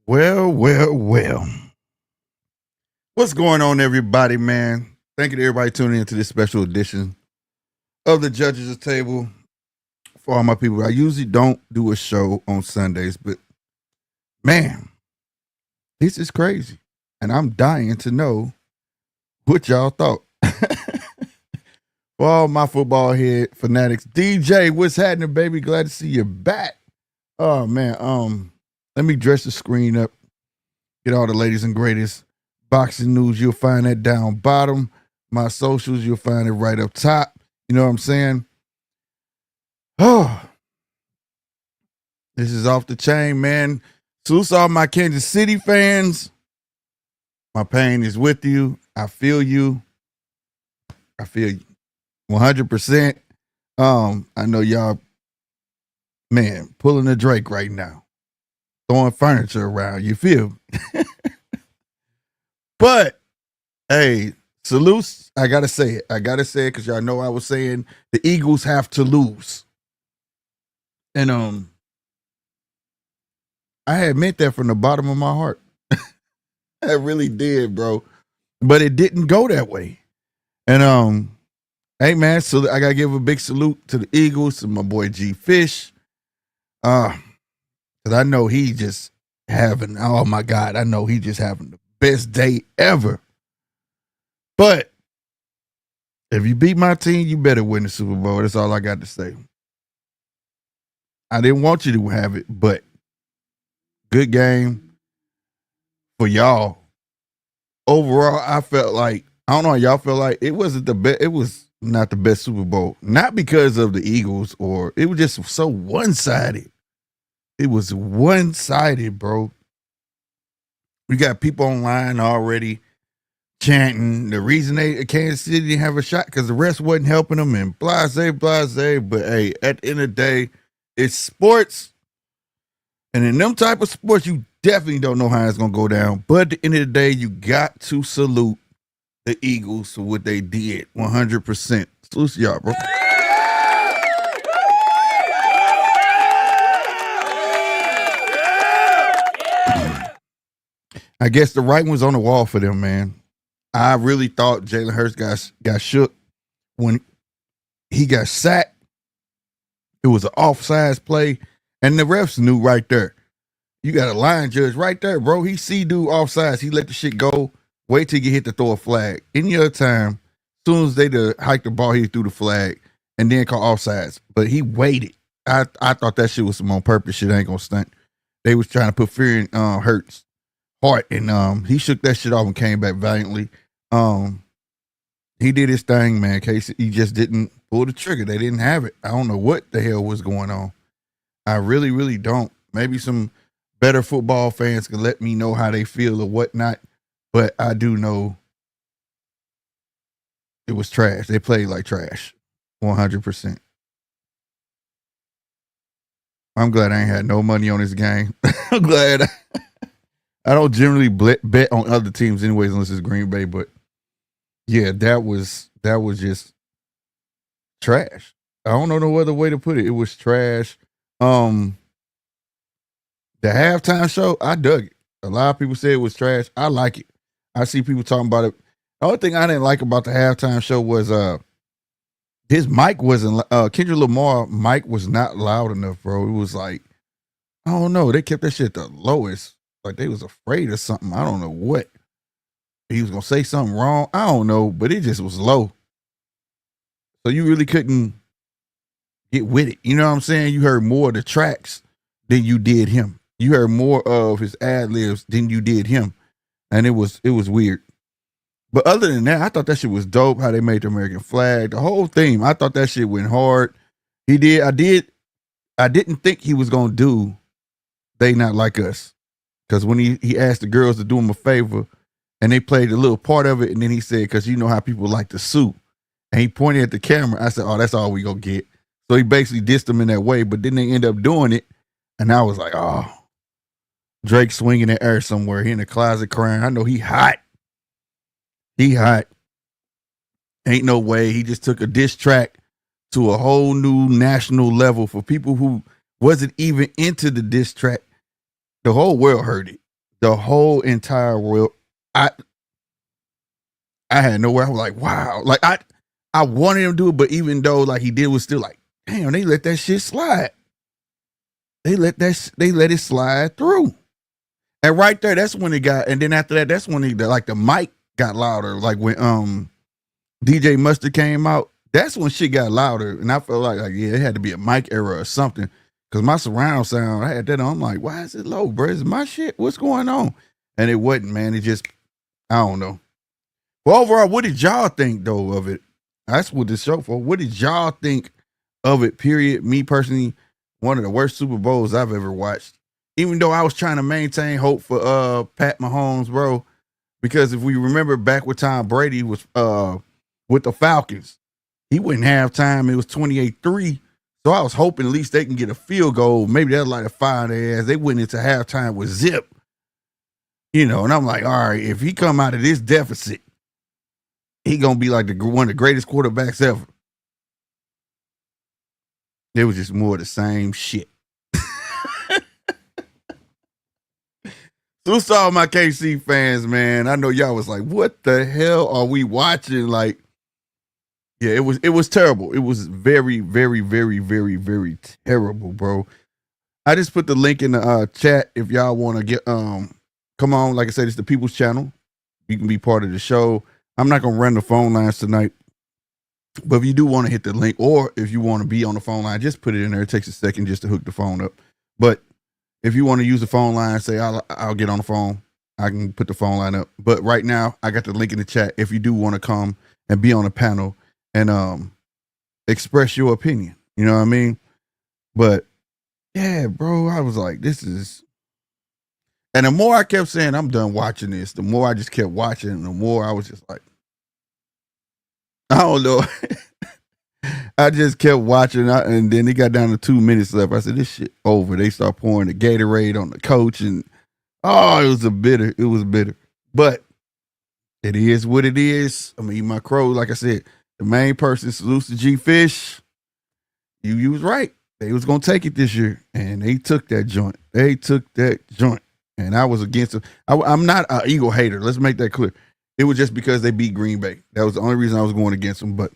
Well, well, well. What's going on, everybody, man? Thank you to everybody tuning into this special edition of the Judges' Table. For all my people, I usually don't do a show on Sundays, but man, this is crazy. And I'm dying to know what y'all thought. For all my football head fanatics, DJ, what's happening, baby? Glad to see you back. Oh man, let me dress the screen up. Get all the latest and greatest boxing news. You'll find that down bottom. My socials, you'll find it right up top. You know what I'm saying? Oh, this is off the chain, man. Salute all my Kansas City fans. My pain is with you. I feel you. I feel you 100%. I know y'all, man, pulling a Drake right now, throwing furniture around. You feel? But hey, salutes. I gotta say it. Because y'all know I was saying the Eagles have to lose. And I had meant that from the bottom of my heart. I really did, bro. But it didn't go that way. And hey man, so I gotta give a big salute to the Eagles, to my boy G Fish. Cause I know he just having, oh my God, I know he just having the best day ever. But if you beat my team, you better win the Super Bowl. That's all I got to say. I didn't want you to have it, but good game for y'all. Overall, I felt like, I don't know how y'all felt like it wasn't the best. It was not the best Super Bowl. Not because of the Eagles, or it was just so one-sided. It was one-sided, bro. We got people online already chanting the reason Kansas City didn't have a shot because the rest wasn't helping them, and blase. But hey, at the end of the day, it's sports. And in them type of sports, you definitely don't know how it's going to go down. But at the end of the day, you got to salute the Eagles for what they did 100%. Salute to y'all, bro. I guess the writing was on the wall for them, man. I really thought Jalen Hurts got shook when he got sacked. It was an offsides play, and the refs knew right there. You got a line judge right there, bro. He see dude offsides. He let the shit go. Wait till you hit to throw a flag. Any other time, as soon as they hike the ball, he threw the flag and then call offsides. But he waited. I thought that shit was some on purpose shit. I ain't gonna stunt. They was trying to put fear in Hurts' heart, and he shook that shit off and came back valiantly. He did his thing, man. Casey, he just didn't pull the trigger. They didn't have it. I don't know what the hell was going on. I really, really don't. Maybe some better football fans can let me know how they feel or whatnot. But I do know it was trash. They played like trash, 100%. I'm glad I ain't had no money on this game. I'm glad I don't generally bet on other teams anyways, unless it's Green Bay. But yeah, that was just trash. I don't know no other way to put it. It was trash. The halftime show, I dug it. A lot of people say it was trash. I like it. I see people talking about it. The only thing I didn't like about the halftime show was his mic wasn't Kendrick Lamar mic was not loud enough, bro. It was like, I don't know. They kept that shit the lowest. Like they was afraid of something. I don't know what. He was gonna say something wrong. I don't know, but it just was low. So you really couldn't get with it. You know what I'm saying? You heard more of the tracks than you did him. You heard more of his ad libs than you did him. And it was weird. But other than that, I thought that shit was dope, how they made the American flag. The whole theme, I thought that shit went hard. He did. I didn't think he was gonna do They Not Like Us. Because when he asked the girls to do him a favor, and they played a little part of it, and then he said, because you know how people like to sue. And he pointed at the camera. I said, oh, that's all we gonna get. So he basically dissed them in that way, but then they end up doing it. And I was like, oh, Drake swinging in air somewhere. He in the closet crying. I know he hot. He hot. Ain't no way. He just took a diss track to a whole new national level for people who wasn't even into the diss track. The whole world heard it. The whole entire world. I I had nowhere. I was like, wow. Like I wanted him to do it, but even though like he did, was still like, damn, they let that shit slide. They let it slide through. And right there, that's when it got. And then after that, that's when the mic got louder. Like when DJ Mustard came out, that's when shit got louder. And I felt like yeah, it had to be a mic error or something. Cause my surround sound, I had that on. I'm like, why is it low, bro? Is my shit? What's going on? And it wasn't, man. It just, I don't know. Well, overall, what did y'all think though of it? That's what this show for. What did y'all think of it? Period. Me personally, one of the worst Super Bowls I've ever watched. Even though I was trying to maintain hope for Pat Mahomes, bro, because if we remember back with Tom Brady was with the Falcons, he went halftime. It was 28-3. So I was hoping at least they can get a field goal. Maybe they'll like a fire their ass. They went into halftime with zip. And I'm like, all right, if he come out of this deficit, he gonna be like one of the greatest quarterbacks ever. It was just more of the same shit. So all my KC fans, man, I know y'all was like, what the hell are we watching? Like, yeah, it was terrible. It was very, very, very, very, very terrible, bro. I just put the link in the chat if y'all want to get come on. Like I said, it's the People's Channel. You can be part of the show. I'm not gonna run the phone lines tonight, but if you do want to hit the link, or if you want to be on the phone line, just put it in there. It takes a second just to hook the phone up. But if you want to use the phone line, say I'll get on the phone. I can put the phone line up. But right now, I got the link in the chat. If you do want to come and be on the panel and express your opinion, you know what I mean? But yeah, bro, I was like, this is. And the more I kept saying I'm done watching this, the more I just kept watching, and the more I was just like, I don't know. I just kept watching, and then it got down to 2 minutes left. I said, this shit over. They start pouring the Gatorade on the coach, and it was bitter. It was bitter. But it is what it is. I'm going to eat my crow. Like I said, the main person, salutes to G Fish. You was right. They was going to take it this year, and they took that joint. And I was against them. I'm not an Eagle hater. Let's make that clear. It was just because they beat Green Bay. That was the only reason I was going against them. But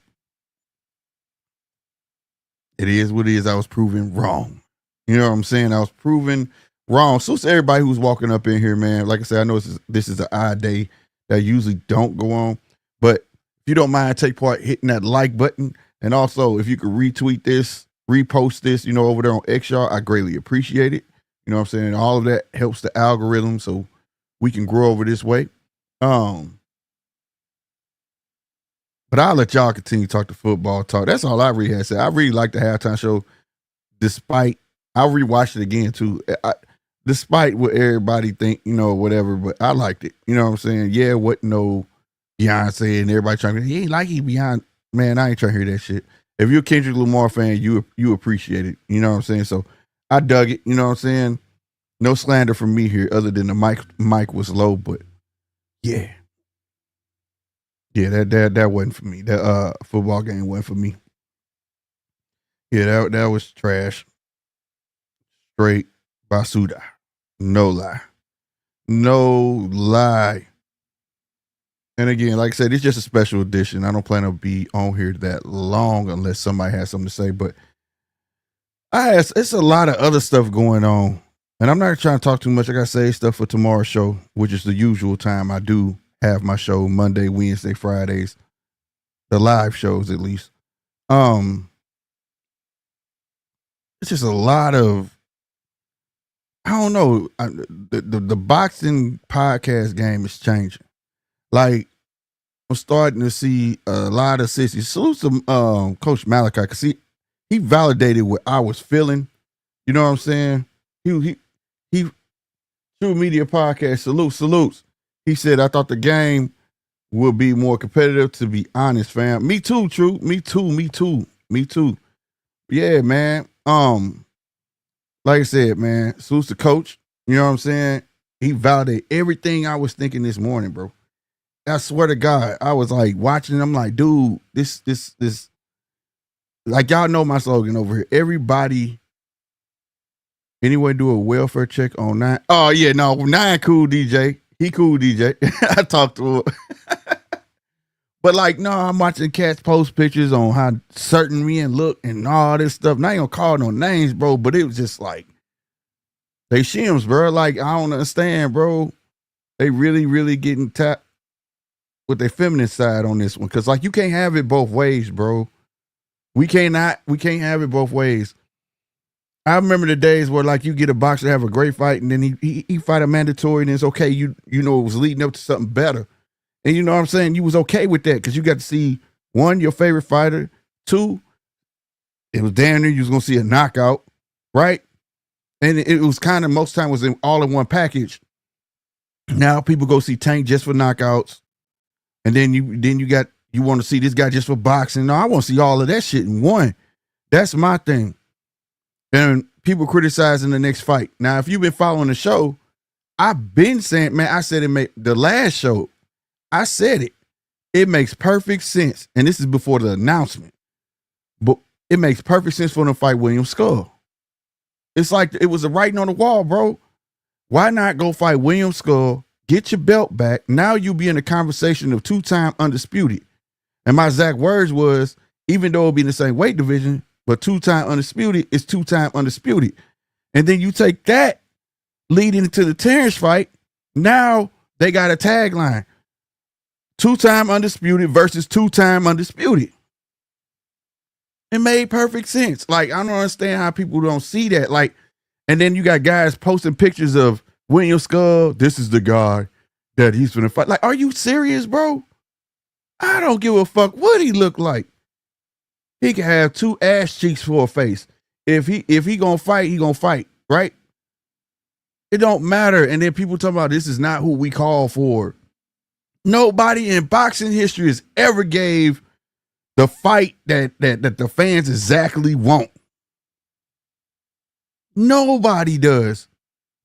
it is what it is. I was proven wrong. You know what I'm saying? I was proven wrong. So it's everybody who's walking up in here, man. Like I said, I know this is an odd day that usually don't go on. But if you don't mind, take part hitting that like button. And also, if you could retweet this, repost this, over there on XR, I greatly appreciate it. You know what I'm saying? All of that helps the algorithm so we can grow over this way. But I'll let y'all continue to talk the football talk. That's all I really had to say. I really like the halftime show, despite I'll rewatch it again too. Despite what everybody think, whatever, but I liked it. You know what I'm saying? Yeah, what no Beyonce and everybody trying to he ain't like he Beyonce. Man, I ain't trying to hear that shit. If you're a Kendrick Lamar fan, you appreciate it. You know what I'm saying? So I dug it. You know what I'm saying? No slander from me here, other than the mic was low, but yeah. Yeah, that wasn't for me. That football game wasn't for me. Yeah, that was trash. Straight basuda. No lie. No lie. And again, like I said, it's just a special edition. I don't plan to be on here that long unless somebody has something to say. But it's a lot of other stuff going on. And I'm not trying to talk too much. I got to say stuff for tomorrow's show, which is the usual time I do have my show, Monday, Wednesday, Fridays. The live shows, at least. It's just a lot of, I don't know. The boxing podcast game is changing. Like, I'm starting to see a lot of sissies. Salute to Coach Malachi, because he validated what I was feeling. You know what I'm saying? He True Media Podcast, salutes. He said, I thought the game will be more competitive, to be honest, fam. Me too, True. Me too. Yeah, man. Like I said, man, salute to Coach. You know what I'm saying? He validated everything I was thinking this morning, bro. I swear to God, I was like watching. I'm like, dude, this. Like, y'all know my slogan over here. Everybody Anyway, do a welfare check on Nine. Oh yeah, no, Nine cool DJ. He cool DJ. I talked to him. But like, no, I'm watching cats post pictures on how certain men look and all this stuff. And I ain't gonna call no names, bro, but it was just like they shims, bro. Like, I don't understand, bro. They really, really getting tapped with their feminine side on this one. Cause like you can't have it both ways, bro. We can't have it both ways. I remember the days where like you get a boxer to have a great fight and then he fight a mandatory and it's okay. You know it was leading up to something better. And you know what I'm saying? You was okay with that because you got to see, one, your favorite fighter. Two, it was damn near you was going to see a knockout, right? And it was kind of, most time was all in one package. Now people go see Tank just for knockouts. And then you want to see this guy just for boxing. No, I want to see all of that shit in one. That's my thing. And people criticizing the next fight. Now, if you've been following the show, I've been saying, man, I said the last show, I said it. It makes perfect sense. And this is before the announcement. But it makes perfect sense for them to fight William Skull. It's like it was a writing on the wall, bro. Why not go fight William Skull, get your belt back? Now you be in a conversation of 2-time undisputed. And my exact words was, even though it'll be in the same weight division, but 2-time undisputed is 2-time undisputed. And then you take that leading into the Terrence fight. Now they got a tagline. 2-time undisputed versus 2-time undisputed. It made perfect sense. Like, I don't understand how people don't see that. Like, and then you got guys posting pictures of William Skull. This is the guy that he's gonna fight. Like, are you serious, bro? I don't give a fuck what he look like. He can have 2 ass cheeks for a face. If he gonna fight, he gonna fight, right? It don't matter. And then people talking about this is not who we call for. Nobody in boxing history has ever gave the fight that the fans exactly want. Nobody does.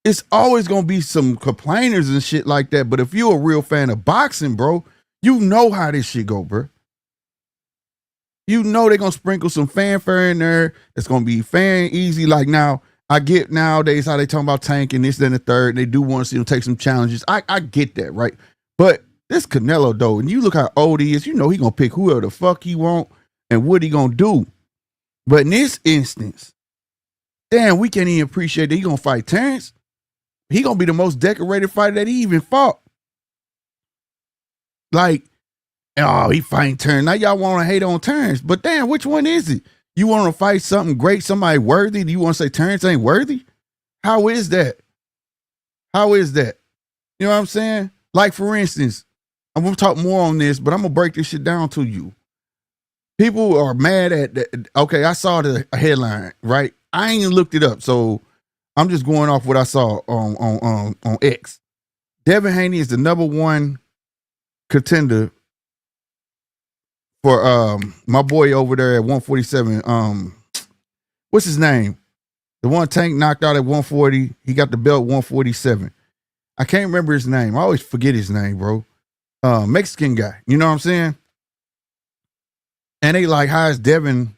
It's always gonna be some complainers and shit like that. But if you're a real fan of boxing, bro, you know how this shit go, bro. You know they're gonna sprinkle some fanfare in there. It's gonna be fair and easy. Like now, I get nowadays how they talking about Tank and this, then the third. And they do want to see him take some challenges. I get that, right? But this Canelo, though, and you look how old he is, you know he gonna pick whoever the fuck he want and what he gonna do. But in this instance, damn, we can't even appreciate that he gonna fight Terrence. He gonna be the most decorated fighter that he even fought. Like, oh, he fighting Terrence. Now y'all want to hate on Terrence, but damn, which one is it? You want to fight something great, somebody worthy? Do you want to say Terrence ain't worthy? How is that? How is that? You know what I'm saying? Like, for instance, I'm going to talk more on this, but I'm going to break this shit down to you. People are mad at that. Okay, I saw the headline, right? I ain't even looked it up, so I'm just going off what I saw on X. Devin Haney is the #1 contender for my boy over there at 147. What's his name? The one Tank knocked out at 140. He got the belt 147. I can't remember his name. I always forget his name, bro. Mexican guy. You know what I'm saying? And they like, how is Devin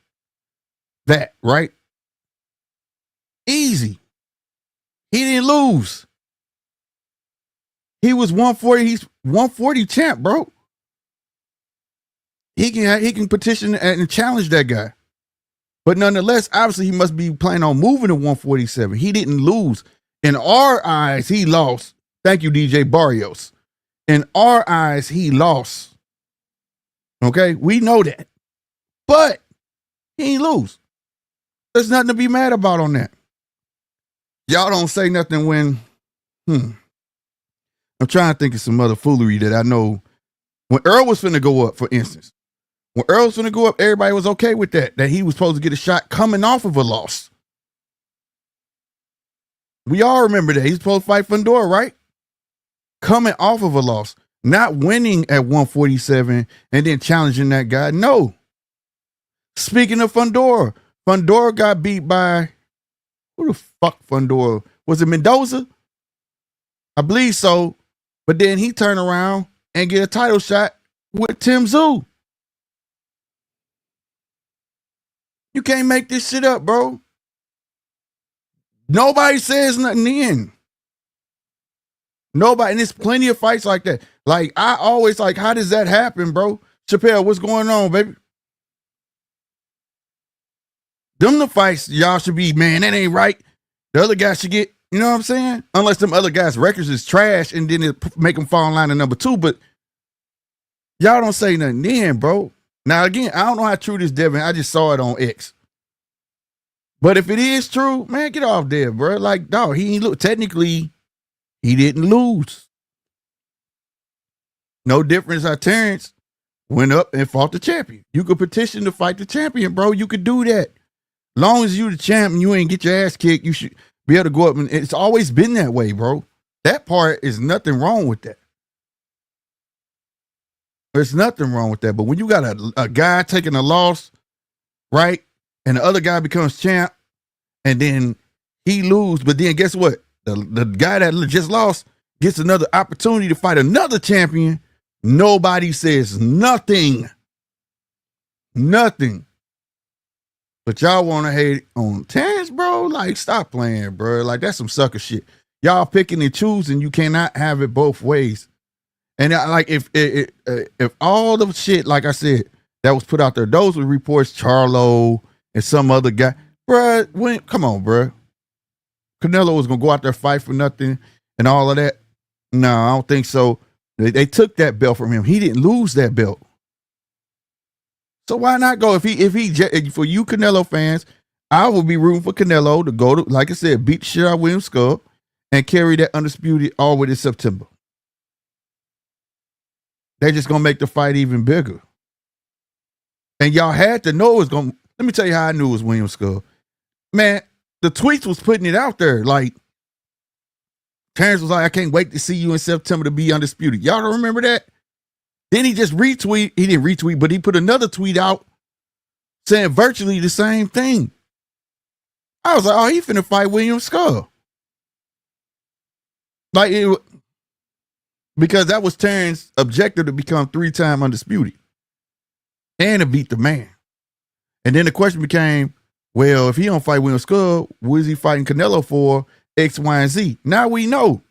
that, right? Easy. He didn't lose. He was 140. He's 140 champ, bro. He can petition and challenge that guy. But nonetheless, obviously, he must be planning on moving to 147. He didn't lose. In our eyes, he lost. Thank you, DJ Barrios. In our eyes, he lost. Okay? We know that. But he ain't lose. There's nothing to be mad about on that. Y'all don't say nothing when, I'm trying to think of some other foolery that I know. When Earl was finna go up, for instance, when Earl was finna go up, everybody was okay with that he was supposed to get a shot coming off of a loss. We all remember that. He's supposed to fight Fundora, right? Coming off of a loss. Not winning at 147 and then challenging that guy. No. Speaking of Fundora got beat by, who the fuck Fundora? Was it Mendoza? I believe so. But then he turned around and get a title shot with Tim Tszyu. You can't make this shit up, bro. Nobody says nothing then. Nobody, and there's plenty of fights like that. Like, I always like, how does that happen, bro? Chappelle, what's going on, baby? Them the fights y'all should be, man, that ain't right. The other guy should get, you know what I'm saying? Unless them other guys' records is trash and then it make them fall in line to number 2, but y'all don't say nothing then, bro. Now, again, I don't know how true this Devin. I just saw it on X. But if it is true, man, get off there, bro. Like, dog, he ain't look. Technically, he didn't lose. No difference how Terrence went up and fought the champion. You could petition to fight the champion, bro. You could do that. Long as you the champ and you ain't get your ass kicked, you should be able to go up. And it's always been that way, bro. That part is nothing wrong with that. There's nothing wrong with that. But when you got a guy taking a loss, right, and the other guy becomes champ, and then he lose, but then guess what? The guy that just lost gets another opportunity to fight another champion. Nobody says nothing. Nothing. But y'all want to hate on Terrence, bro? Like, stop playing, bro. Like, that's some sucker shit. Y'all picking and choosing. You cannot have it both ways. And like, if all the shit, like I said, that was put out there, those were reports, Charlo and some other guy, bro. Come on, bro. Canelo was gonna go out there fight for nothing and all of that. No, I don't think so. They took that belt from him. He didn't lose that belt. So why not go? If he for you Canelo fans, I will be rooting for Canelo to go to, like I said, beat the shit out of William Skull and carry that undisputed all the way to September. They're just gonna make the fight even bigger. And y'all had to know it was gonna. Let me tell you how I knew it was William Skull. Man, the tweets was putting it out there. Like, Terrence was like, I can't wait to see you in September to be undisputed. Y'all don't remember that? Then he just retweet. He didn't retweet, but he put another tweet out saying virtually the same thing. I was like, oh, he finna fight William Skull. Like, because that was Terrence's objective, to become 3-time undisputed and to beat the man. And then the question became, well, if he don't fight William Skull, what is he fighting Canelo for? X, Y, and Z. Now we know.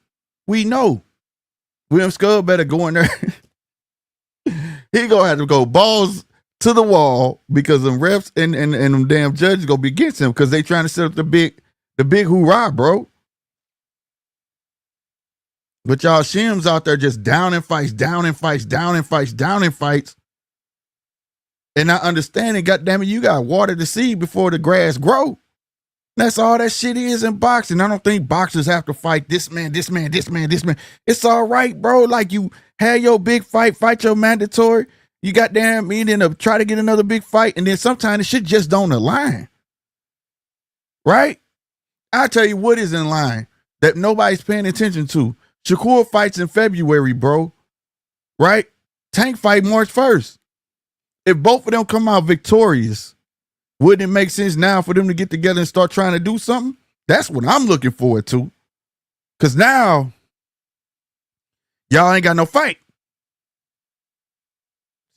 We know. William Skull better go in there. He gonna have to go balls to the wall because them refs and them damn judges gonna be against him because they trying to set up the big hoorah, bro. But y'all shims out there just down in fights, and not understanding, goddamn it, you got water the seed before the grass grow. That's all that shit is in boxing. I don't think boxers have to fight this man. It's all right, bro. Like, you had your big fight your mandatory. You goddamn me, then try to get another big fight, and then sometimes the shit just don't align. Right? I'll tell you what is in line that nobody's paying attention to. Shakur fights in February, bro. Right? Tank fight March 1st. If both of them come out victorious, wouldn't it make sense now for them to get together and start trying to do something? That's what I'm looking forward to. Because now, y'all ain't got no fight.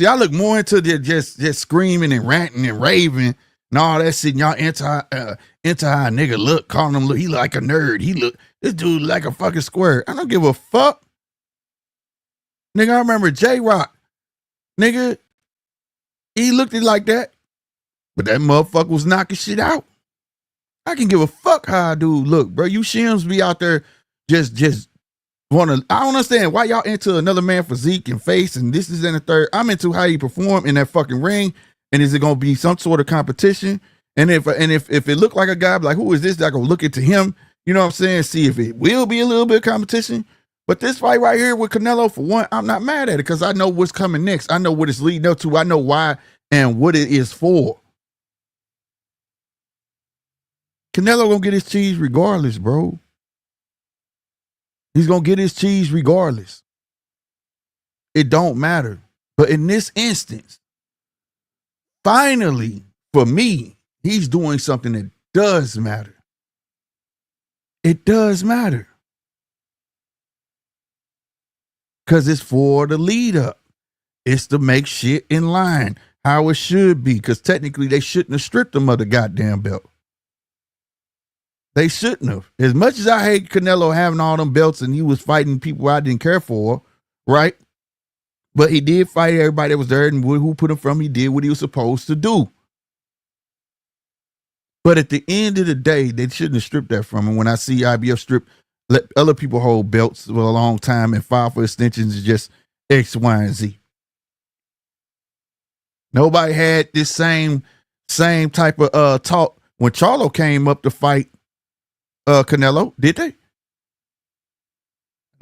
See, I look more into the just screaming and ranting and raving and all that shit. And y'all into how a nigga look, calling him, he like a nerd. This dude like a fucking square. I don't give a fuck. Nigga, I remember J-Rock. Nigga, he looked it like that. But that motherfucker was knocking shit out. I can give a fuck how I do look, bro. You shims be out there just want to. I don't understand why y'all into another man physique and face and this is in the third. I'm into how you perform in that fucking ring. And is it gonna be some sort of competition? And if it look like a guy, like, who is this that gonna look into him? You know what I'm saying? See if it will be a little bit of competition. But this fight right here with Canelo, for one, I'm not mad at it because I know what's coming next. I know what it's leading up to. I know why and what it is for. Canelo gonna get his cheese regardless, bro. He's gonna get his cheese regardless. It don't matter. But in this instance, finally, for me, he's doing something that does matter. It does matter. Because it's for the lead up. It's to make shit in line how it should be. Because technically, they shouldn't have stripped him of the goddamn belt. They shouldn't have. As much as I hate Canelo having all them belts and he was fighting people I didn't care for, right? But he did fight everybody that was there, and who put him from, he did what he was supposed to do. But at the end of the day, they shouldn't have stripped that from him. When I see IBF strip, let other people hold belts for a long time and file for extensions is just X, Y, and Z. Nobody had this same type of talk when Charlo came up to fight Canelo, did they?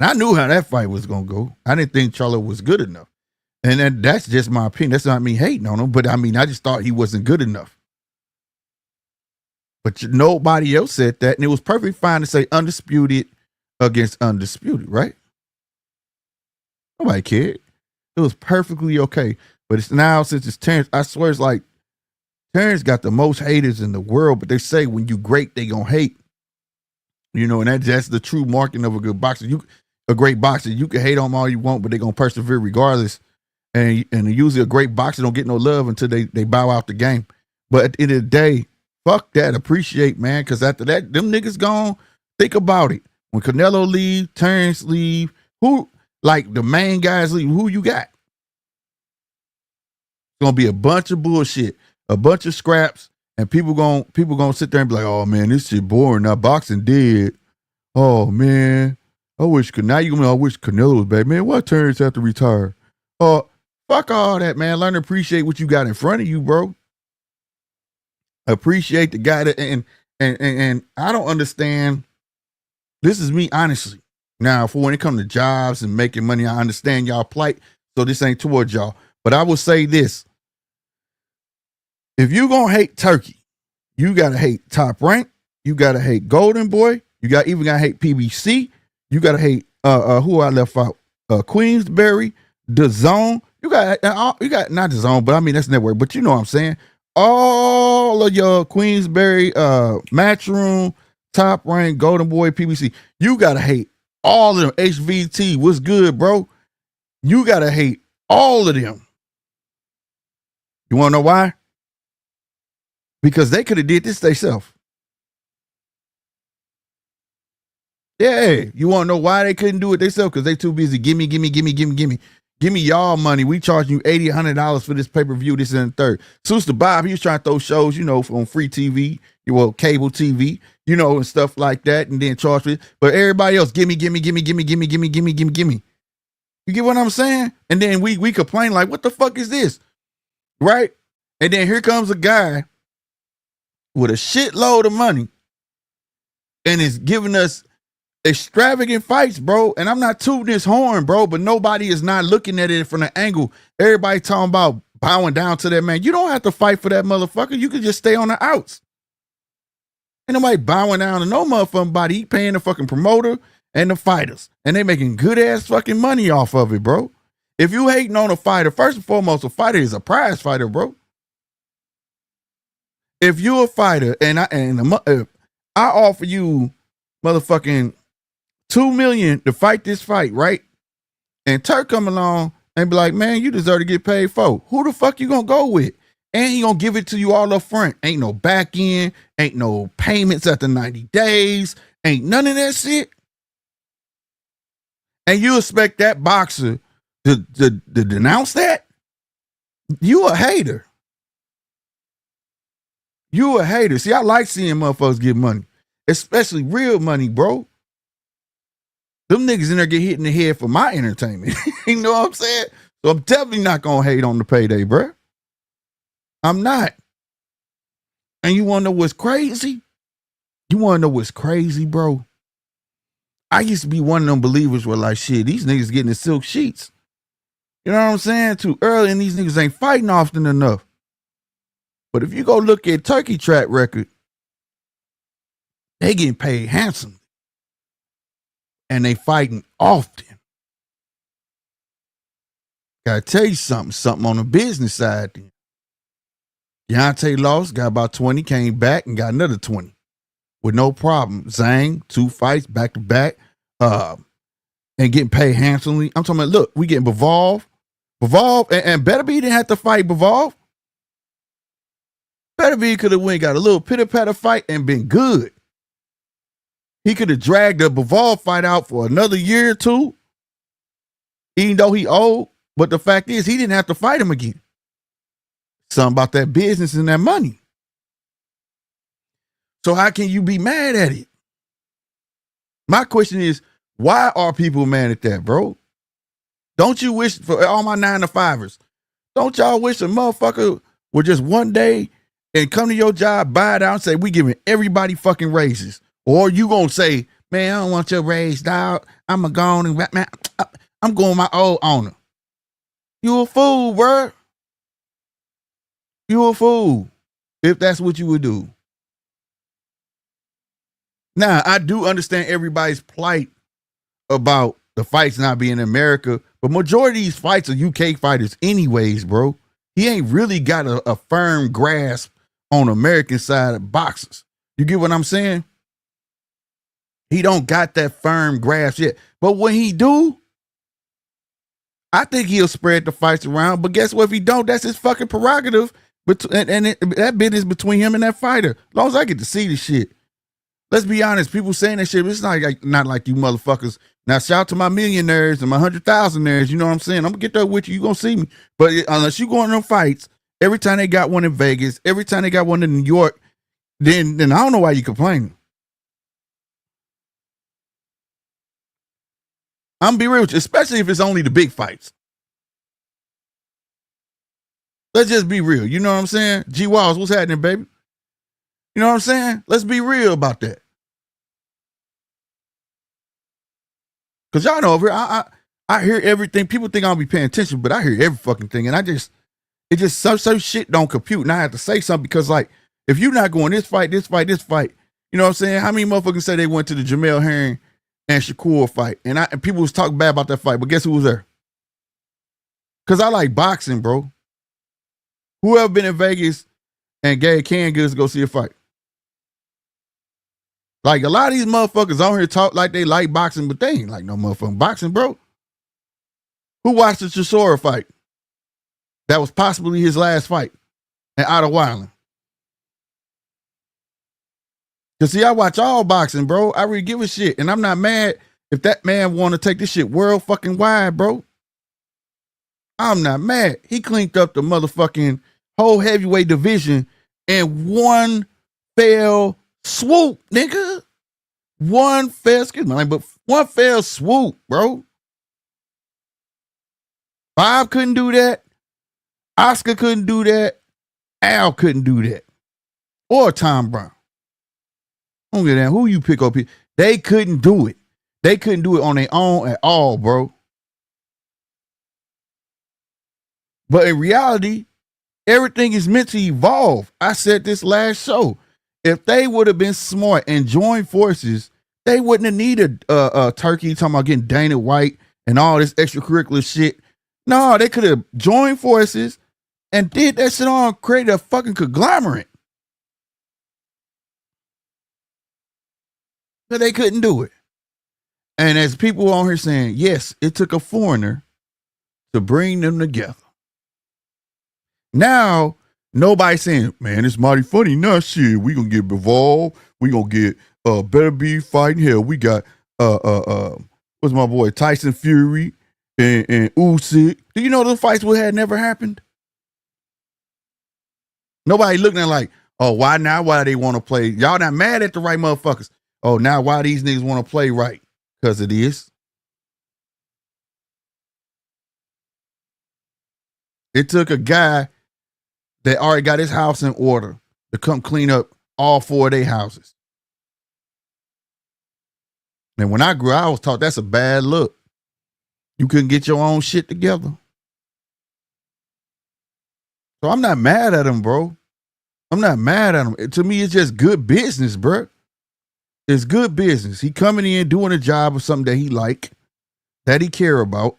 And I knew how that fight was gonna go. I didn't think Charlo was good enough. And that's just my opinion. That's not me hating on him, but I mean, I just thought he wasn't good enough. But nobody else said that, and it was perfectly fine to say undisputed against undisputed, right? Nobody cared. It was perfectly okay. But it's now, since it's Terrence, I swear it's like Terrence got the most haters in the world, but they say when you great, they gonna hate. You know, and that's the true marking of a good boxer. A great boxer, you can hate on them all you want, but they're gonna persevere regardless. And usually a great boxer don't get no love until they bow out the game. But at the end of the day, fuck that. Appreciate, man, because after that, them niggas gone. Think about it. When Canelo leave, Terrence leave, who, like the main guys leave, who you got? It's gonna be a bunch of bullshit, a bunch of scraps, and people gonna sit there and be like, oh man, this shit boring. Now boxing dead. Oh man, I wish Canelo was back. Man, why Terrence have to retire? Fuck all that, man. Learn to appreciate what you got in front of you, bro. Appreciate the guy that and I don't understand. This is me, honestly. Now, for when it comes to jobs and making money, I understand y'all plight. So this ain't towards y'all. But I will say this. If you gonna hate Turkey, you gotta hate Top Rank, you gotta hate Golden Boy, you even gotta hate PBC, you gotta hate who I left out, Queensberry, The Zone. You got not The Zone, but I mean that's network. But you know what I'm saying. All of your Queensberry, Matchroom, Top Rank, Golden Boy, PBC. You gotta hate all of them. HVT, what's good, bro? You gotta hate all of them. You wanna know why? Because they could have did this themselves. Yeah, you want to know why they couldn't do it themselves? Because they too busy. Gimme. Give me y'all money. We charging you $80, $100 for this pay-per-view, this and the third. Sister Bob, he was trying to throw shows, you know, on free TV, cable TV, you know, and stuff like that, and then charge for it. But everybody else, gimme. You get what I'm saying? And then we complain like, what the fuck is this? Right? And then here comes a guy with a shitload of money and is giving us extravagant fights, bro. And I'm not tooting this horn, bro, but nobody is not looking at it from the angle. Everybody talking about bowing down to that man. You don't have to fight for that motherfucker. You can just stay on the outs. Ain't nobody bowing down to no motherfucking body. He paying the fucking promoter and the fighters. And they making good ass fucking money off of it, bro. If you hating on a fighter, first and foremost, a fighter is a prize fighter, bro. If you're a fighter and I offer you motherfucking $2 million to fight this fight, right? And Turk come along and be like, man, you deserve to get paid for. Who the fuck you gonna go with? And he gonna give it to you all up front. Ain't no back end, ain't no payments after 90 days, ain't none of that shit. And you expect that boxer to denounce that? You a hater. You a hater. See, I like seeing motherfuckers get money, especially real money, bro. Them niggas in there get hit in the head for my entertainment. You know what I'm saying? So I'm definitely not gonna hate on the payday, bro. I'm not. And you wanna know what's crazy? Bro? I used to be one of them believers where like, shit, these niggas getting the silk sheets. You know what I'm saying? Too early, and these niggas ain't fighting often enough. But if you go look at Turkey track record, they getting paid handsomely. And they fighting often. Gotta tell you something on the business side then. Deontay lost, got about 20, came back and got another 20 with no problem. Zhang, 2 fights back to back, and getting paid handsomely. I'm talking about, look, we getting Bivol, and Beterbiev didn't have to fight Bivol. Beterbiev could have went, got a little pitter-patter fight and been good. He could have dragged the Bivol fight out for another year or two, even though he owed. But the fact is, he didn't have to fight him again. Something about that business and that money. So how can you be mad at it? My question is, why are people mad at that, bro? Don't you wish, for all my 9-to-5ers, don't y'all wish a motherfucker would just one day and come to your job, buy it out and say, we giving everybody fucking raises? Or you gonna say, man, I don't want your raise, dog. I'm a gone and man, I'm going my old owner. You a fool, bro. You a fool if that's what you would do. Now, I do understand everybody's plight about the fights not being in America, but majority of these fights are UK fighters anyways, bro. He ain't really got a firm grasp on American side of boxers. You get what I'm saying? He don't got that firm grasp yet. But when he do, I think he'll spread the fights around. But guess what? If he don't, that's his fucking prerogative. That business between him and that fighter. As long as I get to see the shit. Let's be honest. People saying that shit, it's not like you motherfuckers. Now, shout out to my millionaires and my 100,000aires. You know what I'm saying? I'm going to get there with you. You going to see me. But unless you go in them fights, every time they got one in Vegas, every time they got one in New York, then I don't know why you complaining. I'm gonna be real with you, especially if it's only the big fights. Let's just be real. You know what I'm saying? G Walls, what's happening, baby? You know what I'm saying? Let's be real about that. Cause y'all know over here, I hear everything. People think I'll be paying attention, but I hear every fucking thing. And it just some shit don't compute. And I have to say something because, like, if you're not going this fight, you know what I'm saying? How many motherfuckers say they went to the Jamel Herring and Shakur fight? And people was talking bad about that fight, but guess who was there? Cause I like boxing, bro. Whoever been in Vegas and gave canned goods to go see a fight? Like, a lot of these motherfuckers on here talk like they like boxing, but they ain't like no motherfucking boxing, bro. Who watched the Chisora fight? That was possibly his last fight in Ottawa Island. Cause see, I watch all boxing, bro. I really give a shit. And I'm not mad if that man want to take this shit world fucking wide, bro. I'm not mad. He cleaned up the motherfucking whole heavyweight division in one fell swoop, nigga. One fell swoop, bro. Bob couldn't do that. Oscar couldn't do that. Al couldn't do that. Or Tom Brown. I don't get that. Who you pick up here? They couldn't do it. They couldn't do it on their own at all, bro. But in reality, everything is meant to evolve. I said this last show. If they would have been smart and joined forces, they wouldn't have needed Turkey talking about getting Dana White and all this extracurricular shit. No, they could have joined forces and did that shit on, created a fucking conglomerate. But they couldn't do it. And as people on here saying, yes, it took a foreigner to bring them together. Now, nobody's saying, man, it's mighty funny. No shit, we gonna get Bivol. We gonna get Better Be Fighting. Hell, we got what's my boy Tyson Fury and Usyk. Do you know those fights would have never happened? Nobody looking at like, oh, why now? Why they want to play? Y'all not mad at the right motherfuckers. Oh, now why these niggas want to play right? Because it is. It took a guy that already got his house in order to come clean up all four of their houses. And when I grew up, I was taught that's a bad look. You couldn't get your own shit together. So I'm not mad at him, bro. I'm not mad at him. To me, it's just good business, bro. It's good business. He coming in, doing a job of something that he like, that he care about.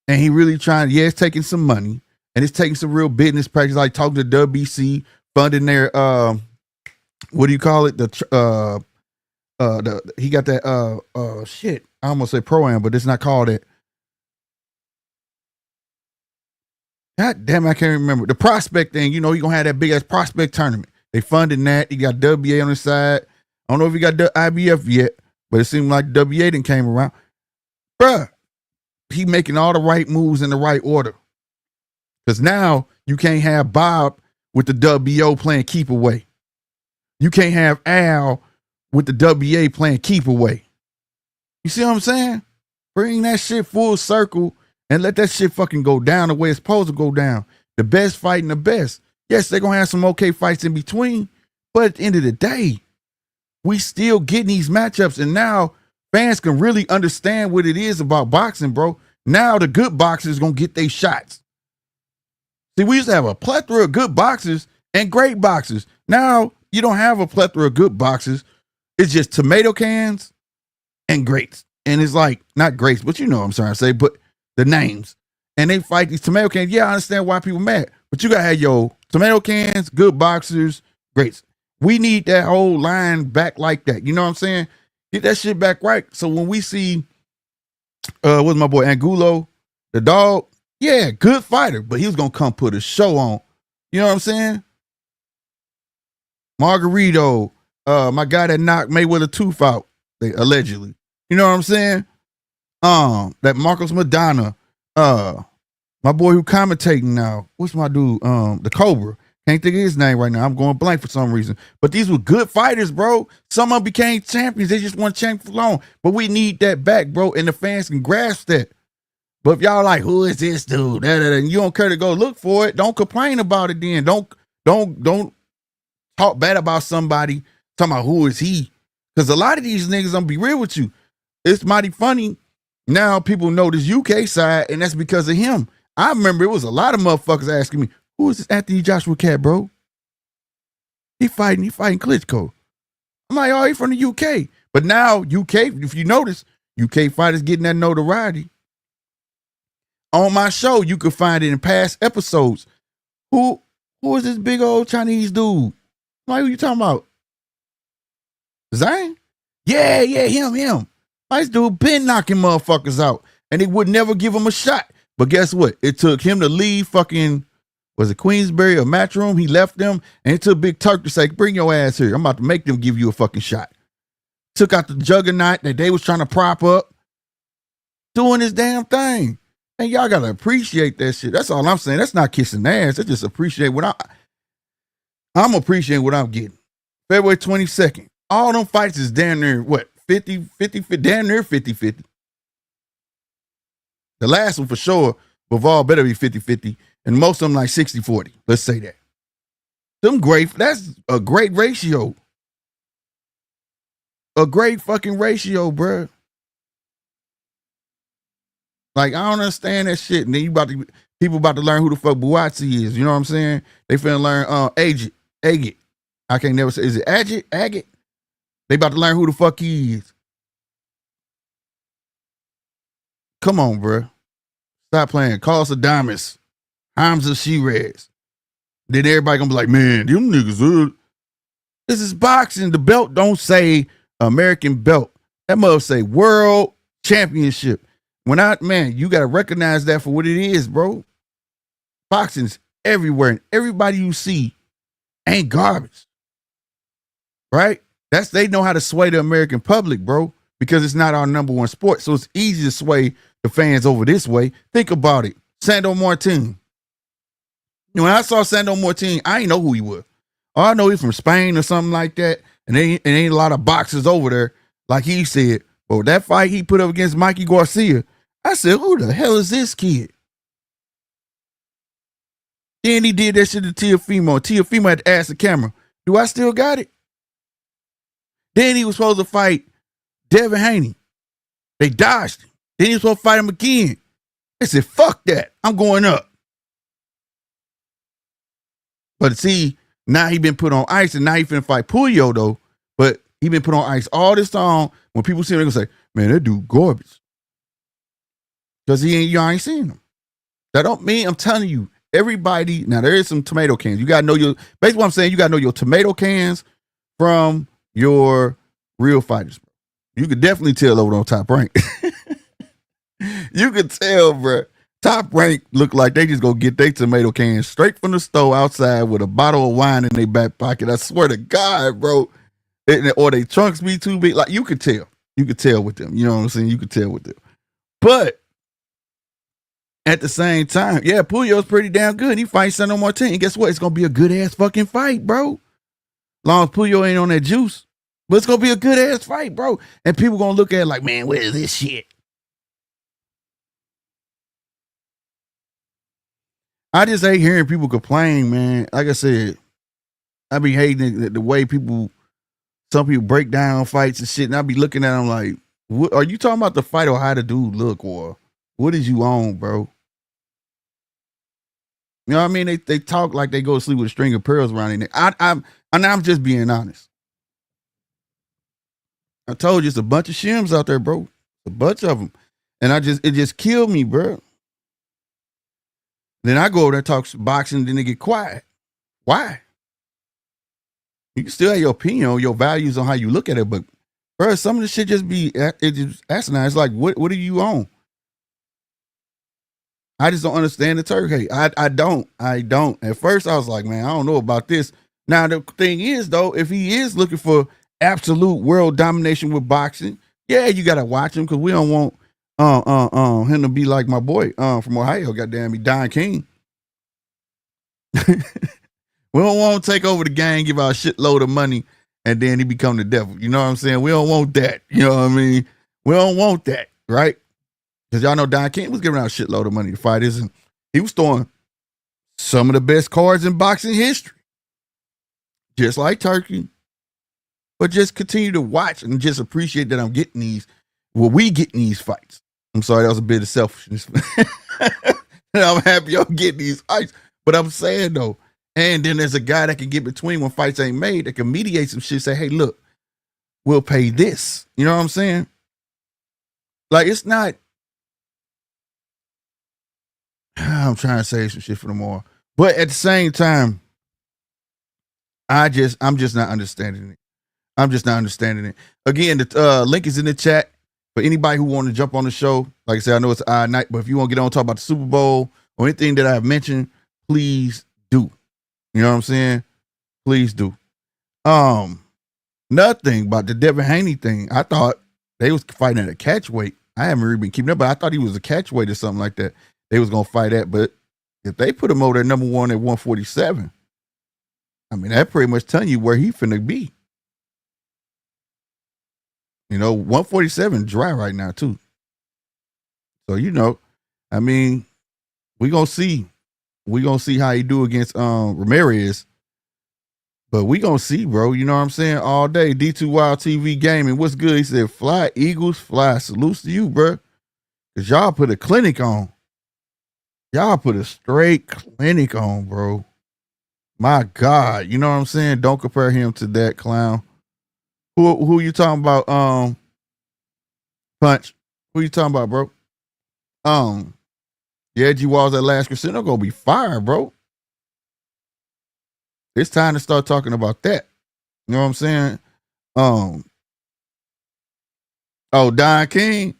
And he really trying, it's taking some money. And it's taking some real business practice, like talking to WBC, funding their what do you call it? He got that shit. I almost say pro-am, but it's not called it. God damn, I can't remember. The prospect thing, you know, he gonna have that big ass prospect tournament. They funding that. He got WA on the side. I don't know if he got the IBF yet, But it seemed like WA didn't came around. Bruh, he making all the right moves in the right order. Because now you can't have Bob with the WO playing keep away. You can't have Al with the WA playing keep away. You see what I'm saying? Bring that shit full circle and let that shit fucking go down the way it's supposed to go down. The best fighting the best. Yes, they're going to have some okay fights in between, but at the end of the day, we still getting these matchups, and now fans can really understand what it is about boxing, bro. Now the good boxers going to get their shots. See, we used to have a plethora of good boxers and great boxers. Now you don't have a plethora of good boxers. It's just tomato cans and greats. And it's like, not greats, but you know what I'm trying to say, but the names. And they fight these tomato cans. Yeah, I understand why people mad, but you got to have your tomato cans, good boxers, greats. We need that whole line back like that. You know what I'm saying? Get that shit back right. So when we see, what's my boy, Angulo, the dog, yeah, good fighter, but he was going to come put a show on. You know what I'm saying? Margarito, my guy that knocked Mayweather tooth out, allegedly. You know what I'm saying? That Marcos Madonna, my boy who commentating now. What's my dude? The Cobra. Can't think of his name right now. I'm going blank for some reason. But these were good fighters, bro. Some of them became champions. They just want champions for long. But we need that back, bro. And the fans can grasp that. But if y'all like, who is this dude? And you don't care to go look for it, don't complain about it then. Don't talk bad about somebody, talking about who is he. Because a lot of these niggas, I'm gonna be real with you, it's mighty funny. Now people know this UK side, and that's because of him. I remember it was a lot of motherfuckers asking me, who is this Anthony Joshua cat, bro? He fighting Klitschko. I'm like, oh, he from the UK. But now UK, if you notice, UK fighters getting that notoriety. On my show, you could find it in past episodes. Who is this big old Chinese dude? Like, who you talking about? Zane? Yeah, him. Nice dude been knocking motherfuckers out. And they would never give him a shot. But guess what? It took him to leave fucking, was it Queensberry or Matchroom? He left them, and it took Big Turk to say, bring your ass here. I'm about to make them give you a fucking shot. Took out the juggernaut that they was trying to prop up. Doing his damn thing. And y'all gotta appreciate that shit. That's all I'm saying. That's not kissing ass. That's just appreciate what I'm appreciating what I'm getting. February 22nd. All them fights is damn near, what, 50, damn near 50-50. The last one for sure, Bivol better be 50-50. And most of them like 60-40. Let's say that. That's a great ratio. A great fucking ratio, bruh. Like, I don't understand that shit. And then people about to learn who the fuck Buatsi is. You know what I'm saying? They finna learn Agit. I can't never say, is it Agit? They about to learn who the fuck he is. Come on, bro. Stop playing. Carlos Adames, Hamza Shiraz. Then everybody gonna be like, man, them niggas, this is boxing. The belt don't say American belt. That mother say world championship. You gotta recognize that for what it is, bro. Boxing's everywhere, and everybody you see ain't garbage. Right? They know how to sway the American public, bro, because it's not our number one sport. So it's easy to sway the fans over this way. Think about it. Sandro Martin. When I saw Sandro Martin, I didn't know who he was. Oh, I know he's from Spain or something like that. And there ain't a lot of boxers over there, like he said. But that fight he put up against Mikey Garcia, I said, who the hell is this kid? Then he did that shit to Teofimo. Teofimo had to ask the camera, do I still got it? Then he was supposed to fight Devin Haney. They dodged him. Then he was supposed to fight him again. They said, fuck that. I'm going up. But see, now he been put on ice, and now he finna fight Puyo, though. But he been put on ice all this time. When people see him, they gonna say, man, that dude garbage. Because y'all ain't seen him. That don't mean, I'm telling you, everybody, now there is some tomato cans. You gotta know basically what I'm saying, you gotta know your tomato cans from your real fighters. You could definitely tell over on Top Rank. You could tell, bro. Top Rank look like they just go get their tomato cans straight from the store outside with a bottle of wine in their back pocket. I swear to God, bro. Or they trunks be too big. Like, you could tell. You could tell with them. You know what I'm saying? You could tell with them. But at the same time, yeah, Puyol's pretty damn good. He fights Sandro Martin. And guess what? It's gonna be a good ass fucking fight, bro. Long as Puyol ain't on that juice. But it's gonna be a good ass fight, bro. And people gonna look at it like, man, where is this shit? I just hate hearing people complain, man. Like I said, I be hating the way some people break down fights and shit, and I be looking at them like, what, are you talking about the fight or how the dude look, or what is you on, bro? You know what I mean? They talk like they go to sleep with a string of pearls around their neck. I'm just being honest. I told you it's a bunch of shims out there, bro. A bunch of them. And it just killed me, bro. Then I go over there and talk boxing, then they get quiet. Why? You can still have your opinion, your values on how you look at it, but bro, some of the shit just be just asinine. It's like, what are you on? I just don't understand the Turkey. I don't. At first, I was like, man, I don't know about this. Now the thing is, though, if he is looking for absolute world domination with boxing, yeah, you gotta watch him because we don't want him to be like my boy from Ohio, goddamn me, Don King. We don't want to take over the game, give out a shitload of money, and then he become the devil. You know what I'm saying? We don't want that. You know what I mean? We don't want that, right? Because y'all know Don King was giving out a shitload of money to fighters, and he was throwing some of the best cards in boxing history. Just like Turkey. But just continue to watch and just appreciate that I'm getting these, we getting these fights. I'm sorry, that was a bit of selfishness. I'm happy I'm getting these fights. But I'm saying though, and then there's a guy that can get between when fights ain't made, that can mediate some shit, say, hey, look, we'll pay this. You know what I'm saying? Like, it's not, I'm trying to say some shit for tomorrow. But at the same time, I'm just not understanding it. I'm just not understanding it. Again, the link is in the chat for anybody who want to jump on the show. Like I said, I know it's an odd night, but if you want to get on and talk about the Super Bowl or anything that I've mentioned, please do. You know what I'm saying? Please do. Nothing about the Devin Haney thing. I thought they was fighting at a catch weight. I haven't really been keeping up, but I thought he was a catch weight or something like that. They was gonna fight at, but if they put him over there number one at 147, I mean that pretty much telling you where he finna be. You know, 147 dry right now too. So you know, I mean, we gonna see. We gonna see how he do against Ramirez. But we gonna see, bro. You know what I'm saying? All day. D2 Wild TV Gaming. What's good? He said, fly, Eagles, fly. Salutes to you, bro. Because y'all put a clinic on. Y'all put a straight clinic on, bro. My God. You know what I'm saying? Don't compare him to that clown. Who you talking about? Punch. Who you talking about, bro? Yeah, G Walls at Last Casino gonna be fire, bro. It's time to start talking about that. You know what I'm saying? Oh, Don King.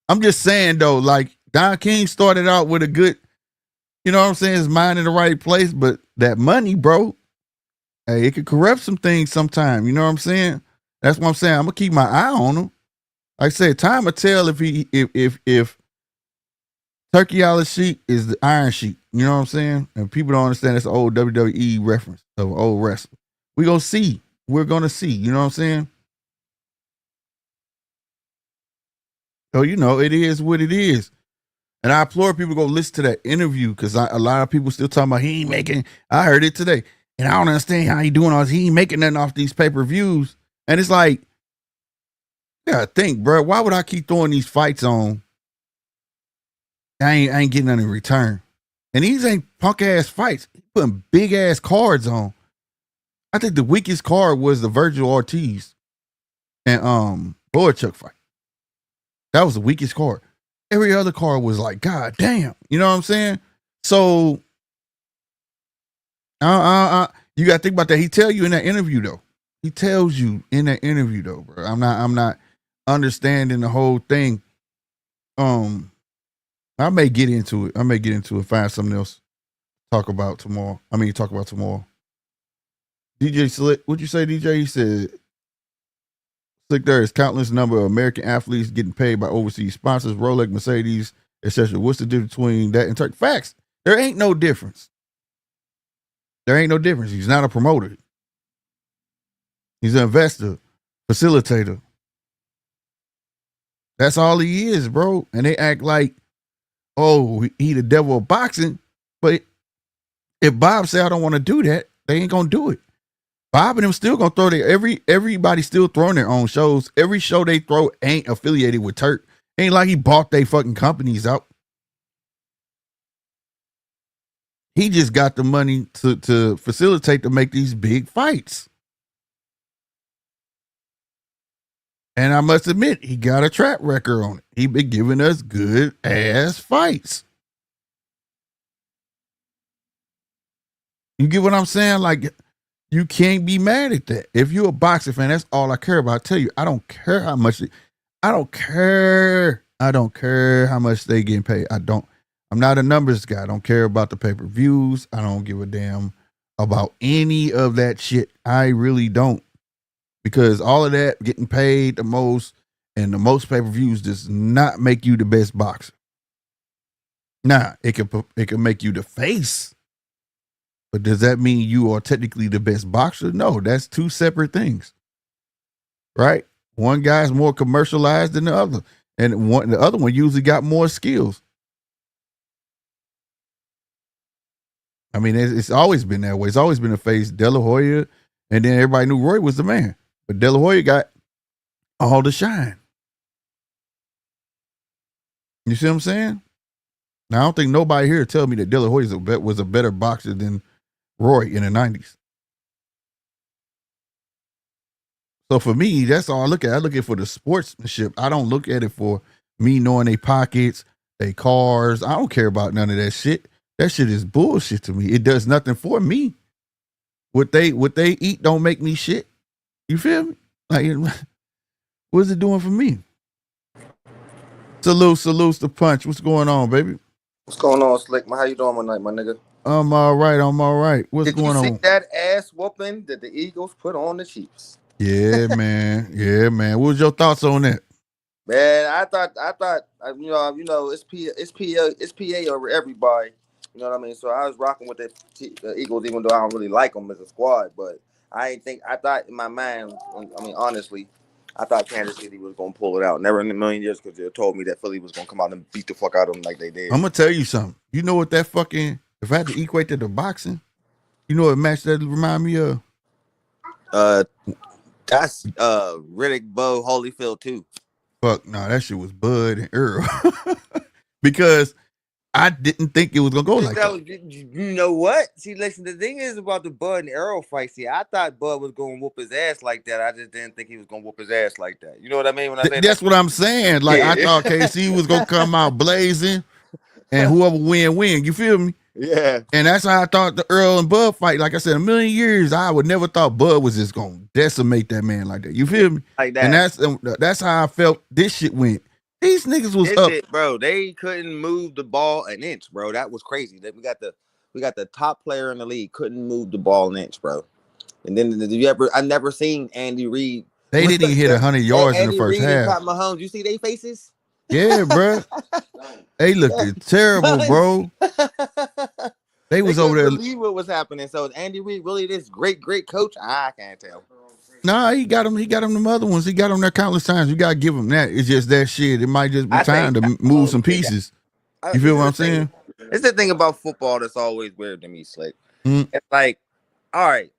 I'm just saying though, like Don King started out with a good, you know what I'm saying, his mind in the right place, but that money, bro, hey, it could corrupt some things sometime. You know what I'm saying? That's what I'm saying. I'm gonna keep my eye on him. Like I said, time will tell if Turkey Island Sheik is the Iron Sheik. You know what I'm saying? And people don't understand that's an old WWE reference of an old wrestler. We're gonna see. We're gonna see. You know what I'm saying? So you know, it is what it is. And I implore people to go listen to that interview because a lot of people still talking about he ain't making. I heard it today, and I don't understand how he doing all this. He ain't making nothing off these pay-per-views. And it's like, yeah, think, bro. Why would I keep throwing these fights on? I ain't getting nothing in return. And these ain't punk ass fights. He putting big ass cards on. I think the weakest card was the Virgil Ortiz and Boychuk fight. That was the weakest card. Every other card was like, God damn. You know what I'm saying? So you gotta think about that. He tell you in that interview though. He tells you in that interview though, bro. I'm not understanding the whole thing. I may get into it. Find something else to talk about tomorrow. DJ Slick, what'd you say, DJ? He said Slick, there is countless number of American athletes getting paid by overseas sponsors, Rolex, Mercedes, etc. What's the difference between that and Turkey? Facts. There ain't no difference. There ain't no difference. He's not a promoter. He's an investor, facilitator. That's all he is, bro. And they act like, oh, he the devil of boxing. But if Bob say I don't want to do that, they ain't gonna do it. Bob and them still gonna throw their everybody still throwing their own shows. Every show they throw ain't affiliated with Turk. Ain't like he bought they fucking companies out. He just got the money to facilitate to make these big fights. And I must admit, he got a track record on it. He been giving us good ass fights. You get what I'm saying? Like, you can't be mad at that. If you're a boxing fan, that's all I care about. I tell you, I don't care how much. I don't care how much they getting paid. I'm not a numbers guy. I don't care about the pay-per-views. I don't give a damn about any of that shit. I really don't. Because all of that, getting paid the most and the most pay-per-views, does not make you the best boxer. Nah, it can make you the face. But does that mean you are technically the best boxer? No, that's two separate things. Right? One guy's more commercialized than the other. And the other one usually got more skills. I mean, it's always been that way. It's always been a face. De La Hoya, and then everybody knew Roy was the man. But De La Hoya got all the shine. You see what I'm saying? Now, I don't think nobody here tell me that De La Hoya was a better boxer than Roy in the 90s. So for me, that's all I look at. I look at it for the sportsmanship. I don't look at it for me knowing their pockets, their cars. I don't care about none of that shit. That shit is bullshit to me. It does nothing for me. What they eat don't make me shit. You feel me? Like, what's it doing for me? Salutes the punch. What's going on, baby? What's going on, Slick? How you doing tonight, my nigga? I'm all right. What's Did you going see on? that ass whooping that the Eagles put on the Chiefs? Yeah, man. Yeah, man. What was your thoughts on that? Man, I thought, it's PA over everybody. You know what I mean? So I was rocking with the Eagles, even though I don't really like them as a squad. But I thought in my mind, I mean, honestly, I thought Kansas City was gonna pull it out. Never in a million years, because they told me that Philly was gonna come out and beat the fuck out of them like they did. I'm gonna tell you something. You know what that fucking, if I had to equate to the boxing, you know what match that remind me of? That's Riddick, Bo, Holyfield too. Fuck no, that shit was Bud and Earl. Because I didn't think it was gonna go like that. You know what? See, listen, the thing is about the Bud and Arrow fight. See, I thought Bud was gonna whoop his ass like that. I just didn't think he was gonna whoop his ass like that. You know what I mean? When I say That's that? what I'm saying. Like, Yeah. I thought KC was gonna come out blazing, and whoever win. You feel me? Yeah. And that's how I thought the Earl and Bud fight. Like I said, a million years, I would never thought Bud was just gonna decimate that man like that. You feel me? Like that. And that's how I felt this shit went. These niggas was up, bro. They couldn't move the ball an inch, bro. That was crazy. We got the top player in the league couldn't move the ball an inch, bro. And then I never seen Andy Reid. They didn't even hit 100 yards in the first half. Pat Mahomes, you see their faces? Yeah, bro. They looked terrible, bro. They was over there. Believe what was happening. So is Andy Reid really this great coach? I can't tell. Nah, he got him them other ones. He got them there countless times. You gotta give him that. It's just that shit. It might just be time to move some pieces. You feel what I'm saying? It's the thing about football that's always weird to me, Slick. It's like, all right,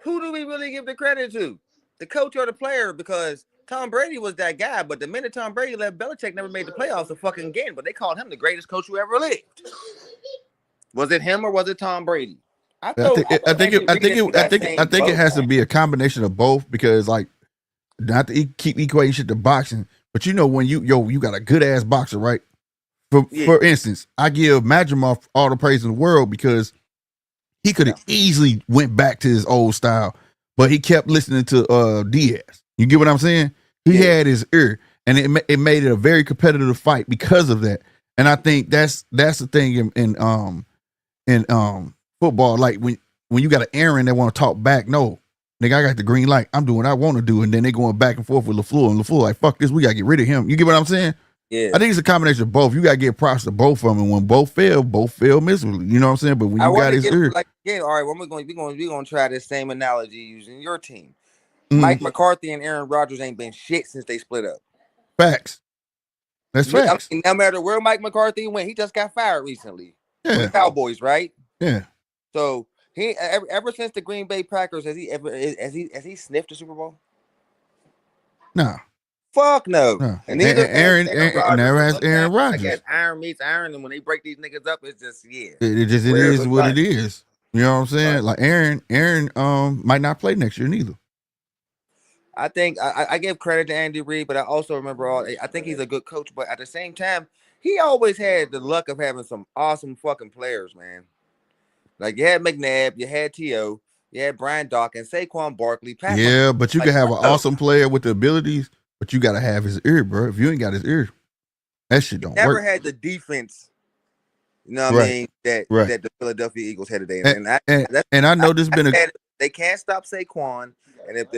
who do we really give the credit to? The coach or the player? Because Tom Brady was that guy, but the minute Tom Brady left, Belichick never made the playoffs a fucking again. But they called him the greatest coach who ever lived. Was it him or was it Tom Brady? I think it has to be a combination of both, because like, not to keep equating shit to boxing, but you know when you got a good ass boxer, right? For instance, I give Madrimov all the praise in the world because he could have easily went back to his old style, but he kept listening to Diaz. You get what I'm saying? He had his ear, and it made it a very competitive fight because of that. And I think that's the thing in football. Like when you got an Aaron that want to talk back, no, Nigga, I got the green light. I'm doing what I want to do. And then they going back and forth with LaFleur. And LaFleur like, fuck this. We got to get rid of him. You get what I'm saying? Yeah. I think it's a combination of both. You got to get props to both of them. And when both fail miserably. You know what I'm saying? But when you got his ear. Like, yeah, all right, when we're going to try this same analogy using your team. Mike McCarthy and Aaron Rodgers ain't been shit since they split up. Facts. That's facts. I mean, no matter where Mike McCarthy went, he just got fired recently. Yeah. With the Cowboys, right? Yeah. So he ever since the Green Bay Packers, has he sniffed the Super Bowl? No. Fuck no. And neither Aaron never has Aaron Rodgers. I guess iron meets iron, and when they break these niggas up, it's just It is what it is. You know what I'm saying? Right. Like Aaron might not play next year neither. I think I give credit to Andy Reid, but I also remember I think he's a good coach, but at the same time, he always had the luck of having some awesome fucking players, man. Like you had McNabb, you had T.O., you had Brian Dawkins, Saquon Barkley, Yeah, but you can have an awesome player with the abilities, but you gotta have his ear, bro. If you ain't got his ear, that shit don't work. Never had the defense, you know what I mean, that the Philadelphia Eagles had today. And I know this been they can't stop Saquon, and if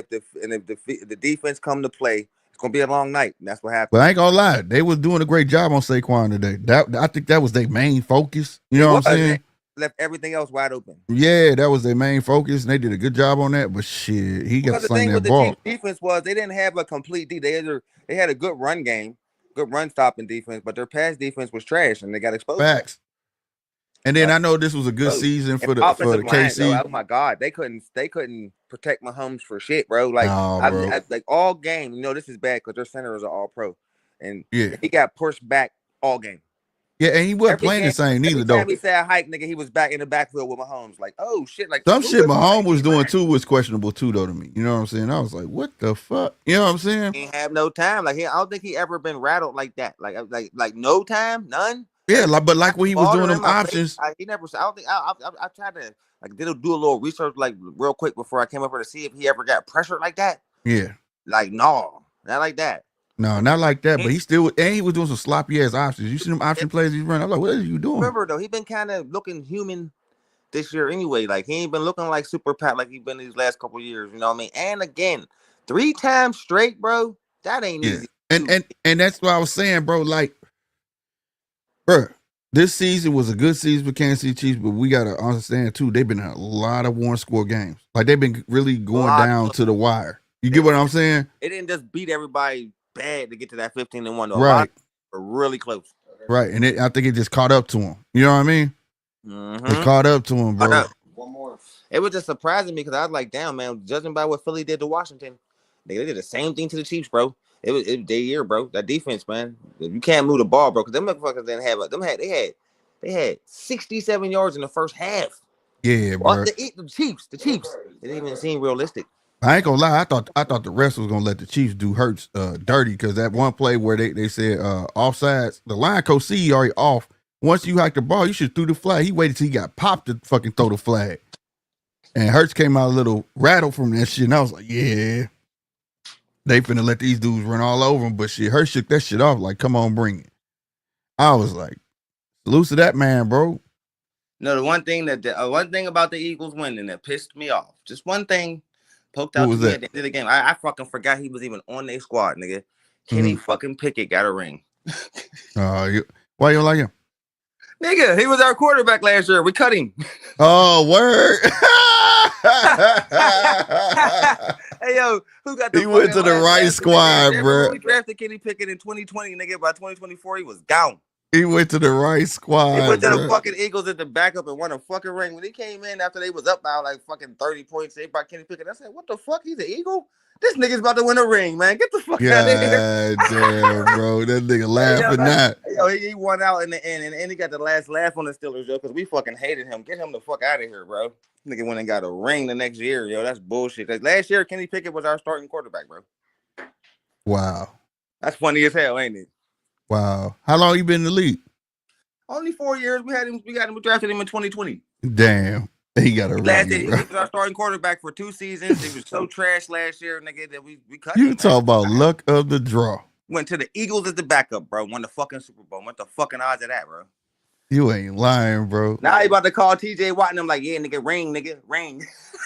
the defense come to play, it's gonna be a long night. And that's what happened. But I ain't gonna lie, they was doing a great job on Saquon today. I think that was their main focus. You know what I'm saying? Left everything else wide open. Yeah, that was their main focus, and they did a good job on that. But shit, he got to sling that ball. The defense was they didn't have a complete D. They had a good run game, good run stopping defense, but their pass defense was trash, and they got exposed. Facts. And then I know this was a good season for the KC. Though, oh my God, they couldn't protect Mahomes for shit, bro. Like like all game. You know this is bad because their center is an all pro, and he got pushed back all game. Yeah, and he wasn't playing the same neither, though. Every time he said hike, nigga, he was back in the backfield with Mahomes. Like, oh shit, like some shit Mahomes was doing too was questionable too, though, to me. You know what I'm saying? I was like, what the fuck? You know what I'm saying? He ain't have no time. Like, I don't think he ever been rattled like that. Like no time, none. Yeah, but when he was doing them options, he never. I don't think I tried to do a little research like real quick before I came up here to see if he ever got pressured like that. Yeah, like no, not like that. No, not like that, but he was doing some sloppy ass options. You see them option plays he's running. I'm like, what are you doing? Remember though, he been kind of looking human this year anyway. Like he ain't been looking like super Pat like he been these last couple years. You know what I mean? And again, 3 times straight, bro. That ain't easy. And that's what I was saying, bro. Like, bro, this season was a good season for Kansas City Chiefs, but we gotta understand too. They've been in a lot of one score games. Like they've been really going down to the wire. You get what I'm saying? They didn't just beat everybody bad to get to that 15-1. Right, really close. Right, and I think it just caught up to him. You know what I mean? It caught up to him, bro. One more. It was just surprising me because I was like, damn, man. Judging by what Philly did to Washington, they did the same thing to the Chiefs, bro. It was their year, bro. That defense, man. You can't move the ball, bro. Because them motherfuckers didn't have they had 67 yards in the first half. Yeah, bro. The Chiefs. It didn't even seem realistic. I ain't gonna lie. I thought the rest was gonna let the Chiefs do Hurts dirty because that one play where they said offsides, the line coach C already off. Once you hike the ball, you should throw the flag. He waited till he got popped to fucking throw the flag. And Hurts came out a little rattled from that shit. And I was like, yeah, they finna let these dudes run all over him. But shit, Hurts shook that shit off like, come on, bring it. I was like, salute to that man, bro. No, the one thing about the Eagles winning that pissed me off, just one thing. Poked out to me at the end of the game. I fucking forgot he was even on their squad, nigga. Kenny fucking Pickett got a ring. Why you don't like him? Nigga, he was our quarterback last year. We cut him. Oh, word. Hey, yo, who got the He went to the right squad, bro. We drafted Kenny Pickett in 2020, nigga. By 2024, he was gone. He went to the right squad. He went to the fucking Eagles at the backup and won a fucking ring. When he came in after they was up by like fucking 30 points, they brought Kenny Pickett. I said, what the fuck? He's an Eagle? This nigga's about to win a ring, man. Get the fuck out of here. Damn, bro. That nigga laughing that. Yo, he won out in the end, and he got the last laugh on the Steelers, yo, because we fucking hated him. Get him the fuck out of here, bro. Nigga went and got a ring the next year, yo. That's bullshit. Last year, Kenny Pickett was our starting quarterback, bro. Wow. That's funny as hell, ain't it? Wow. How long you been in the league? Only 4 years. We drafted him in 2020. Damn. He got a ring. He was our starting quarterback for 2 seasons. He was so trash last year, nigga, that we cut him. You man. talk about luck of the draw. Went to the Eagles as the backup, bro. Won the fucking Super Bowl. What the fucking odds of that, bro? You ain't lying, bro. Now he about to call TJ Watt and I'm like, yeah, nigga, ring.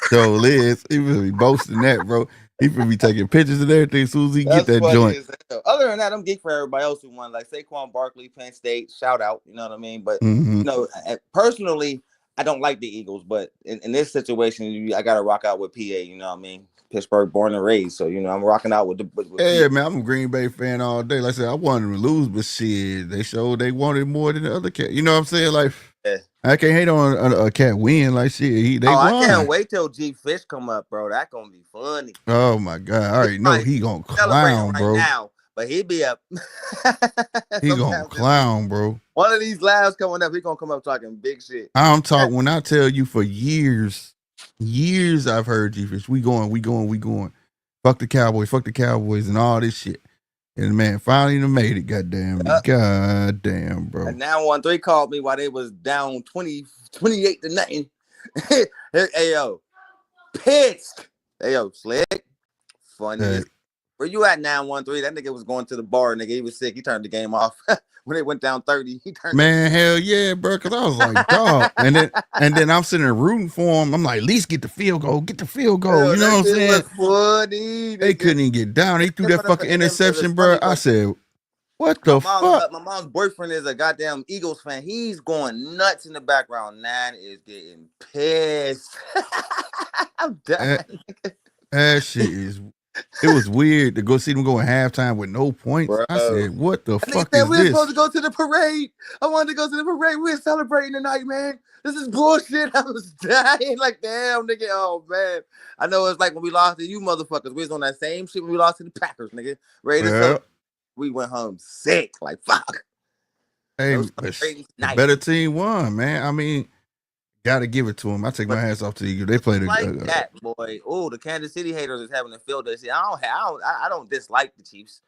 So Liz, he really be boasting that, bro. He finna be taking pictures and everything as soon as he get That's that funny joint. as hell. Other than that, I'm geek for everybody else who won. Like Saquon Barkley, Penn State, shout out. You know what I mean? But Mm-hmm. personally, I don't like the Eagles. But in this situation, I gotta rock out with PA. You know what I mean? Pittsburgh, born and raised. So I'm rocking out with Yeah, PA. man, I'm a Green Bay fan all day. Like I said, I wanted them to lose, but shit, they showed they wanted more than the other cat. You know what I'm saying? Like, Yeah. I can't hate on a cat win. Like shit, they I can't won. wait till G Fish come up, bro. That gonna be funny. Oh my god, I already know he gonna Celebrating clown, right bro. now, but he be up. He gonna clown, bro. One of these lives coming up, he gonna come up talking big shit. I'm talking when I tell you for years I've heard G-Fish. We going. Fuck the Cowboys, and all this shit. And man, finally done made it. Goddamn, bro. And now 1-3 called me while they was down 28 to nothing. Hey yo, pissed. Hey yo, Slick. Funny. Where you at 9-1-3? That nigga was going to the bar, nigga. He was sick. He turned the game off. When they went down 30, he turned. Man, hell yeah, bro. Cause I was like, dog. And then I'm sitting there rooting for him. I'm like, at least get the field goal. You know what I'm saying? Funny. They couldn't even get down. They threw that fucking interception, bro. I said, what the fuck? My mom's boyfriend is a goddamn Eagles fan. He's going nuts in the background. 9 is getting pissed. I'm dying. That shit is. It was weird to go see them go in halftime with no points. Bro. I said, what the fuck is we're this? Supposed to go to the parade. I wanted to go to the parade. We're celebrating tonight, man. This is bullshit. I was dying. Like, damn, nigga. Oh, man. I know it's like when we lost to you motherfuckers. We was on that same shit when we lost to the Packers, nigga. We went home sick. Like, fuck. Hey, the better team won, man. I mean, gotta give it to them. I take my hands off to you. They played that, boy. Oh, the Kansas City haters is having a field day. See, I don't dislike the Chiefs.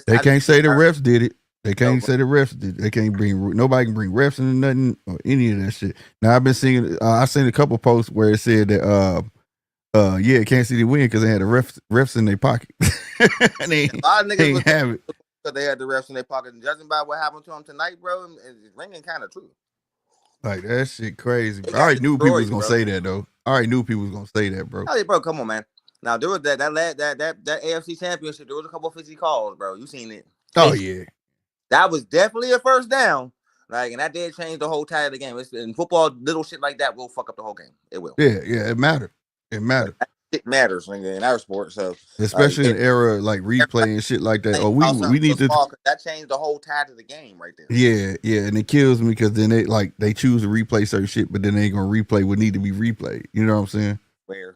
They can't say the refs did it. They can't say the refs did. They can't nobody can bring refs into nothing or any of that shit. Now I've been seeing. I seen a couple posts where it said that Kansas City win because they had the refs in their pocket. And they a lot of niggas ain't have it because they had the refs in their pocket. And judging by what happened to them tonight, bro, it's ringing kind of true. Like that shit crazy. Bro. I already knew people was gonna say that though. I already knew people was gonna say that, bro. Hey, bro, come on, man. Now there was that AFC Championship. There was a couple of 50 calls, bro. You seen it? Oh yeah, that was definitely a first down. Like, and that did change the whole tide of the game. In football, little shit like that will fuck up the whole game. It will. Yeah, it matters. It matters. It matters, nigga, in our sport. So especially in era like replay and shit like that. Oh, we need to. That changed the whole tide of the game right there. Yeah, and it kills me because then they choose to replay certain shit, but then they ain't gonna replay what need to be replayed. You know what I'm saying? Where?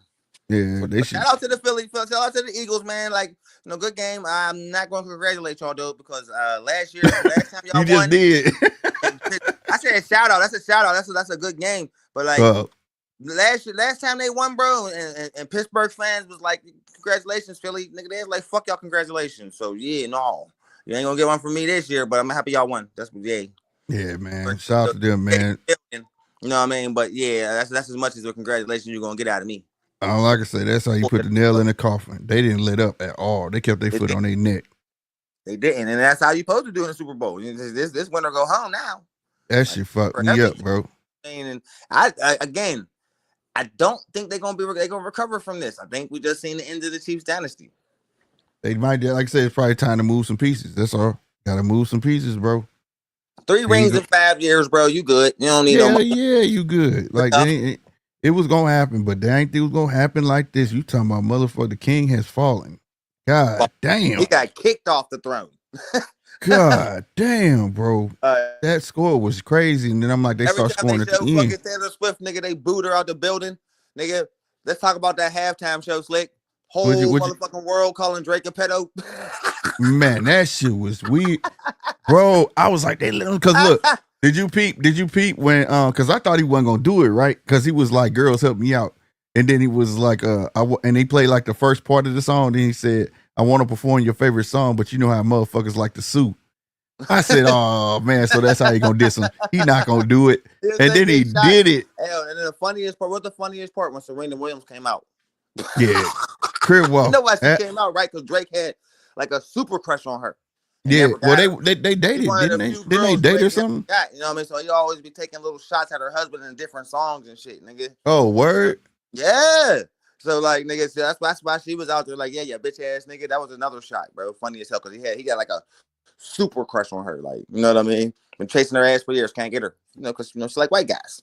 Yeah, they should. Shout out to the Philly. Shout out to the Eagles, man. Like, good game. I'm not going to congratulate y'all though because last time y'all you won, just did. I said shout out. That's a shout out. That's a good game. But like. Last time they won, bro, and Pittsburgh fans was like, congratulations, Philly. Nigga, they was like, fuck y'all, congratulations. So, yeah, no. You ain't gonna get one from me this year, but I'm happy y'all won. That's what, yeah. Yeah, man. Shout out to them, man. You know what I mean? But, yeah, that's as much as a congratulations you're gonna get out of me. Like I say, that's how you put the nail in the coffin. They didn't let up at all. They kept their foot on their neck. They didn't, and that's how you supposed to do in the Super Bowl. This winner go home now. That shit fucked me up, bro. And I don't think they're gonna recover from this. I think we just seen the end of the Chiefs dynasty. They might, like I said, it's probably time to move some pieces. That's all. Gotta move some pieces, bro. 3 rings in 5 years, bro. You good? You don't need no more. Yeah, you good. Like it was gonna happen, but they ain't think it was gonna happen like this. You talking about motherfucker? The king has fallen. God damn. He got kicked off the throne. God damn, bro. That score was crazy. And then I'm like, they start scoring at the end. Fucking Taylor Swift, nigga, they booed her out the building. Nigga, let's talk about that halftime show, Slick. Whole motherfucking world calling Drake a pedo. Man, that shit was weird. Bro, I was like, because look, did you peep when because I thought he wasn't gonna do it, right? Because he was like, girls help me out. And then he was like, and he played like the first part of the song. Then he said, I want to perform your favorite song, but you know how motherfuckers like to sue. I said, oh man, so that's how he gonna diss him. He not gonna do it. And then he did it. And then the funniest part when Serena Williams came out. Yeah. Crib walk. You know why she came out, right? Because Drake had like a super crush on her. and Yeah, never well, got her. they She's dated, one of didn't the they? few Didn't they girls date or Drake never something? got. You know what I mean? So he always be taking little shots at her husband in different songs and shit, nigga. Oh, word. Yeah. So like nigga, so that's why she was out there like, yeah, bitch ass nigga. That was another shot, bro. Funny as hell because he got like a super crush on her. Like, you know what I mean? Been chasing her ass for years, can't get her. You know, because she like white guys.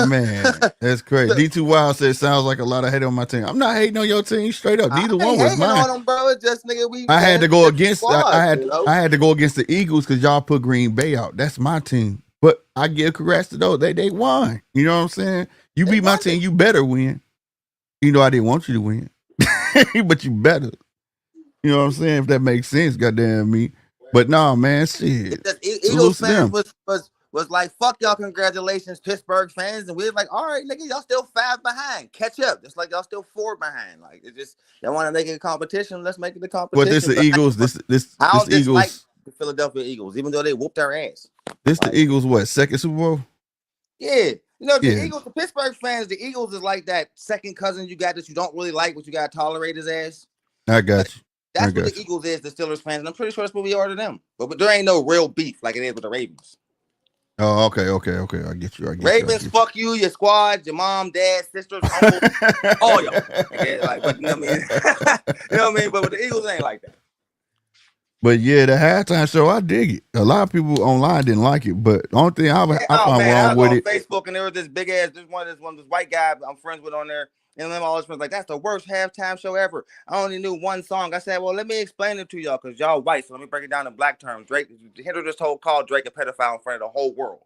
Man, that's crazy. D2 Wild said sounds like a lot of hate on my team. I'm not hating on your team straight up. I Neither ain't one was hating mine. on them, bro. It's just nigga, we I had man, to go different against squads, you know? I had to go against the Eagles because y'all put Green Bay out. That's my team. But I give congrats to those. They won. You know what I'm saying? You They beat my won team, it. you better win. You know I didn't want you to win. But you better. You know what I'm saying? If that makes sense, goddamn me. But no, man, shit. It's just Eagles Salute to fans them. was like, fuck y'all, congratulations, Pittsburgh fans. And we was like, all right, nigga, y'all still 5 behind. Catch up. Just like y'all still 4 behind. Like it's just y'all want to make it a competition. Let's make it a But this competition. the But Eagles. I This don't dislike Eagles. the Philadelphia Eagles, even though they whooped our ass. This the Like, Eagles. What, second Super Bowl? yeah. You know, the Yeah, Eagles, the Pittsburgh fans, the Eagles is like that second cousin you got that you don't really like, but you gotta tolerate his ass. I got you. I That's what got the you. Eagles is, the Steelers fans, and I'm pretty sure that's what we are to them. But there ain't no real beef like it is with the Ravens. Oh, okay. I get you. Ravens, fuck you, your squad, your mom, dad, sisters, uncles, all y'all. Okay, like, but you know what I mean? You know what I mean? But with the Eagles, it ain't like that. But yeah, the halftime show, I dig it. A lot of people online didn't like it, but the only thing I Oh found man, I wrong was with on it, Facebook and there was this big ass, this white guy I'm friends with on there, and then all his friends like, that's the worst halftime show ever. I only knew one song. I said, well, let me explain it to y'all because y'all white, so let me break it down in black terms. Drake, Hitler just called Drake a pedophile in front of the whole world.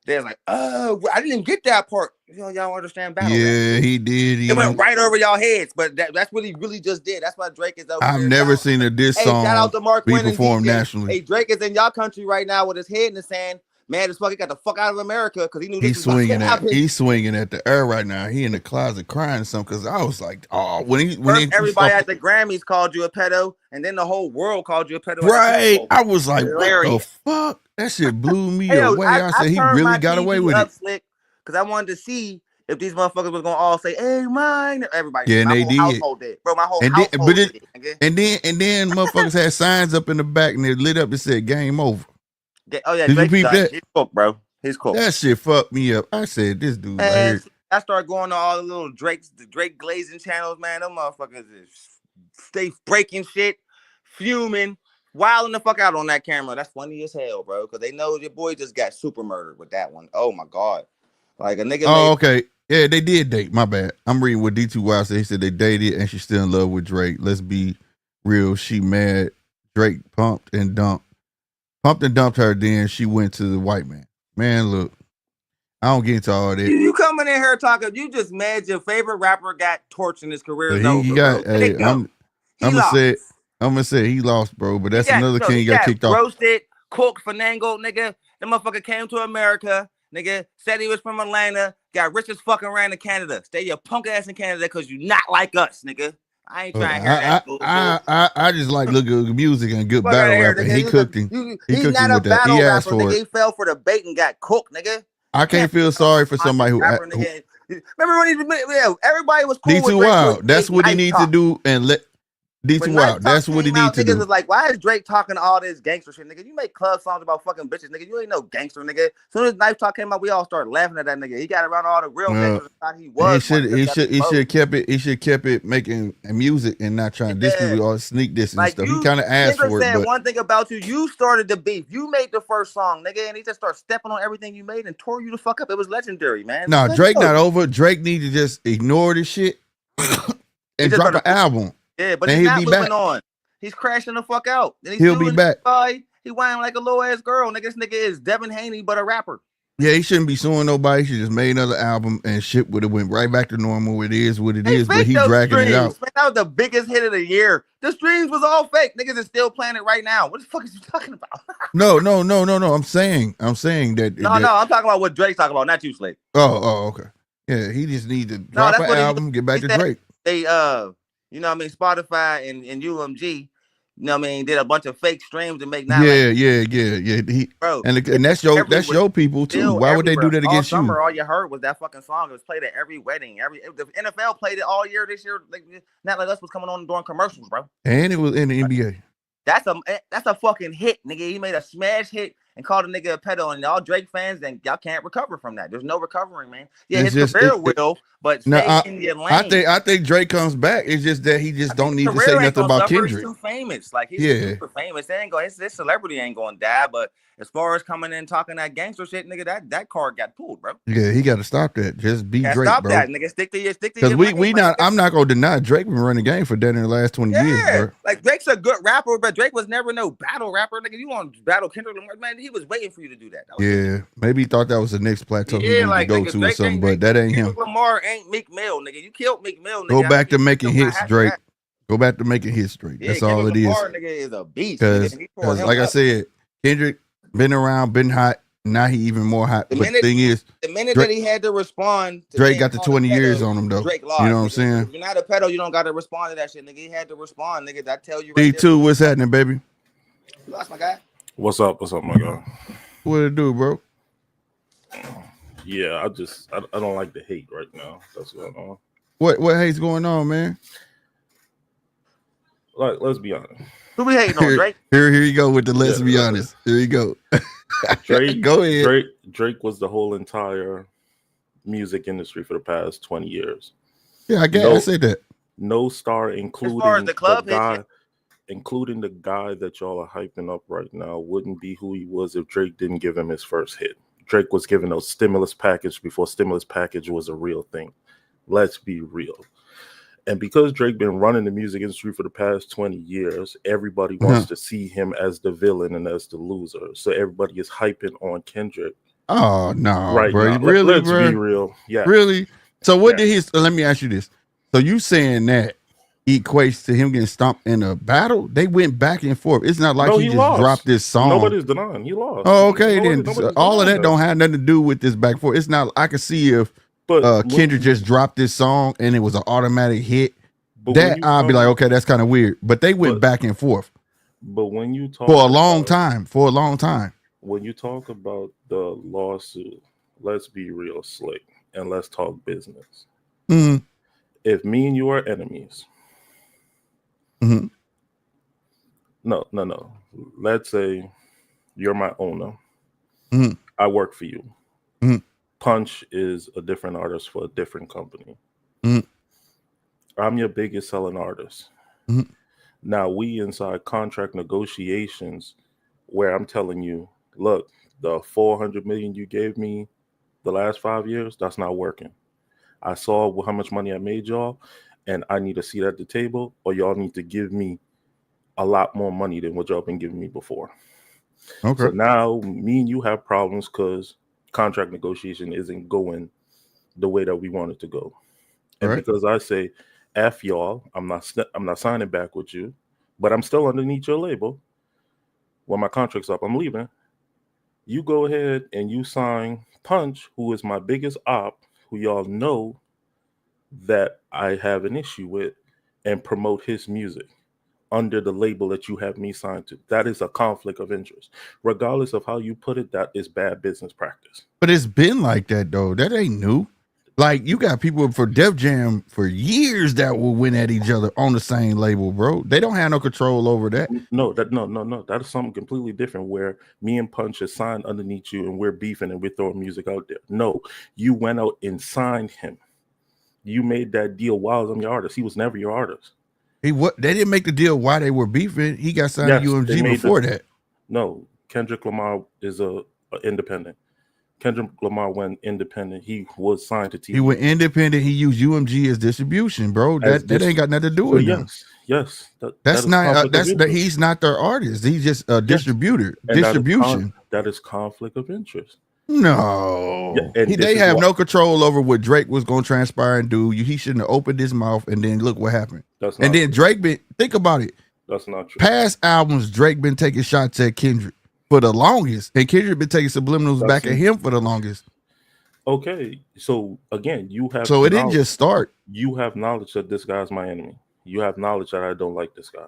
They're like, oh, I didn't even get that part. You know, y'all understand battle rap. yeah, he did. It went right over y'all heads, but that's what he really just did. That's why Drake is over I've here never now. seen a diss Hey, shout out song to Mark be Wynn and performed DJ. nationally. Hey, Drake is in y'all country right now with his head in the sand. Man, this fucker got the fuck out of America because he knew this was about to happen. He's swinging at the air right now. He in the closet crying or something because I was like, oh, when First, he everybody stopped, at the Grammys called you a pedo, and then the whole world called you a pedo at the Super right, Bowl. I was like, Hilarious. what the fuck? That shit blew me Hey, yo, away. I, I I said he turned really my got away TV with up, it. Slick, because I wanted to see if these motherfuckers was gonna all say, "Hey, mine." Everybody Yeah, did. and My they whole did. household did, bro. My whole And then, but household it, did. Nigga. and then motherfuckers had signs up in the back and they lit up and said game over. Oh yeah, Did you Drake's peep done. that? He's cooked, bro. He's cooked. That shit fucked me up. I said, this dude right And here. I started going to all the little the Drake glazing channels, man. Them motherfuckers is stay breaking shit, fuming, wilding the fuck out on that camera. That's funny as hell, bro. Because they know your boy just got super murdered with that one. Oh my god, like a nigga Oh, made. okay. Yeah, they did date. My bad. I'm reading what D2 Wild said. He said they dated and she's still in love with Drake. Let's be real. She mad. Drake pumped and dumped her. Then she went to the white man. Man, look, I don't get into all that. You coming in here talking? You just mad your favorite rapper got torched and his career But is he over, bro. got. Let it go. I'm He lost. gonna say he lost, bro. But that's another king He he got got kicked off. roasted, cooked, finagled, nigga. The motherfucker came to America, nigga. Said he was from Atlanta. Got rich as fucking ran to Canada. Stay your punk ass in Canada because you not like us, nigga. I ain't trying to hear that bull. I just like look at music and good Fuck out battle of here, rapper. He cooked him. He he's cooked him not a with that. He battle asked rapper, for nigga. it. He fell for the bait and got cooked, nigga. I can't feel sorry for somebody who rapper, nigga. Remember when everybody was cool with D2 Drake till he Wild. That's made what he Knife needs to Talk. do and let D2 When Knife Wild. Talk That's what he came out, needs to niggas do. was like, why is Drake talking all this gangster shit, nigga? You make club songs about fucking bitches, nigga. You ain't no gangster, nigga. As soon as Knife Talk came out, we all started laughing at that nigga. He got around all the real gangsters and thought he was one. He should kept it making music and not trying to diss people or sneak diss and Like stuff. He kind of asked Kendrick for it, said but one thing about you. You started the beef. You made the first song, nigga, and he just started stepping on everything you made and tore you the fuck up. It was legendary, man. no, Drake not over. Drake need to just ignore this shit and drop an album. Yeah, but and he's he'll not be moving back. on. He's crashing the fuck out. Then He'll be back. He whining like a low ass girl. Nigga, this nigga is Devin Haney, but a rapper. Yeah, he shouldn't be suing nobody. He should just made another album and shit would have went right back to normal. It is what it is, but he dragging it out. Man, that was the biggest hit of the year. The streams was all fake. Niggas is still playing it right now. What the fuck is you talking about? No. I'm saying that. No, I'm talking about what Drake's talking about, not you, Slade. Oh, okay. Yeah, he just need to drop an album, get back to Drake. They you know what I mean, Spotify and UMG, you know what I mean, did a bunch of fake streams to make Yeah. Bro, and that's your people too. Why would they do that against all summer, you? All you heard was that fucking song. It was played at every wedding. The NFL played it all year this year. Like not like us was coming on during commercials, bro. And it was in the NBA. That's a fucking hit, nigga. He made a smash hit and called a nigga a pedo, and y'all Drake fans, then y'all can't recover from that. There's no recovering, man. Yeah, It's his just career will, but no. stay in your lane. I think Drake comes back. It's just that he just don't need to say Career ain't nothing gonna about suffer. He's Kendrick. too famous. Like he's Yeah. super famous. They ain't going. His celebrity ain't gonna die. But as far as coming in talking that gangster shit, nigga, that card got pulled, bro. Yeah, he got to stop that. Just be Drake, stop bro. That, nigga. Stick to your Because lane, we not. I'm not gonna deny Drake been running the game for that in the last 20 years, bro. Like Drake's a good rapper, but Drake was never no battle rapper. Nigga, you want to battle Kendrick Lamar, man? He was waiting for you to do that. Yeah, maybe he thought that was the next plateau he wanted to go to or something, but that ain't him. Kendrick Lamar ain't Meek Mill, nigga. You killed Meek Mill, nigga. Go back to making hits, Drake. Go back to making hits, Drake. That's all it is. Lamar, nigga, is a beast. Because like I said, Kendrick been around, been hot. Now he even more hot. But the thing is, the minute that he had to respond, Drake got the 20 years on him though. Drake lost. You know what I'm saying? If you're not a pedo, you don't got to respond to that shit, nigga. He had to respond, nigga. That tell you. D2, what's happening, baby? You lost, my guy. What's up? What's up, my guy? What it do, bro? Yeah, I don't like the hate right now. That's going on. What hate's going on, man? Like, let's be honest. Who we hating on, Drake? Here you go with the let's be honest. Here you go. Drake, go ahead. Drake was the whole entire music industry for the past 20 years. Yeah, I say that. No star, including as far as the club guy, including the guy that y'all are hyping up right now, wouldn't be who he was if Drake didn't give him his first hit. Drake was given a stimulus package before stimulus package was a real thing. Let's be real. And because Drake been running the music industry for the past 20 years, everybody wants to see him as the villain and as the loser. So everybody is hyping on Kendrick. Oh no, right bro. now. Really, Let's bro? be real. Yeah. Really? So what did his let me ask you this. So you saying that equates to him getting stomped in a battle? They went back and forth. It's not like he just lost. dropped this song. Nobody's denying he lost. Oh, okay. Then all of that don't have nothing to do with this back and forth. It's not. I can see if Kendrick just dropped this song and it was an automatic hit. That I'll be like, okay, that's kind of weird. But they went back and forth. But when you talk for a long time, when you talk about the lawsuit, let's be real slick and let's talk business. Mm-hmm. If me and you are enemies, mm-hmm. no. Let's say you're my owner. Mm-hmm. I work for you. Mm-hmm. Punch is a different artist for a different company. Mm-hmm. I'm your biggest selling artist. Mm-hmm. Now we inside contract negotiations where I'm telling you, look, the $400 million you gave me the last 5 years, that's not working. I saw how much money I made y'all, and I need a seat at the table, or y'all need to give me a lot more money than what y'all been giving me before. Okay. So now me and you have problems because contract negotiation isn't going the way that we want it to go. And because I say, F y'all, I'm not signing back with you, but I'm still underneath your label. When my contract's up, I'm leaving. You go ahead and you sign Punch, who is my biggest op, who y'all know that I have an issue with, and promote his music under the label that you have me signed to. That is a conflict of interest. Regardless of how you put it, that is bad business practice. But it's been like that though. That ain't new. Like you got people for Def Jam for years that will win at each other on the same label, bro. They don't have no control over that. No. That is something completely different. Where me and Punch is signed underneath you, and we're beefing and we're throwing music out there. No, you went out and signed him. You made that deal while I'm your artist. He was never your artist. They didn't make the deal while they were beefing. He got signed to UMG before that. No, Kendrick Lamar is a independent. Kendrick Lamar went independent. He was signed to TV. He went independent. He used UMG as distribution, bro. That ain't got nothing to do with him. Yes. He's not their artist. He's just a distributor. Distribution. That is conflict of interest. No, they have no control over what Drake was going to transpire and do. He shouldn't have opened his mouth, and then look what happened. And then Drake think about it. That's not true. Past albums, Drake been taking shots at Kendrick for the longest, and Kendrick been taking subliminals back at him for the longest. Okay, so again, you have it didn't just start. You have knowledge that this guy's my enemy. You have knowledge that I don't like this guy.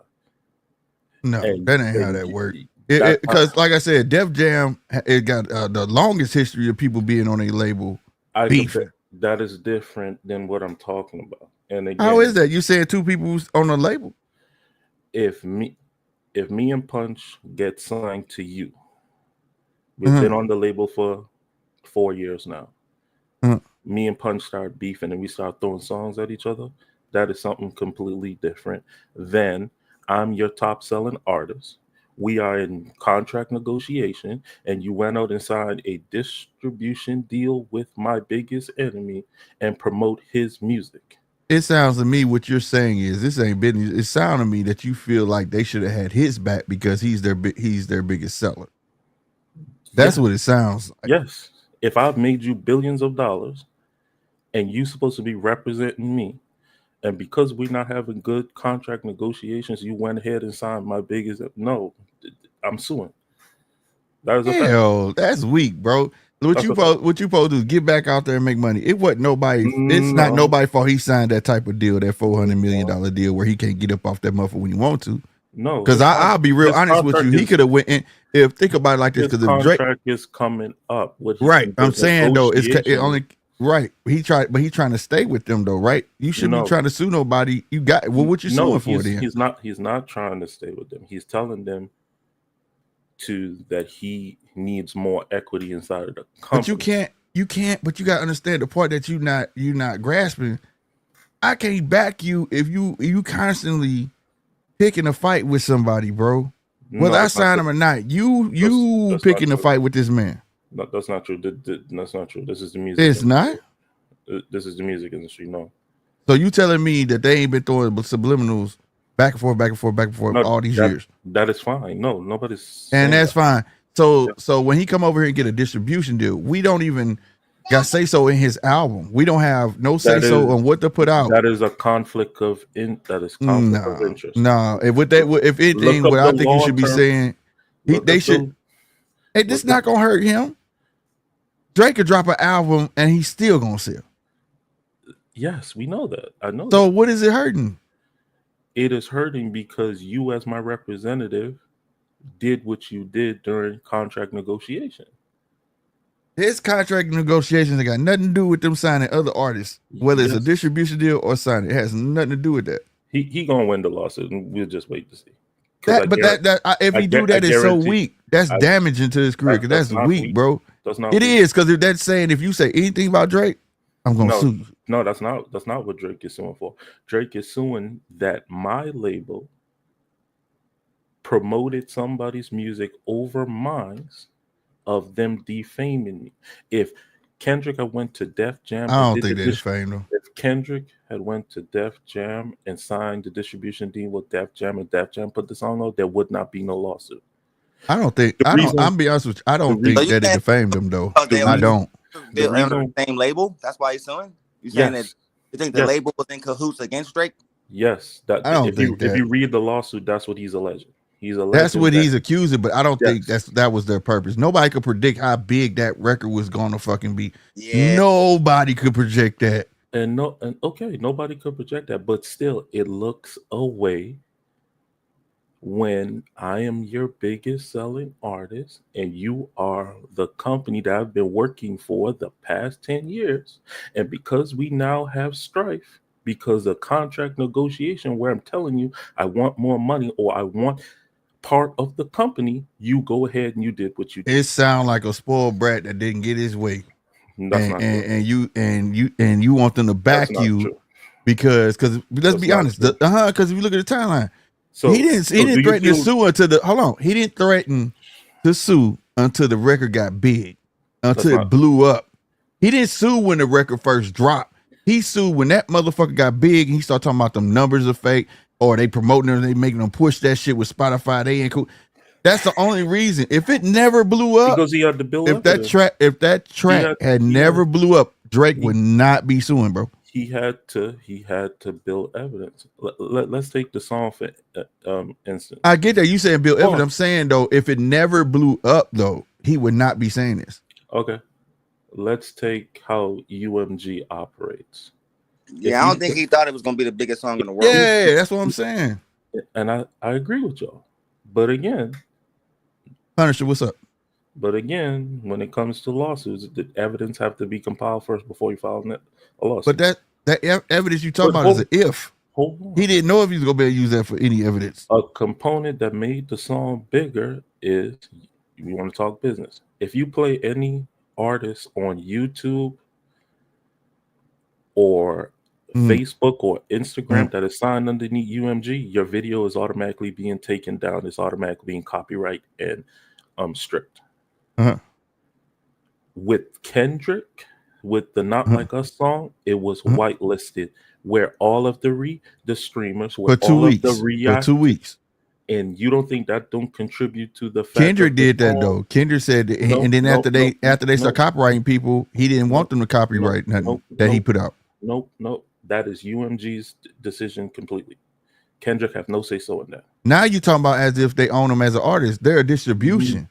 No, that ain't how that works. Because, like I said, Def Jam it got the longest history of people being on a label. That is different than what I'm talking about. And again, how is that? You said two people on a label? If me if me and Punch get signed to you, we've been on the label for 4 years now. Me and Punch start beefing and we start throwing songs at each other. That is something completely different than I'm your top selling artist. We are in contract negotiation, and you went out and signed a distribution deal with my biggest enemy and promote his music. It sounds to me what you're saying is this ain't business. It sounds to me that you feel like they should have had his back because he's their biggest seller. That's what it sounds like. Yes. If I've made you billions of dollars and you're supposed to be representing me, and because we're not having good contract negotiations, you went ahead and signed my biggest. No, I'm suing. That is a fact. Hell, that's weak, bro. What you supposed to do is get back out there and make money. It wasn't nobody. It's not nobody's fault he signed that type of deal, that $400 million deal where he can't get up off that muffle when he want to. No, because I'll be real honest with you. He could have went in. If think about it like this, because the contract is coming up. Right, I'm saying though, it only. Right, he trying to stay with them though, right? You shouldn't be trying to sue nobody. You got what you suing for then? He's not trying to stay with them. He's telling them that he needs more equity inside of the company. But you can't. But you got to understand the part that you not grasping. I can't back you if you constantly picking a fight with somebody, bro. Whether I sign him or not, you picking a fight with this man. No, that's not true. That's not true. This is the music. It's not. This is the music industry. No. So you telling me that they ain't been throwing subliminals back and forth all these years? That is fine. No, nobody's. And that's fine. So when he come over here and get a distribution deal, we don't even got say so in his album. We don't have no say so on what to put out. That is a conflict of interest. No, if anything, what I think you should be saying, they should. Hey, this not gonna hurt him. Drake could drop an album and he's still gonna sell. Yes, we know that. I know. So what is it hurting? It is hurting because you, as my representative, did what you did during contract negotiation. His contract negotiations got nothing to do with them signing other artists, whether it's a distribution deal or signing. It has nothing to do with that. He gonna win the lawsuit, and we'll just wait to see. If he do that, it's so weak. That's damaging to his career. Because that's weak, bro. It is, because if that's saying if you say anything about Drake, I'm gonna sue you. No, that's not what Drake is suing for. Drake is suing that my label promoted somebody's music over mine, of them defaming me. If Kendrick had went to Def Jam, I don't think they defamed him. If Kendrick had went to Def Jam and signed the distribution deal with Def Jam, and Def Jam put the song out, there would not be no lawsuit. I don't think. I'll be honest with you. I don't think that it defamed him though. I don't. They're under the same label. That's why he's suing. You saying that you think the label was in cahoots against Drake? Yes. I don't think that. If you read the lawsuit, that's what he's alleging. That's what he's accusing, but I don't think that was their purpose. Nobody could predict how big that record was gonna fucking be. Yeah. Nobody could project that. Nobody could project that, but still, it looks away when I am your biggest selling artist and you are the company that I've been working for the past 10 years. And because we now have strife, because of contract negotiation where I'm telling you I want more money or I want part of the company, you go ahead and you did what you did. It sounds like a spoiled brat that didn't get his way. That's not true. And you want them to back you because let's be honest, because if you look at the timeline, so he didn't threaten to sue until he didn't threaten to sue until the record got big, until it blew up. He didn't sue when the record first dropped. He sued when that motherfucker got big and he started talking about them numbers are fake, or they promoting them, they making them push that shit with Spotify. They ain't cool. That's the only reason. If it never blew up, because he had to build. If that track had never blew up, Drake would not be suing, bro. He had to build evidence. Let's take the song for instance. I get that you saying build evidence. I'm saying though, if it never blew up though, he would not be saying this. Okay, let's take how UMG operates. Yeah, I don't think he thought it was gonna be the biggest song in the world. Yeah, that's what I'm saying. And I agree with y'all. But again, Punisher, what's up? But again, when it comes to lawsuits, the evidence have to be compiled first before you file a lawsuit. But that evidence you talking about is an if. Hold on. He didn't know if he was gonna be able to use that for any evidence. A component that made the song bigger is, we want to talk business. If you play any artist on YouTube or Facebook or Instagram that is signed underneath UMG, your video is automatically being taken down. It's automatically being copyright and stripped. With Kendrick, with the Not Like Us song, it was whitelisted, where all of the streamers, where all of the for 2 weeks. And you don't think that don't contribute to the fact Kendrick did that though. Kendrick said that, and then after they start copyrighting people, he didn't want them to copyright nothing that he put out. Nope. That is UMG's decision completely. Kendrick have no say so in that. Now you talking about as if they own them as an artist. They're a distribution.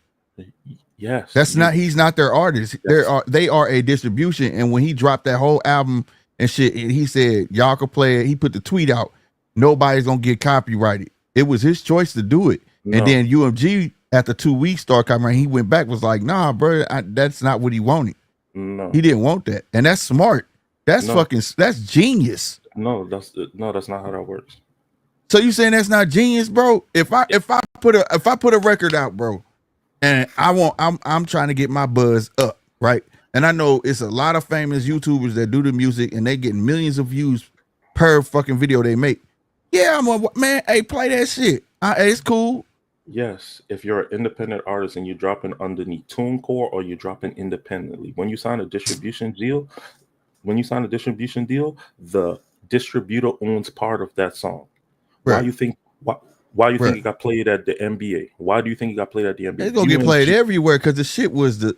Yes. He's not their artist. Yes. They are a distribution. And when he dropped that whole album and shit, and he said, y'all can play it. He put the tweet out. Nobody's gonna get copyrighted. It was his choice to do it. No. And then UMG, after 2 weeks, started copyrighting. He went back, was like, nah, bro, that's not what he wanted. No. He didn't want that. And that's smart. That's that's genius. No, that's not how that works. So you saying that's not genius, bro? If I put a record out, bro, and I'm trying to get my buzz up, right? And I know it's a lot of famous YouTubers that do the music and they get millions of views per fucking video they make. Yeah, man, hey, play that shit. It's cool. Yes, if you're an independent artist and you're dropping underneath TuneCore or you're dropping independently, when you sign a distribution deal, the distributor owns part of that song. Right. Why do you think it got played at the NBA? Why do you think it got played at the NBA? It's gonna get played everywhere because the shit was a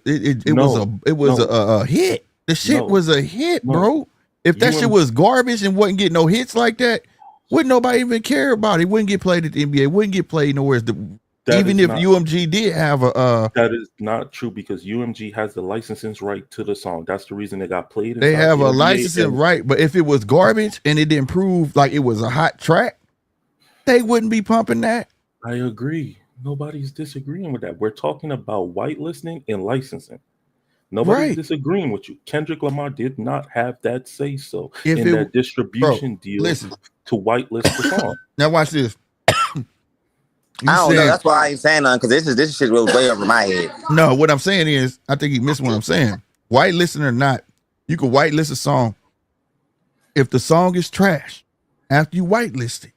hit. The shit was a hit, bro. If that shit was garbage and wasn't getting no hits like that, wouldn't nobody even care about it? It wouldn't get played at the NBA. Wouldn't get played nowhere. Even if UMG did have a that is not true because UMG has the licensing right to the song. That's the reason it got played. They have a licensing right, but if it was garbage and it didn't prove like it was a hot track, they wouldn't be pumping that. I agree. Nobody's disagreeing with that. We're talking about whitelisting and licensing. Nobody's disagreeing with you. Kendrick Lamar did not have that say so in that distribution deal to whitelist the song. Now watch this. I don't know. That's why I ain't saying nothing because this shit was way over my head. No, what I'm saying is, I think he missed what I'm saying. Whitelisting or not, you can whitelist a song. If the song is trash, after you whitelist it,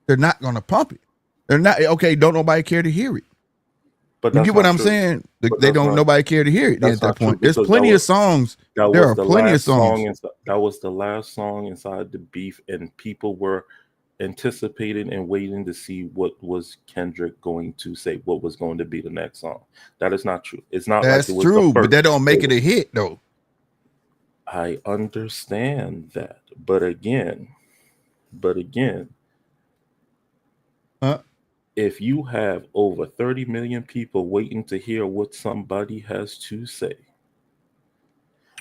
they're not gonna pump it. They're not okay. Don't nobody care to hear it. But you get what I'm saying? They don't. Nobody care to hear it at that point. There's plenty of songs. There are plenty of songs. That was the last song inside the beef, and people were anticipating and waiting to see what was Kendrick going to say, what was going to be the next song. That is not true. It's not. That's like it was true, but that don't make it a hit, though. I understand that, but again, if you have over 30 million people waiting to hear what somebody has to say,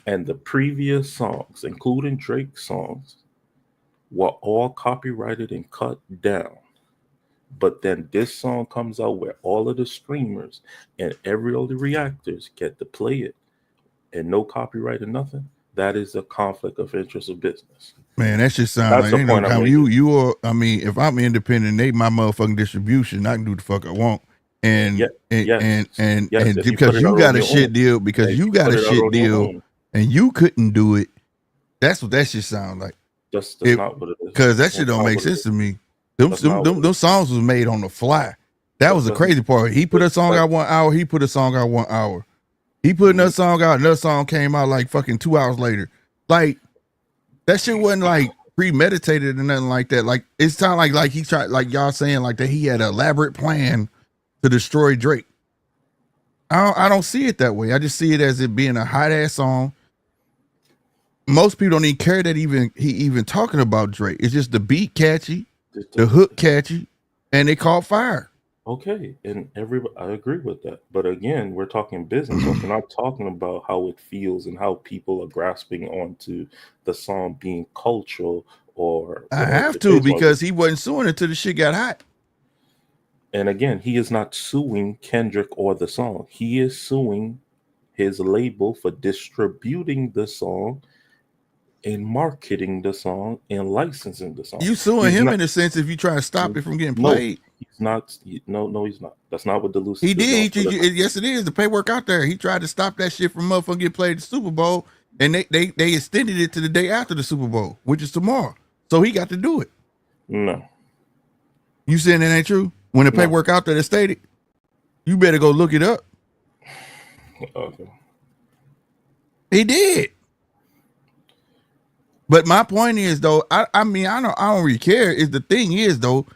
and the previous songs, including Drake's songs, were all copyrighted and cut down, but then this song comes out where all of the streamers and every other reactors get to play it and no copyright or nothing, that is a conflict of interest of business. Man, that shit sounds like you are. I mean, if I'm independent, they my motherfucking distribution. I can do the fuck I want, and because you got a shit deal, and you couldn't do it. That's what that shit sounds like. That's not what it is. Because that shit don't make sense to me. Them songs was made on the fly. That was the crazy part. He put a song out 1 hour. He put a song out 1 hour. He put another song out. Another song came out like fucking 2 hours later. Like that shit wasn't like premeditated or nothing like that. Like it sounded like he tried, like y'all saying like that he had an elaborate plan to destroy Drake. I don't see it that way. I just see it as it being a hot ass song. Most people don't even care that he even talking about Drake. It's just the beat catchy, the hook catchy, and they caught fire. Okay, and I agree with that. But again, we're talking business. So we're not talking about how it feels and how people are grasping onto the song being cultural or. I have to because he wasn't suing until the shit got hot. And again, he is not suing Kendrick or the song. He is suing his label for distributing the song in marketing the song and licensing the song. You suing him in a sense if you try to stop it from getting played. He's not. No, he's not. That's not what the Lucy. He did. Yes, it is. The paperwork out there. He tried to stop that shit from motherfucking getting played at the Super Bowl, and they extended it to the day after the Super Bowl, which is tomorrow. So he got to do it. No. You saying that ain't true? When the paperwork out there that stated, you better go look it up. Okay. He did. But my point is though, I mean I don't really care. Is the thing is though,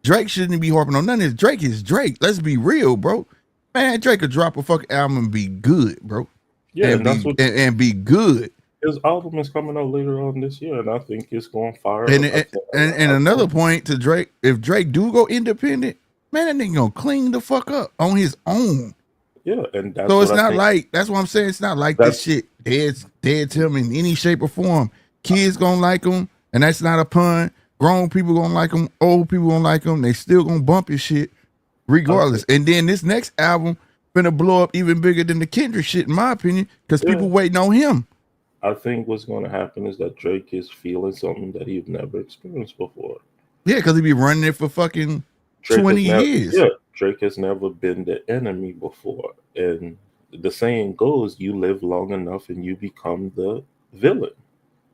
Drake shouldn't be harping on none of this. Drake is Drake. Let's be real, bro. Man, Drake could drop a fucking album and be good, bro. Yeah, and be good. His album is coming out later on this year, and I think it's going fire. And another point to Drake, if Drake do go independent, man, that nigga gonna clean the fuck up on his own. Yeah, and that's so it's not like that's what I'm saying. It's not like this shit dead to him in any shape or form. Kids gonna like him, and that's not a pun. Grown people gonna like him, old people gonna like him. They still gonna bump his shit regardless. Okay. And then this next album gonna blow up even bigger than the Kendrick shit, in my opinion, because people waiting on him. I think what's going to happen is that Drake is feeling something that he's never experienced before. Yeah, because he be running it for fucking 20 years. Yeah, Drake has never been the enemy before. And the saying goes, you live long enough and you become the villain.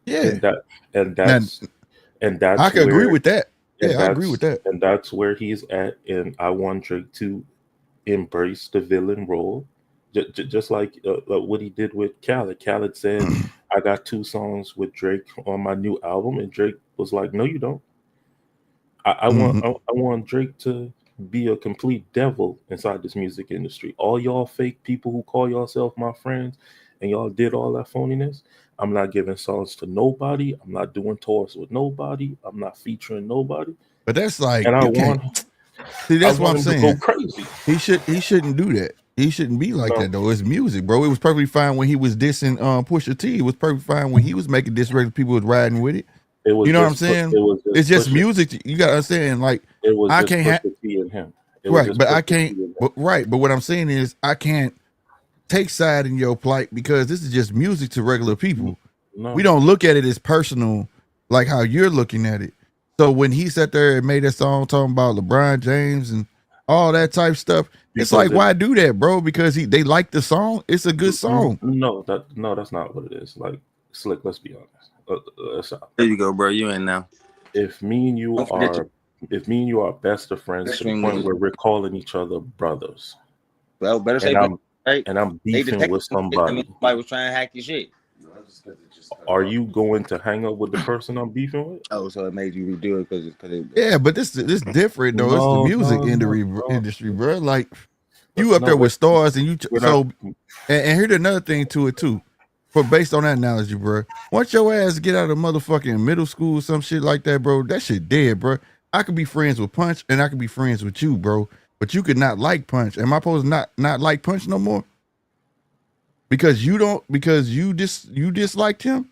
Yeah. And that's I can agree with that. Yeah, I agree with that. And that's where he's at. And I want Drake to embrace the villain role. Just like what he did with Khaled. Khaled said, I got 2 songs with Drake on my new album. And Drake was like, no, you don't. I want Drake to be a complete devil inside this music industry. All y'all fake people who call yourself my friends and y'all did all that phoniness. I'm not giving songs to nobody. I'm not doing tours with nobody. I'm not featuring nobody. But that's like, and I want see, that's what I'm saying. Go crazy. He shouldn't do that. He shouldn't be like that though. It's music, bro. It was perfectly fine when he was dissing Pusha T. It was perfectly fine when he was making diss records. People was riding with it. You know what I'm saying? It's just music. You gotta understand. Like it was I can't have T and him. Right, but I can't. But what I'm saying is I can't take side in your plight because this is just music to regular people. No. We don't look at it as personal like how you're looking at it. So when he sat there and made that song talking about LeBron James and all that type stuff, it's like, why do that, bro? Because they like the song. It's a good song. No, that's not what it is. Like, Slick, let's be honest. There you go, bro. You in now. If me and you are best of friends to the point where we're calling each other brothers. Well, better say and I'm beefing with somebody. Somebody was trying to hack your shit. Are you going to hang up with the person I'm beefing with? Oh, so it made you redo it because yeah, but this different though. It's the music industry, bro. Like you up there with stars, and and here's another thing to it too. For based on that analogy, bro, once your ass get out of motherfucking middle school, some shit like that, bro, that shit dead, bro. I could be friends with Punch, and I could be friends with you, bro. But you could not like Punch. Am I supposed to not like Punch no more? Because you disliked him?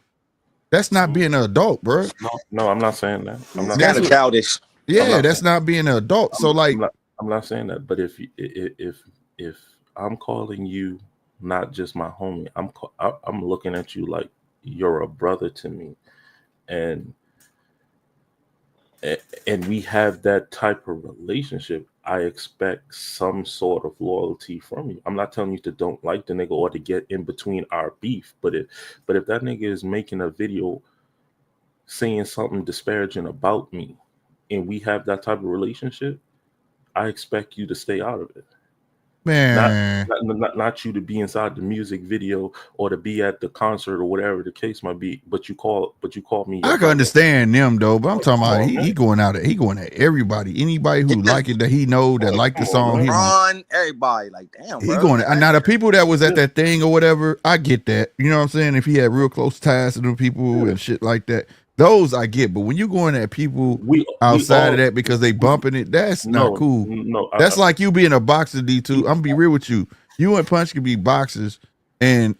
That's not being an adult, bro. No, I'm not saying that. I'm not. That's childish. Yeah, that's not being an adult. So like, I'm not saying that. But if I'm calling you not just my homie, I'm looking at you like you're a brother to me, and we have that type of relationship. I expect some sort of loyalty from you. I'm not telling you to don't like the nigga or to get in between our beef, but if that nigga is making a video saying something disparaging about me and we have that type of relationship, I expect you to stay out of it. Man, not you to be inside the music video or to be at the concert or whatever the case might be. But you call me. I can understand them though, but I'm talking about he going at everybody, anybody who like it that he know that like the song. Everybody like damn. He going now the people that was at that thing or whatever. I get that. You know what I'm saying? If he had real close ties to them people and shit like that. Those I get, but when you going at people outside of that because they bumping it, that's not cool. No, that's like you being a boxer, D2. I'm gonna be real with you. You and Punch could be boxers, and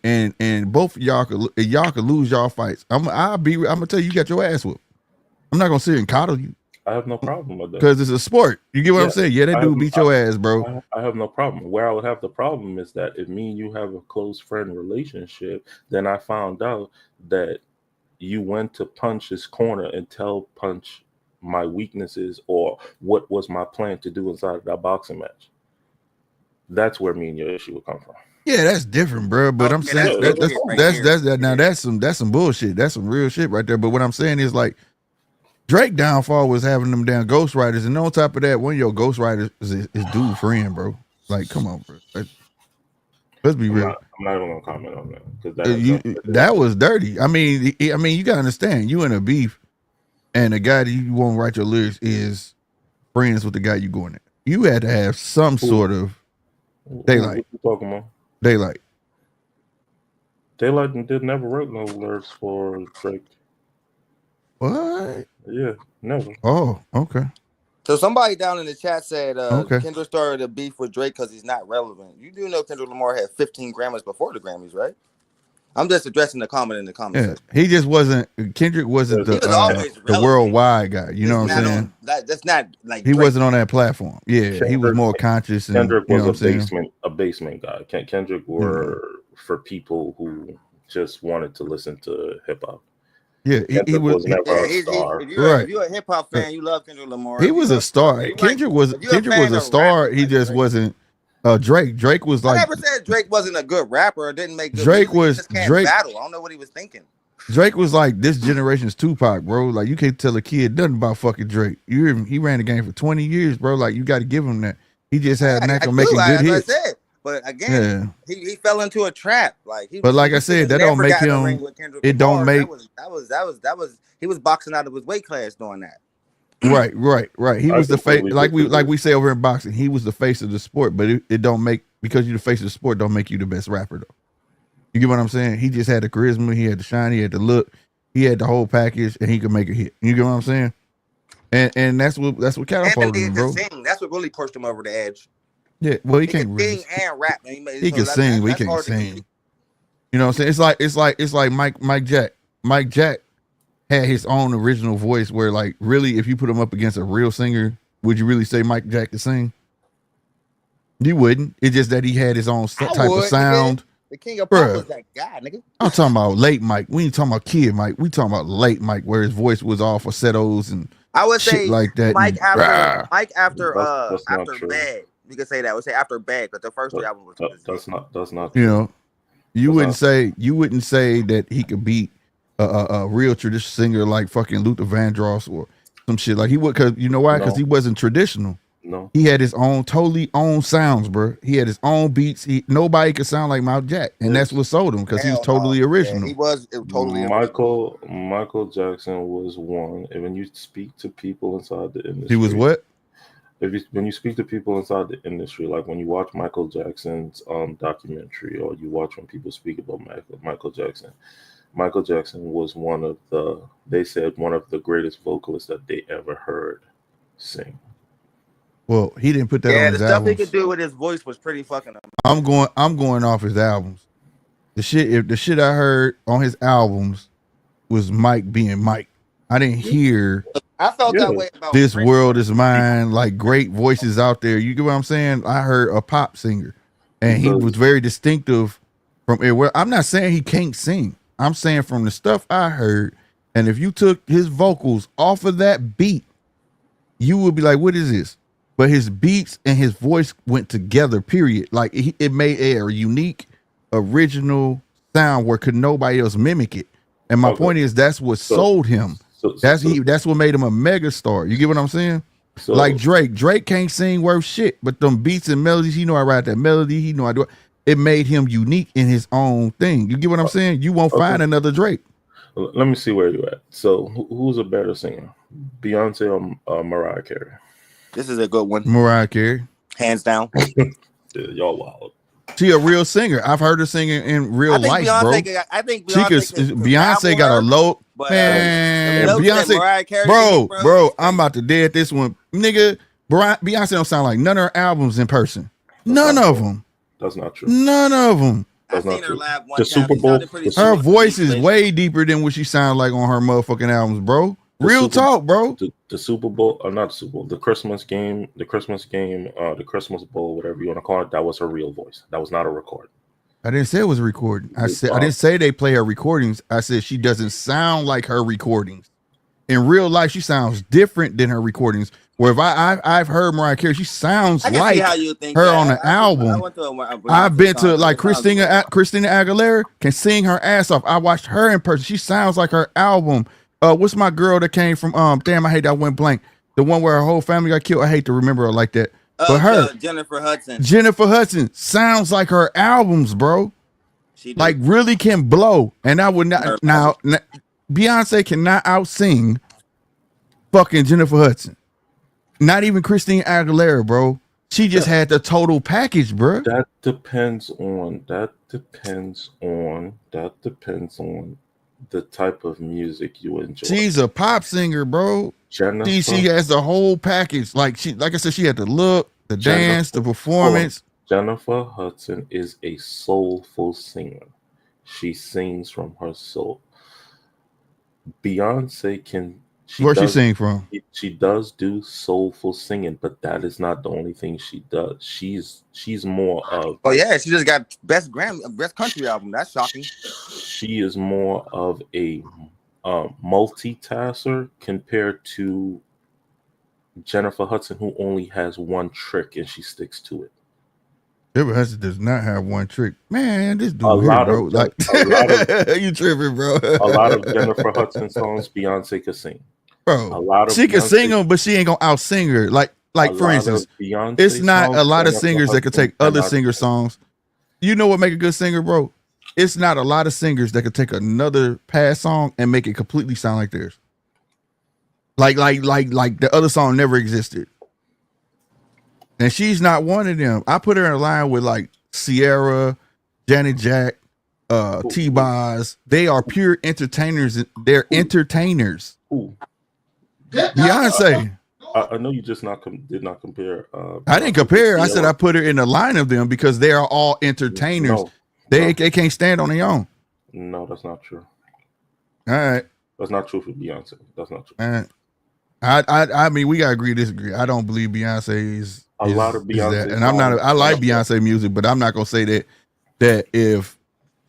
both of y'all could lose y'all fights. I'm gonna tell you, you got your ass whooped. I'm not gonna sit here and coddle you. I have no problem with that because it's a sport. You get what I'm saying? Yeah, that dude beat your ass, bro. I have no problem. Where I would have the problem is that if me and you have a close friend relationship, then I found out that you went to Punch's corner and tell Punch my weaknesses or what was my plan to do inside of that boxing match. That's where me and your issue would come from. Yeah, that's different, bro. But I'm saying that's some bullshit. That's some real shit right there. But what I'm saying is like Drake downfall was having them damn ghostwriters, and on top of that, one of your ghostwriters is dude friend, bro. Like, come on, bro. Let's be real. I'm not even gonna comment on that because that was dirty. I mean, you gotta understand. You in a beef, and the guy that you won't write your lyrics is friends with the guy you going at. You had to have some sort of daylight. What you talking about? Daylight did never wrote no lyrics for Drake. What? Yeah, never. Oh, okay. So somebody down in the chat said Kendrick started a beef with Drake because he's not relevant. You do know Kendrick Lamar had 15 Grammys before the Grammys, right? I'm just addressing the comment in the comments. Yeah, he just wasn't. Kendrick wasn't the worldwide guy. You know what I'm saying? That's not like he wasn't on that platform. Yeah, he was more conscious. And, Kendrick was a basement guy. Kendrick were for people who just wanted to listen to hip hop. Yeah, he was never a star. If you're a hip hop fan, you love Kendrick Lamar. He was a star. Kendrick was a star. He just wasn't. Drake was like. I never said Drake wasn't a good rapper or didn't make good Drake music. was He just can't Drake. Battle. I don't know what he was thinking. Drake was like this generation's Tupac, bro. Like you can't tell a kid nothing about fucking Drake. You hear him? He ran the game for 20 years, bro. Like you got to give him that. He just had a knack of making good hits. I said. But again, he fell into a trap. But like I said, that don't make him. It don't make. That was. He was boxing out of his weight class doing that. Right. He was the face, like we say over in boxing. He was the face of the sport, but it don't make because you're the face of the sport. Don't make you the best rapper though. You get what I'm saying? He just had the charisma, he had the shine, he had the look, he had the whole package, and he could make a hit. You get what I'm saying? And that's what catapulted him, bro. That's what really pushed him over the edge. Yeah, well, he can't really sing and rap. He can sing, but he can't sing. You know what I'm saying? It's like Mike Jack. Mike Jack had his own original voice where, like, really, if you put him up against a real singer, would you really say Mike Jack could sing? You wouldn't. It's just that he had his own type of sound. Nigga. The king of pop was that guy, nigga. I'm talking about late Mike. We ain't talking about kid Mike. We talking about late Mike, where his voice was all falsettos and I would shit say like that. Mike after Bad. You could say that. I would say after Bad, but the first three albums was that's not you know, you wouldn't say that he could beat a real traditional singer like fucking Luther Vandross or some shit like he would, because you know why? Because he wasn't traditional. No, he had his own totally own sounds, bro. He had his own beats. Nobody could sound like Mike Jack, and that's what sold him because he was totally original. He was totally Michael Jackson was one, and when you speak to people inside the industry, he was what? When you speak to people inside the industry, like when you watch Michael Jackson's documentary, or you watch when people speak about Michael Jackson was one of the greatest vocalists that they ever heard sing. Well, he didn't put that on his albums. The stuff he could do with his voice was pretty fucking amazing. I'm going off his albums. The shit I heard on his albums was Mike being Mike. I didn't hear I felt that way about This World Is Mine, like great voices out there. You get what I'm saying? I heard a pop singer, and he was very distinctive from it. Well, I'm not saying he can't sing. I'm saying from the stuff I heard, and if you took his vocals off of that beat, you would be like, what is this? But his beats and his voice went together, period. Like it made a unique, original sound where could nobody else mimic it. And my point is that's what sold him. That's what made him a mega star. You get what I'm saying? Like Drake can't sing worth shit, but them beats and melodies, he know I write that melody, he know I do it. It made him unique in his own thing. You get what I'm saying? You won't find another Drake. Let me see where you're at. So who's a better singer, Beyonce or Mariah Carey? This is a good one. Mariah Carey, hands down. Y'all wild. She a real singer. I've heard her singing in real life, bro. I think Beyonce got a low man. Beyonce, bro. I'm about to dead this one, nigga. Beyonce don't sound like none of her albums in person. None of them. That's not true. None of them. That's not true. The Super Bowl. Her voice is way deeper than what she sounds like on her motherfucking albums, bro. Real talk, bro. The Super Bowl, not the Super Bowl, the Christmas Bowl, whatever you want to call it, that was her real voice. That was not a record. I didn't say it was a recording. I didn't say they play her recordings. I said she doesn't sound like her recordings. In real life, she sounds different than her recordings. Where if I've heard Mariah Carey, she sounds like how you think her that. on the album. I've been to like Christina Aguilera can sing her ass off. I watched her in person. She sounds like her album. What's my girl that came from? Damn, I hate that I went blank. The one where her whole family got killed. I hate to remember her like that. But her Jennifer Hudson. Jennifer Hudson sounds like her albums, bro. She like really can blow. And I would not now. Beyonce cannot outsing fucking Jennifer Hudson. Not even Christina Aguilera, bro. She just had the total package, bro. That depends on the type of music you enjoy. She's a pop singer, bro. She has the whole package. Like I said, she had the look, the dance, the performance. Jennifer Hudson is a soulful singer. She sings from her soul. Beyonce can. Where's she sing from? She does do soulful singing, but that is not the only thing she does. She's more of. Oh yeah, she just got best country album. That's shocking. She is more of a multitasker compared to Jennifer Hudson, who only has one trick and she sticks to it. Jennifer Hudson does not have one trick. Man, this dude here, bro. Like you tripping, bro. A lot of Jennifer Hudson songs Beyonce could sing. Bro, she can sing them, but she ain't gonna out sing her. Like for instance, it's not a lot of singers that could take other singer songs. You know what make a good singer, bro? It's not a lot of singers that could take another past song and make it completely sound like theirs. Like the other song never existed. And she's not one of them. I put her in a line with like Sierra, Janet Jack, T-Boz. They are pure entertainers. They're entertainers. Ooh. Beyonce. I know you just did not compare. I didn't compare. I said I put her in the line of them because they are all entertainers. They can't stand on their own. No, that's not true. All right. That's not true for Beyonce. That's not true. All right. I mean, we gotta agree to disagree. I don't believe Beyonce is a lot of Beyonce. And I'm not. I like Beyonce music, but I'm not gonna say that if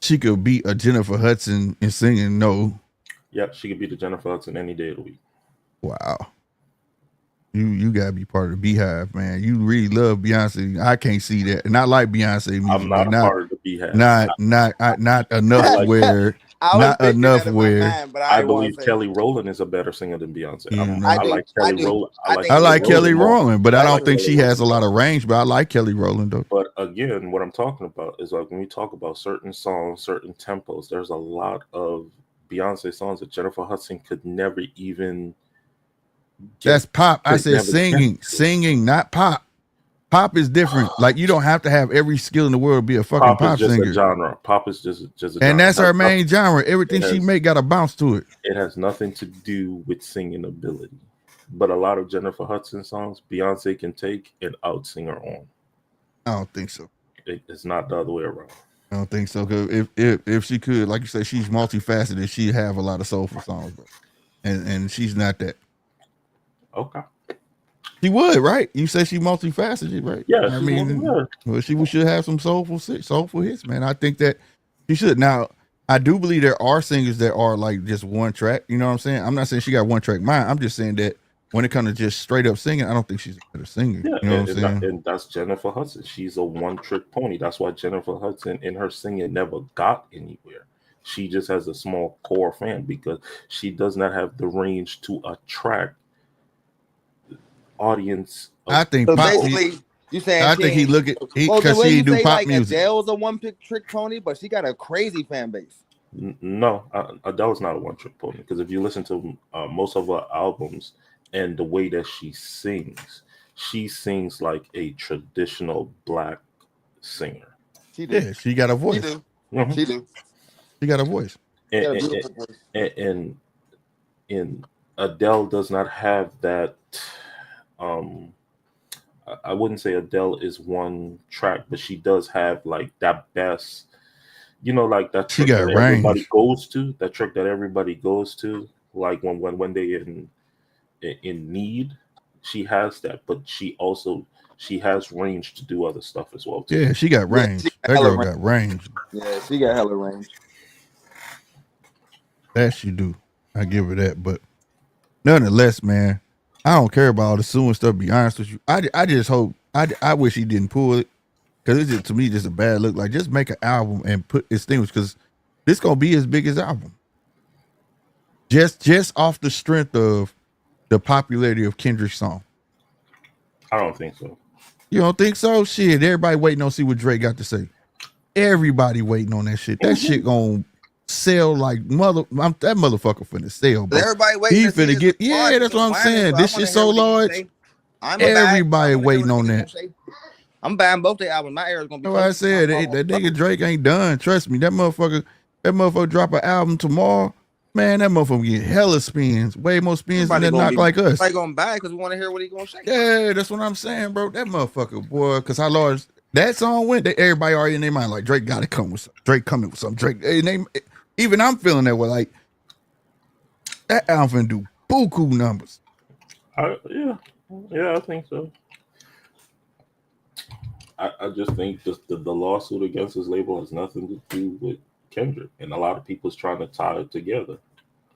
she could beat a Jennifer Hudson in singing, no. Yeah, she could beat a Jennifer Hudson any day of the week. Wow. You gotta be part of the Beehive, man. You really love Beyonce. I can't see that, and I like Beyonce music. I'm not part of the Beehive. Not enough where. Not enough where I believe Kelly Rowland is a better singer than Beyonce. I like Kelly Rowland. I like Kelly Rowland, but I don't think she has a lot of range. But I like Kelly Rowland though. But again, what I'm talking about is like when we talk about certain songs, certain tempos. There's a lot of Beyonce songs that Jennifer Hudson could never even. That's pop. I said singing, not pop. Pop is different. Like you don't have to have every skill in the world to be a fucking pop singer. Pop is just a genre. Pop is just a genre. And that's her main genre. Everything she make got a bounce to it. It has nothing to do with singing ability. But a lot of Jennifer Hudson songs, Beyonce can take and out sing her on. I don't think so. It's not the other way around. I don't think so. Cause if she could, like you say, she's multifaceted. She'd have a lot of soulful songs, bro. And she's not that. Okay. She would, right? You say she multifaceted, right? Yeah, I mean, well, she should have some soulful hits, man. I think that she should. Now, I do believe there are singers that are like just one track. You know what I'm saying? I'm not saying she got one track mind. I'm just saying that when it comes to just straight up singing, I don't think she's a better singer. Yeah, you know what I'm saying? And that's Jennifer Hudson. She's a one-trick pony. That's why Jennifer Hudson in her singing never got anywhere. She just has a small core fan because she does not have the range to attract audience. I think so basically you saying I think he look at because she do pop like music. Adele's a one-trick pony, but she got a crazy fan base. No, Adele's not a one-trick pony because if you listen to most of her albums and the way that she sings like a traditional black singer. She do. Yeah, she got a voice. She do. Mm-hmm. She do. She got a voice. And Adele does not have that. I wouldn't say Adele is one track, but she does have like that best, like that trick that everybody goes to. That trick that everybody goes to, like when they in need, she has that. But she she has range to do other stuff as well too. Yeah, she got range. That girl got range. Yeah, she got hella range. That she do. I give her that. But nonetheless, man, I don't care about all the suing stuff. To be honest with you, I just hope I wish he didn't pull it, because it's just, to me, just a bad look. Like, just make an album and put extinguish, because this gonna be his biggest album. Just off the strength of the popularity of Kendrick's song. I don't think so. You don't think so? Shit, everybody waiting on see what Drake got to say. Everybody waiting on that shit. That shit gonna sell like that motherfucker finna sell, bro. Everybody waiting. He finna get. Yeah, that's what I'm saying. This shit so large. Everybody waiting on that. I'm buying both their albums. My era's gonna be. That's what I said. That nigga Drake ain't done. Trust me. That motherfucker drop an album tomorrow. Man, that motherfucker get hella spins. Way more spins than that Knock Like Us. Everybody gonna buy it because we want to hear what he gonna say. Yeah, that's what I'm saying, bro. That motherfucker, boy, because how large that song went, everybody already in their mind, like, Drake gotta come with something. Drake coming with something. Drake, even I'm feeling that way. Like, that album finna do buku numbers. Yeah, I think so. I just think just the lawsuit against his label has nothing to do with Kendrick, and a lot of people's trying to tie it together.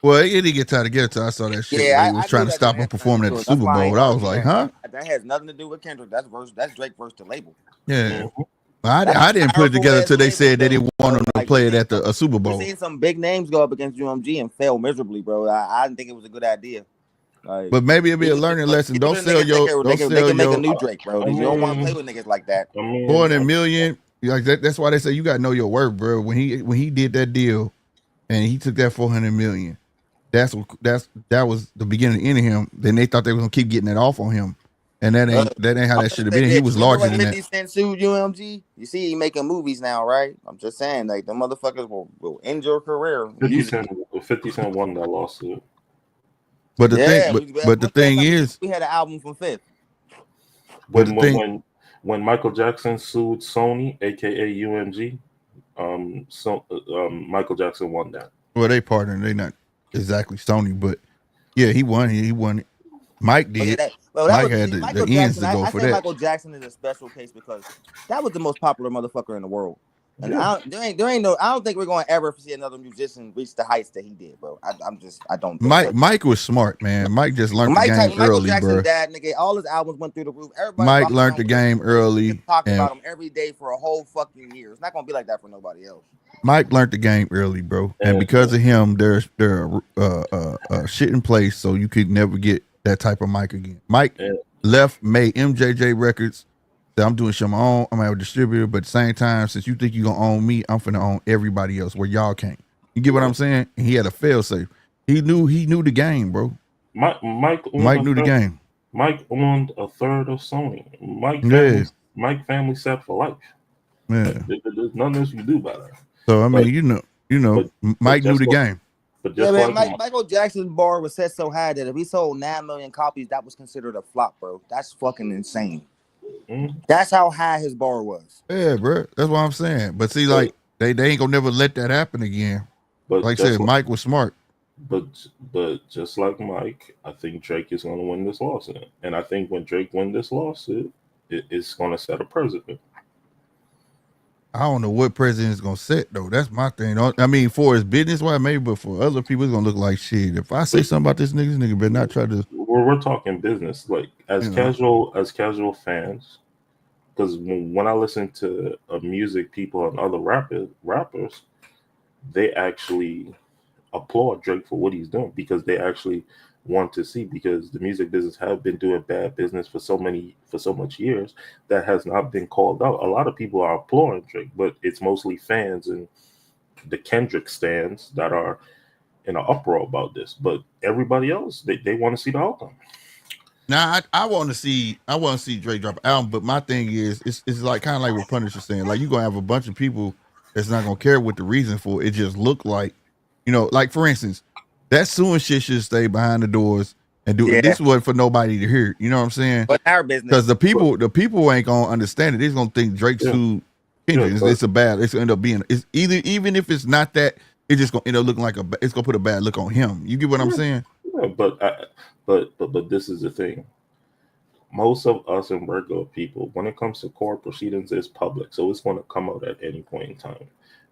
Well, it didn't get tied together till I saw that shit. Yeah, he was trying to stop him performing at the Super Bowl. I was like, huh? That has nothing to do with Kendrick. That's Drake versus the label. Yeah. Mm-hmm. I didn't put it together until they said they didn't want him to play it at the Super Bowl. We've seen some big names go up against UMG and fail miserably, bro. I didn't think it was a good idea. Like, but maybe it'll be a learning lesson. Don't sell your. They can make a new Drake, bro. You don't want to play with niggas like that. More than a million. Like that's why they say you gotta know your worth, bro. When he did that deal, and he took that 400 million, that was the beginning of the end of him. Then they thought they were gonna keep getting it off on him, and that ain't how that should have been. He was larger than that. 50 Cent sued UMG. You see, he making movies now, right? I'm just saying, like, the motherfuckers will end your career. 50 Cent won that lawsuit. But the thing is, we had an album from Fifth. When Michael Jackson sued Sony, aka UMG, Michael Jackson won that. Well, they partnered. They not exactly Sony, but yeah, he won. He won it. Mike did. Mike had the ends to go for that. Michael Jackson is a special case because that was the most popular motherfucker in the world. And I don't think we're going to ever see another musician reach the heights that he did, bro. I don't. Mike was smart, man. Mike just learned the game early, bro. Dad, nigga, all his albums went through the roof. Everybody Mike learned the game early. Talked about him every day for a whole fucking year. It's not going to be like that for nobody else. Mike learned the game early, bro, and because of him, there are shit in place, so you could never get that type of Mike again. Mike made MJJ Records. I'm doing shit on my own. I'm gonna have a distributor, but at the same time, since you think you're gonna own me, I'm finna own everybody else where y'all can't. You get what I'm saying? And he had a fail safe. He knew the game, bro. Mike knew the game. Mike owned a third of Sony. Mike family set for life. Yeah. There's nothing else you can do about it. So I mean, Mike knew the game. Michael Jackson's bar was set so high that if he sold 9 million copies, that was considered a flop, bro. That's fucking insane. Mm-hmm. That's how high his bar was. Yeah, bro. That's what I'm saying. But see, like, they ain't gonna never let that happen again. But like I said, Mike was smart. But just like Mike, I think Drake is gonna win this lawsuit. And I think when Drake wins this lawsuit, it's gonna set a precedent. I don't know what precedent is gonna set though. That's my thing. I mean, for his business wise, maybe, but for other people, it's gonna look like shit. If I say something about this nigga better not try to. We're talking business, like as casual fans, because when I listen to music people and other rappers, they actually applaud Drake for what he's doing because they actually want to see, because the music business have been doing bad business for so much years that has not been called out. A lot of people are applauding Drake, but it's mostly fans and the Kendrick stands that are in an uproar about this. But everybody else, they want to see the outcome. Now I want to see Drake drop an album, but my thing is it's like kind of like what Punisher saying, like you're gonna have a bunch of people that's not gonna care what the reason for it. Just look like, like for instance, that suing shit should stay behind the doors and do it. This wasn't for nobody to hear. You know what I'm saying? But our business, because the people ain't gonna understand it. They're gonna think Drake sued Kendrick. It's gonna end up being. It's even if it's not that, it's just gonna end up looking like it's gonna put a bad look on him. You get what I'm saying? Yeah, but this is the thing. most of us and regular people, when it comes to court proceedings, it's public, so it's going to come out at any point in time.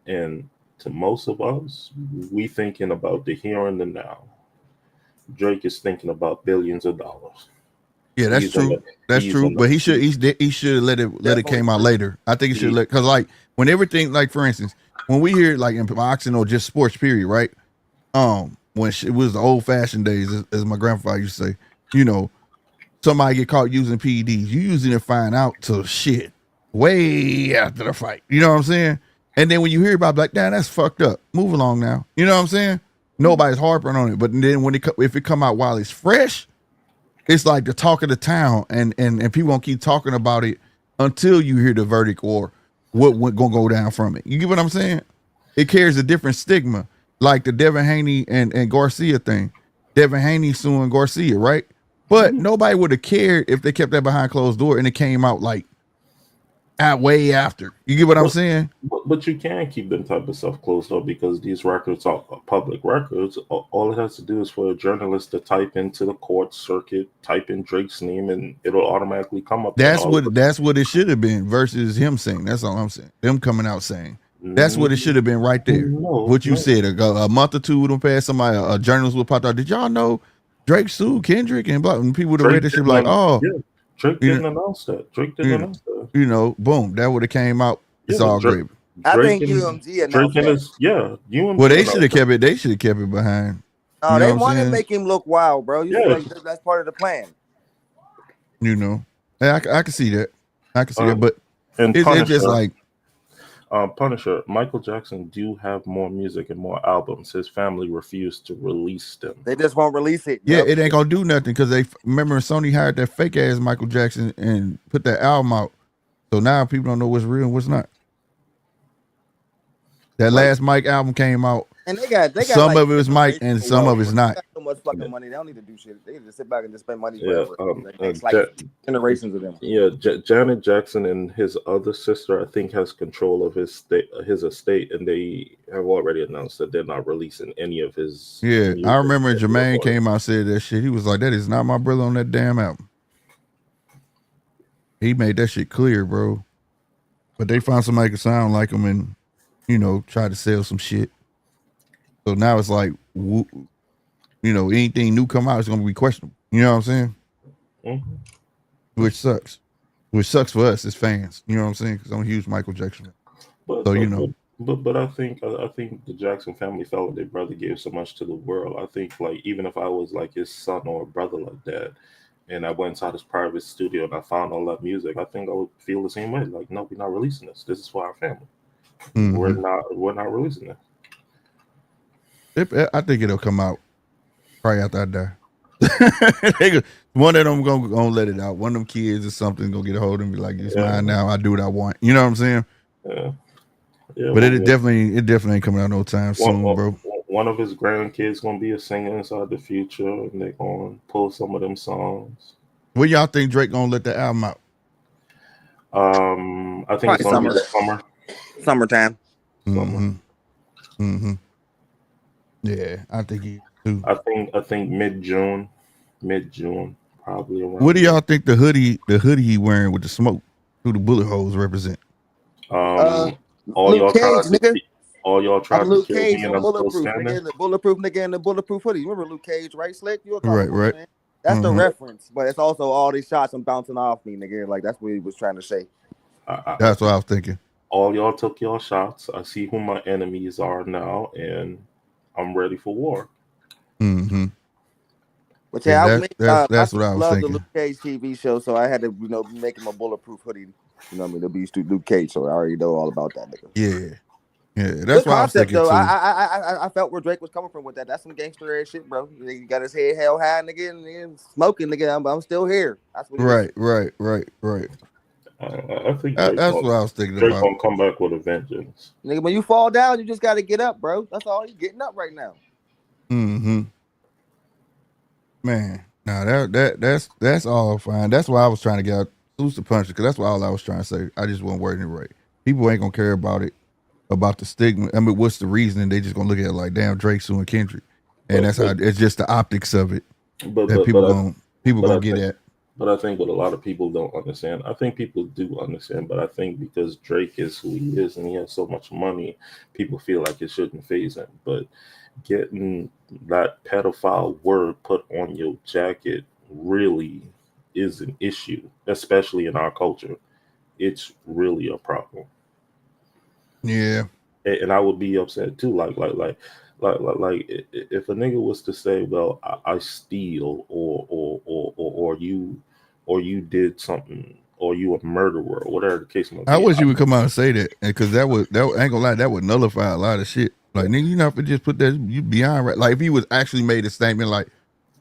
And to most of us, we thinking about the here and the now. Drake is thinking about billions of dollars. Yeah, that's true. That's true. But he should let it came out later. I think he should let, because like when everything, like for instance, when we hear like in boxing or just sports period, right? When it was the old fashioned days, as my grandfather used to say, you know, somebody get caught using PEDs, you usually find out till shit way after the fight. You know what I'm saying? And then when you hear about, like, damn, that's fucked up. Move along now. You know what I'm saying? Nobody's harping on it. But then when if it come out while it's fresh, it's like the talk of the town, and people gonna keep talking about it until you hear the verdict or what gonna go down from it. You get what I'm saying? It carries a different stigma, like the Devin Haney and Garcia thing. Devin Haney suing Garcia, right? But nobody would have cared if they kept that behind closed door and it came out like way after. You get what I'm saying? But you can keep them type of stuff closed up because these records are public records. All it has to do is for a journalist to type into the court circuit, type in Drake's name, and it'll automatically come up. That's what it should have been versus him saying. That's all I'm saying. Them coming out saying. That's what it should have been right there. What you said, a month or two would have passed, somebody, a journalist would pop out. Did y'all know Drake sued Kendrick and blah? And people would have read this shit like, oh. Yeah. Drake didn't announce that. Drake didn't announce that. You know, boom, that would have came out. It's all great. I think UMG announced that. UMG. Well, they should have kept it. They should have kept it behind. No, they want to make him look wild, bro. That's part of the plan. You know, I can see that. I can see that, but it's just like Punisher. Michael Jackson do have more music and more albums. His family refused to release them. They just won't release it. Yeah, it ain't gonna do nothing because they remember Sony hired that fake ass Michael Jackson and put that album out. So now people don't know what's real and what's not. That last Mike album came out. And they got some like, of it was Mike and some of it's not. They got so much fucking money. They don't need to do shit. They need to sit back and just spend money. Yeah, it's like generations of them. Yeah, Janet Jackson and his other sister, I think, has control of his estate, and they have already announced that they're not releasing any of his. Yeah, I remember Jermaine came out and said that shit. He was like, "That is not my brother on that damn album." He made that shit clear, bro. But they found somebody who could sound like him and, you know, try to sell some shit. So now it's like, you know, anything new come out is going to be questionable. You know what I'm saying? Mm-hmm. Which sucks. Which sucks for us as fans. You know what I'm saying? Because I'm a huge Michael Jackson fan. You know. But I think the Jackson family felt like their brother gave so much to the world. I think, like, even if I was like his son or a brother like that, and I went inside his private studio and I found all that music, I think I would feel the same way. Like, no, we're not releasing this. This is for our family. Mm-hmm. We're not releasing it. I think it'll come out probably after I die. One of them gonna let it out. One of them kids or something gonna get a hold of and be like, "It's mine now. I do what I want." You know what I'm saying? Yeah. But it definitely ain't coming out no time soon, bro. One of his grandkids gonna be a singer inside the future, and they're gonna pull some of them songs. When y'all think Drake gonna let the album out? I think it's gonna be summer. Summertime. Mm-hmm. Mm-hmm. Yeah, I think he too. I think mid-June, probably around. What do y'all think the hoodie he wearing with the smoke through the bullet holes represent? All y'all try to kill me and I'm still standing. The bulletproof nigga and the bulletproof hoodie. You remember Luke Cage, right, Slick? Right. Man. That's the reference, but it's also all these shots I'm bouncing off me, nigga. Like that's what he was trying to say. That's what I was thinking. All y'all took y'all shots. I see who my enemies are now, and I'm ready for war. Mm-hmm. But that's what I was thinking. The Luke Cage TV show, so I had to, make him a bulletproof hoodie. You know what I mean? To be Luke Cage, so I already know all about that nigga. Yeah, that's what I was thinking too. I felt where Drake was coming from with that. That's some gangster ass shit, bro. He got his head held high, nigga, and smoking, nigga. I'm still here. That's what. Right. I think that's what I was thinking Drake about. Gonna come back with a vengeance, nigga. When you fall down, you just got to get up, bro. That's all. You getting up right now. Mm-hmm. Man, now that's all fine. That's why I was trying to get out loose the punch, because that's what all I was trying to say. I just wasn't wording it right. People ain't gonna care about it, about the stigma. I mean, what's the reason? They just gonna look at it like, damn, Drake suing Kendrick, and that's how it's just the optics of it that people gonna get at. But I think what a lot of people don't understand, I think people do understand, but I think because Drake is who he is and he has so much money, people feel like it shouldn't phase him. But getting that pedophile word put on your jacket really is an issue, especially in our culture. It's really a problem. Yeah. And I would be upset too. If a nigga was to say, "Well, I steal," or you did something, or you a murderer, or whatever the case might I be. wish you would come out and say that, because that ain't gonna lie, that would nullify a lot of shit. Like, nigga, you not to just put that you beyond right. Like, if he was actually made a statement like,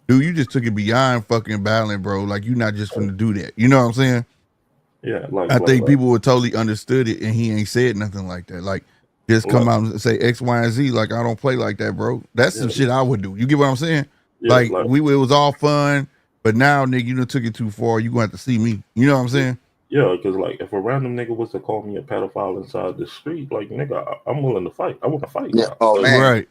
dude, you just took it beyond fucking battling, bro. Like, you're not just finna do that. You know what I'm saying? Yeah, I think people would totally understood it, and he ain't said nothing like that. Like, just come out and say X, Y, and Z. Like, I don't play like that, bro. That's some shit I would do. You get what I'm saying? Yeah, Like, it was all fun, but now, nigga, you done took it too far. You gonna have to see me. You know what I'm saying? Yeah, because like if a random nigga was to call me a pedophile inside the street, like nigga, I'm willing to fight. I want to fight now. Oh man, right.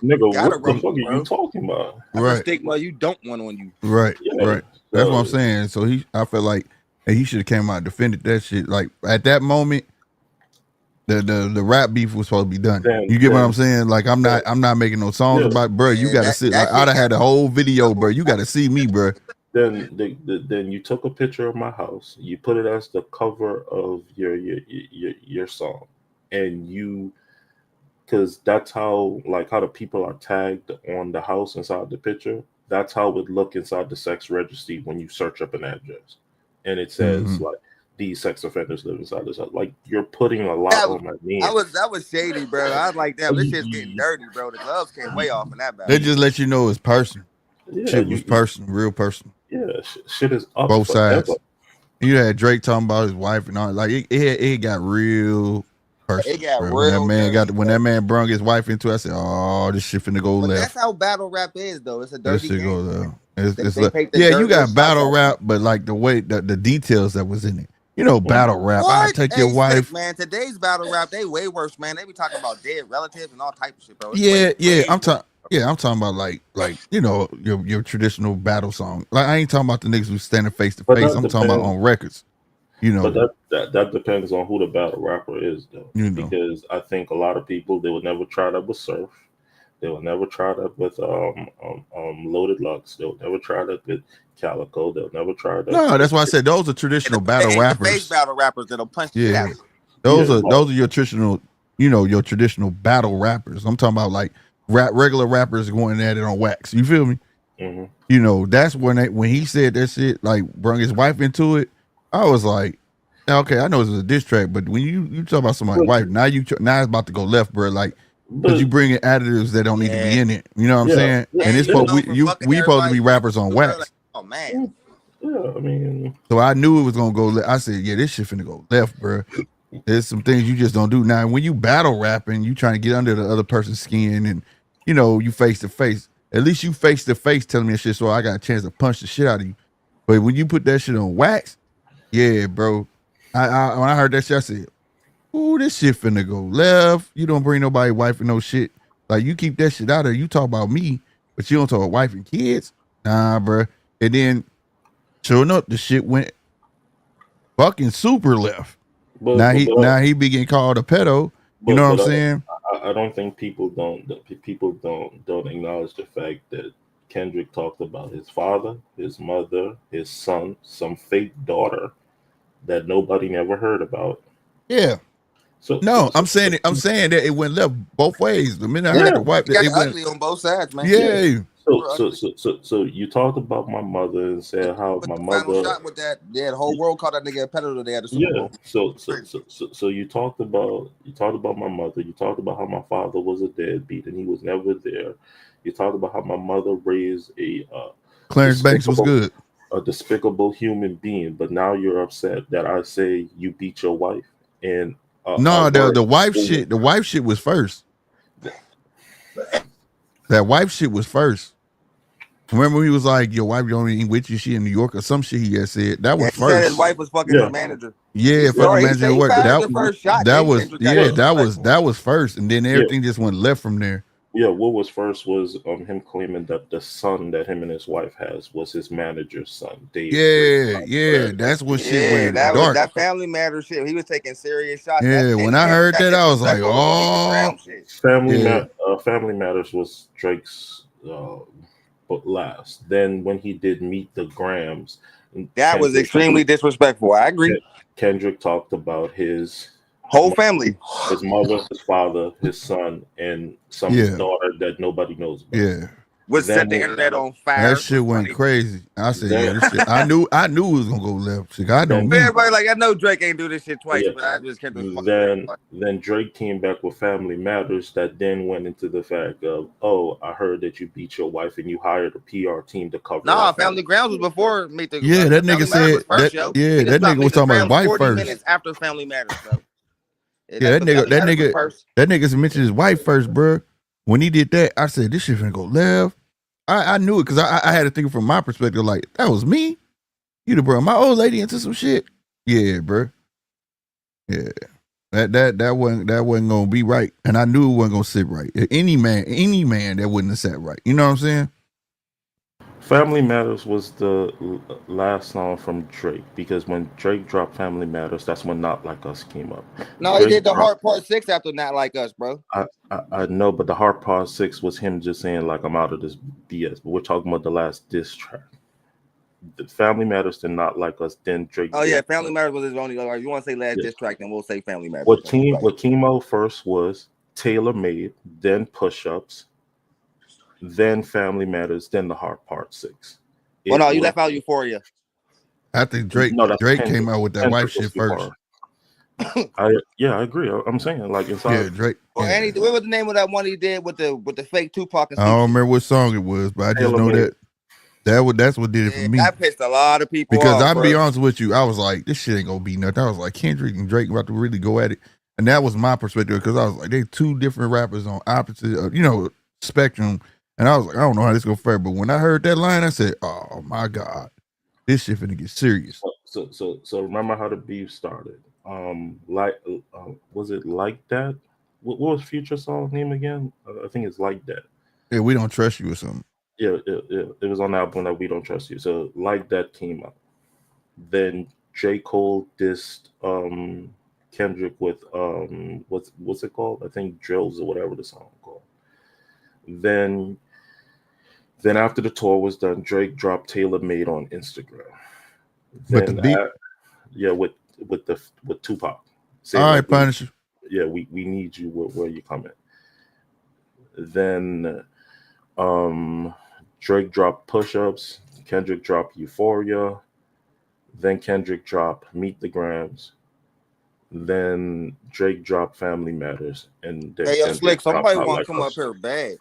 Nigga, Gotta what the rumble, fuck are bro. you talking about? That's a stigma you don't want on you. Right, Yeah, right. That's what I'm saying. So I felt like he should have came out and defended that shit. Like, at that moment, the rap beef was supposed to be done. You get what I'm saying? Like, I'm not making no songs about it, bro. You gotta sit. Like, I'd have had a whole video, bro. You gotta see me, bro. Then you took a picture of my house, you put it as the cover of your song, and because that's how the people are tagged on the house inside the picture. That's how it would look inside the sex registry when you search up an address, and it says like these sex offenders live inside this house. Like, you're putting a lot on my name. That was shady, bro. I was like, damn, this shit's getting dirty, bro. The gloves came way off in that battle. They just let you know it's personal. Yeah, shit was personal, real personal. Yeah, shit is up both forever. sides. You had Drake talking about his wife and all. Like, it got real personal. It got bro. real. When that man brung his wife into it, I said, "Oh, this shit finna go left." That's how battle rap is, though. It's a dirty game. Go left. You got battle rap, but like the way the details that was in it. You know, battle rap. I take your wife, man. Today's battle rap, they way worse, man. They be talking about dead relatives and all type of shit, bro. I'm talking. Yeah, I'm talking about like you know, your traditional battle song. Like, I ain't talking about the niggas who standing face to face. I'm talking about on records. You know, but that depends on who the battle rapper is, though. You know. Because I think a lot of people, they would never try that with Surf. They will never try that with Loaded Lux. They'll never try that with Calico. They'll never try that. No, that's why I said those are traditional battle rappers. Face battle rappers that'll punch shit out. Those are your traditional, your traditional battle rappers. I'm talking about like regular rappers going at it on wax. You feel me? Mm-hmm. That's when he said that shit, like brought his wife into it. I was like, okay, I know it's a diss track, but when you talk about somebody's wife, now it's about to go left, bro. Like, because you bring in additives that don't need to be in it. You know what I'm saying? And it's we supposed to be rappers on wax. Like, oh man. Yeah, I mean. So I knew it was gonna go left. I said, yeah, this shit finna go left, bro. There's some things you just don't do. Now, when you battle rapping, you trying to get under the other person's skin, and you face to face. At least you face to face telling me that shit, so I got a chance to punch the shit out of you. But when you put that shit on wax, yeah, bro. I when I heard that shit, I said, ooh, this shit finna go left. You don't bring nobody wife and no shit. Like, you keep that shit out of. You talk about me, but you don't talk about wife and kids. Nah, bro. And then, sure enough, the shit went fucking super left. Now he be getting called a pedo. You know what I'm saying? I don't think people don't acknowledge the fact that Kendrick talked about his father, his mother, his son, some fake daughter that nobody never heard about. Yeah. I'm saying that it went left both ways. The minute I heard the wife, it went ugly on both sides, man. Yeah. So you talked about my mother and said how my mother shot with that. Yeah, the whole world called that nigga a pedo today at the Super Bowl. So you talked about my mother. You talked about how my father was a deadbeat and he was never there. You talked about how my mother raised a Clarence Banks was good, a despicable human being. But now you're upset that I say you beat your wife. And the wife shit. The wife shit was first. That wife shit was first. Remember, he was like, "Your wife don't even with you. She in New York or some shit." He had said that was first. Said his wife was fucking his manager. Yeah, fucking manager. That was first, and then everything just went left from there. Yeah, what was first was him claiming that the son that him and his wife has was his manager's son, Dave. Yeah, that's what shit went that was dark. that Family Matters shit. He was taking serious shots. Yeah, when I heard that, I was like, oh, Family Matters was Drake's but last. Then when he did Meet the Grams, that was extremely disrespectful. I agree. Kendrick talked about his whole family, his mother, his father, his son, and some daughter that nobody knows about. Yeah. Was set the internet on fire. That shit went crazy. I said, this shit. I knew it was gonna go left. I know me. Everybody like, I know Drake ain't do this shit twice, but I just kept then Drake came back with Family Matters that then went into the fact of, oh, I heard that you beat your wife and you hired a PR team to cover. Nah, Family Grounds was before Meet the. Yeah, that nigga said that. Yeah, that nigga was talking about his wife 40 first. minutes after Family Matters, bro. Yeah, that nigga mentioned his wife first, bro. When he did that, I said this shit finna go left. I knew it because I had to think from my perspective, like, that was me. You done brought my old lady into some shit. Yeah, bro. Yeah. That wasn't gonna be right. And I knew it wasn't gonna sit right. Any man that wouldn't have sat right. You know what I'm saying? Family Matters was the last song from Drake, because when Drake dropped Family Matters, that's when Not Like Us came up. No, Drake he did the Hard Part 6 after Not Like Us, bro. I know, but the Hard Part 6 was him just saying, like, I'm out of this BS. But we're talking about the last diss track. The Family Matters did Not Like Us, then Drake. Oh, yeah, Family Matters was his only. If you want to say last diss track, then we'll say Family Matters. What Chemo first was Tailor Made, then Push Ups, then Family Matters, then the Hard Part 6. Well, no, you left out Euphoria. I think Drake came out with that wife shit first. I agree. I'm saying, like, inside. Drake. Well, Andy, what was the name of that one he did with the fake Tupac? And I don't remember what song it was, but I just know that's what did it for me. That pissed a lot of people because off, I'll be honest with you, I was like, this shit ain't gonna be nothing. I was like, Kendrick and Drake about to really go at it, and that was my perspective, because I was like, they two different rappers on opposite, spectrum, and I was like, I don't know how this gonna fare. But when I heard that line, I said, oh my god, this shit finna get serious. So remember how the beef started? Was it Like That? What was Future song name again? I think it's Like That. Yeah, We Don't Trust You or something. Yeah. It was on the album that We Don't Trust You. So Like That came out. Then J. Cole dissed Kendrick with what's it called? I think Drills or whatever the song called. Then after the tour was done, Drake dropped Tailor Made on Instagram. With the beat? With Tupac. All right, Punisher. Yeah, we need you where you coming. Then Drake dropped Push Ups, Kendrick dropped Euphoria, then Kendrick dropped Meet the Grams, then Drake dropped Family Matters, and then hey, Slick, somebody want to come up here bad.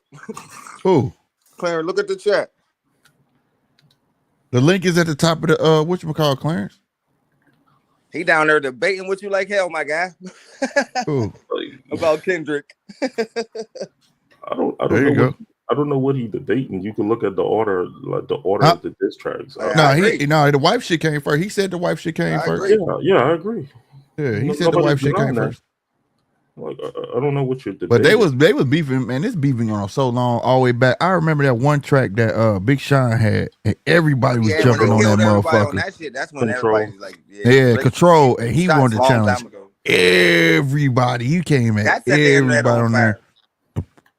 Who? Clarence, look at the chat. The link is at the top of the whatchamacallit, Clarence. He down there debating with you like hell, my guy. Ooh. About Kendrick. I don't know what he debating. You can look at the order, like the order of the diss tracks. The wife shit came first. He said the wife shit came first. Yeah, I agree. Yeah, he said the wife shit came first. Like, I don't know what you're debating. But they was beefing, man. This beefing on so long, all the way back. I remember that one track that Big Sean had, and everybody was jumping on that motherfucker. On that shit, that's when everybody's like, Control, and he wanted to challenge everybody. He came at everybody on there.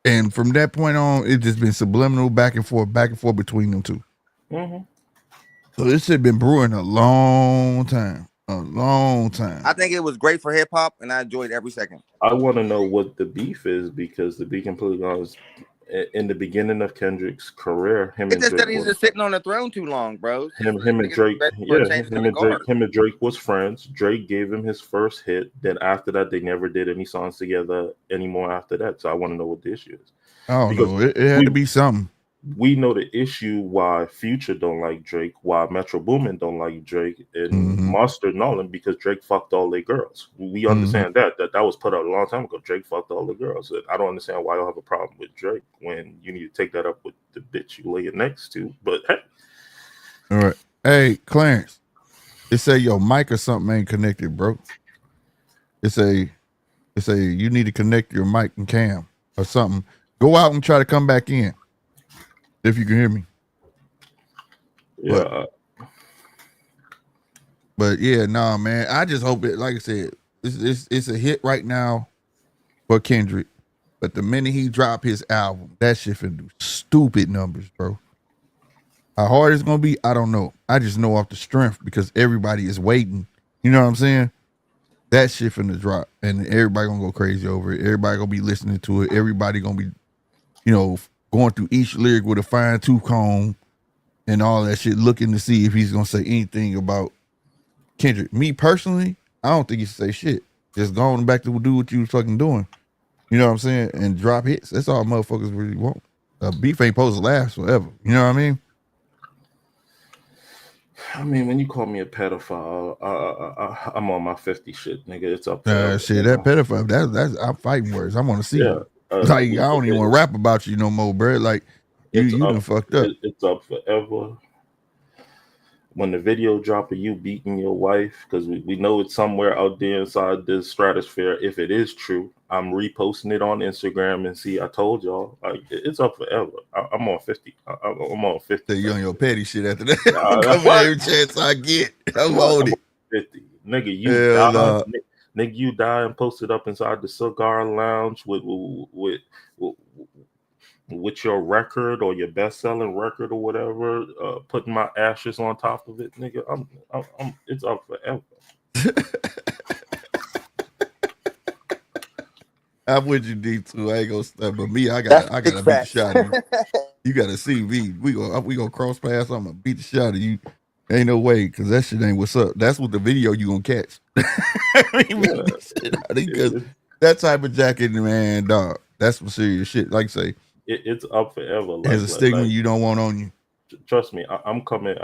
And from that point on, it's just been subliminal back and forth between them two. Mm-hmm. So this shit been brewing a long time. I think it was great for hip hop, and I enjoyed every second. I want to know what the beef is, because to be completely honest, in the beginning of Kendrick's career, him and Drake he's just sitting on the throne too long, bro. Him and Drake was friends. Drake gave him his first hit. Then after that, they never did any songs together anymore after that. So I want to know what the issue is. Oh no, it had to be something. We know the issue why Future don't like Drake, why Metro Boomin don't like Drake, and Mustard Nolan, because Drake fucked all their girls. We understand that was put out a long time ago. Drake fucked all the girls. I don't understand why you have a problem with Drake when you need to take that up with the bitch you lay it next to. But hey. All right. Hey, Clarence. It say your mic or something ain't connected, bro. It say you need to connect your mic and cam or something. Go out and try to come back in. If you can hear me. Yeah. But yeah, nah, man. I just hope it, like I said, it's a hit right now for Kendrick. But the minute he drop his album, that shit finna do stupid numbers, bro. How hard it's gonna be, I don't know. I just know off the strength because everybody is waiting. You know what I'm saying? That shit finna drop, and everybody gonna go crazy over it. Everybody gonna be listening to it. Everybody gonna be, going through each lyric with a fine tooth comb and all that shit, looking to see if he's gonna say anything about Kendrick. Me personally, I don't think he should say shit. Just going back to do what you was fucking doing. You know what I'm saying? And drop hits. That's all motherfuckers really want. Beef ain't supposed to last forever. You know what I mean? I mean, when you call me a pedophile, I'm on my 50 shit, nigga. It's up forever. Shit, that pedophile. That's I'm fighting words. I want to see. Yeah. I don't even want to rap about you no more, bro. Like you done fucked up. It's up forever. When the video drop of you beating your wife, because we know it's somewhere out there inside this stratosphere. If it is true, I'm reposting it on Instagram and see. I told y'all, like, it's up forever. I'm on 50. I'm on 50. You on your petty shit after that. Come every chance I get. I'm on it. 50, nigga. You die, nigga. You die and post it up inside the cigar lounge with your record or your best-selling record or whatever, putting my ashes on top of it, nigga. I'm it's up forever. I'm with you, D2. I ain't gonna stop, but me, I gotta beat the shot of you. You gotta see me. We gonna cross paths. I'm gonna beat the shot of you. Ain't no way, because that shit ain't what's up. That's what the video you gonna catch. Because that type of jacket, man, dog. That's some serious shit. Like say. It's up forever. There's a stigma you don't want on you. Trust me, I'm coming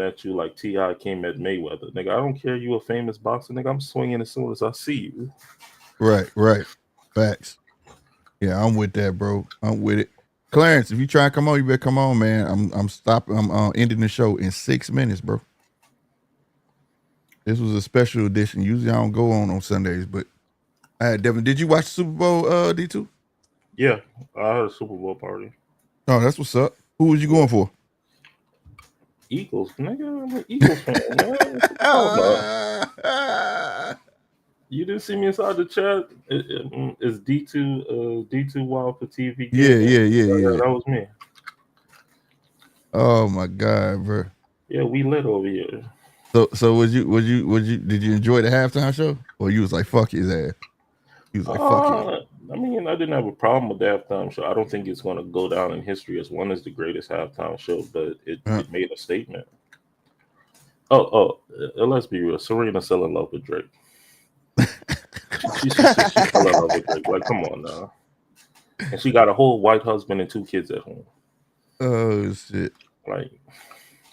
at you like T.I. came at Mayweather. Nigga, I don't care you a famous boxer, nigga. I'm swinging as soon as I see you. Right. Facts. Yeah, I'm with that, bro. I'm with it. Clarence, if you try to come on, you better come on, man. I'm stopping. I'm ending the show in 6 minutes, bro. This was a special edition. Usually I don't go on Sundays, but I had Devin. Did you watch the Super Bowl, D2? Yeah, I had a Super Bowl party. Oh, that's what's up. Who was you going for? Eagles, nigga. I'm an Eagles fan, man. You didn't see me inside the chat. It's D2 Wild for TV. Yeah. That was me. Oh my God, bro. Yeah, we lit over here. So did you enjoy the halftime show? Or you was like, fuck his ass? He was like, fuck it. I mean, I didn't have a problem with the halftime show. I don't think it's going to go down in history as one of the greatest halftime show, but it made a statement. Let's be real. Serena still in love with Drake. She's still in love with Drake. Like, come on now. And she got a whole white husband and 2 kids at home. Oh shit! Like,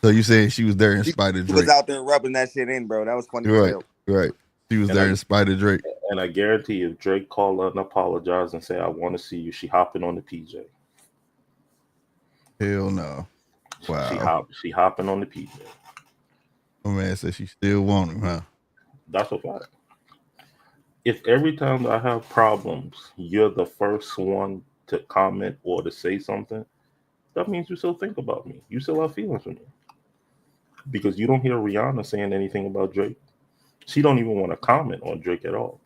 so you saying she was there in spite of Drake? She was out there rubbing that shit in, bro. That was funny. Right. She was there in spite of Drake. And I guarantee if Drake called her and apologized and say, I want to see you, she hopping on the PJ. Hell no. Wow. She hopping on the PJ. My man said she still want him, huh? That's a fact. If every time that I have problems, you're the first one to comment or to say something, that means you still think about me. You still have feelings for me. Because you don't hear Rihanna saying anything about Drake. She don't even want to comment on Drake at all.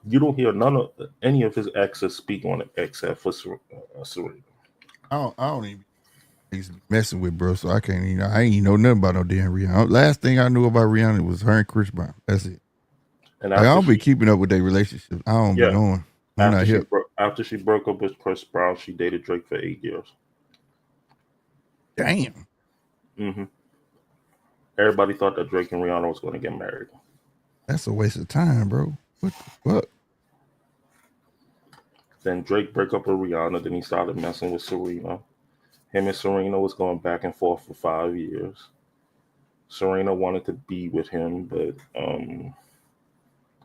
You don't hear any of his exes speak on it except for Serena. I don't even he's messing with, bro. So I can't even. I ain't know nothing about no damn Rihanna. Last thing I knew about Rihanna was her and Chris Brown. That's it. And I don't be keeping up with their relationship. I don't be knowing. After she broke up with Chris Brown, she dated Drake for 8 years. Damn. Mm-hmm. Everybody thought that Drake and Rihanna was going to get married. That's a waste of time, bro. What the fuck? Then Drake broke up with Rihanna. Then he started messing with Serena. Him and Serena was going back and forth for 5 years. Serena wanted to be with him, but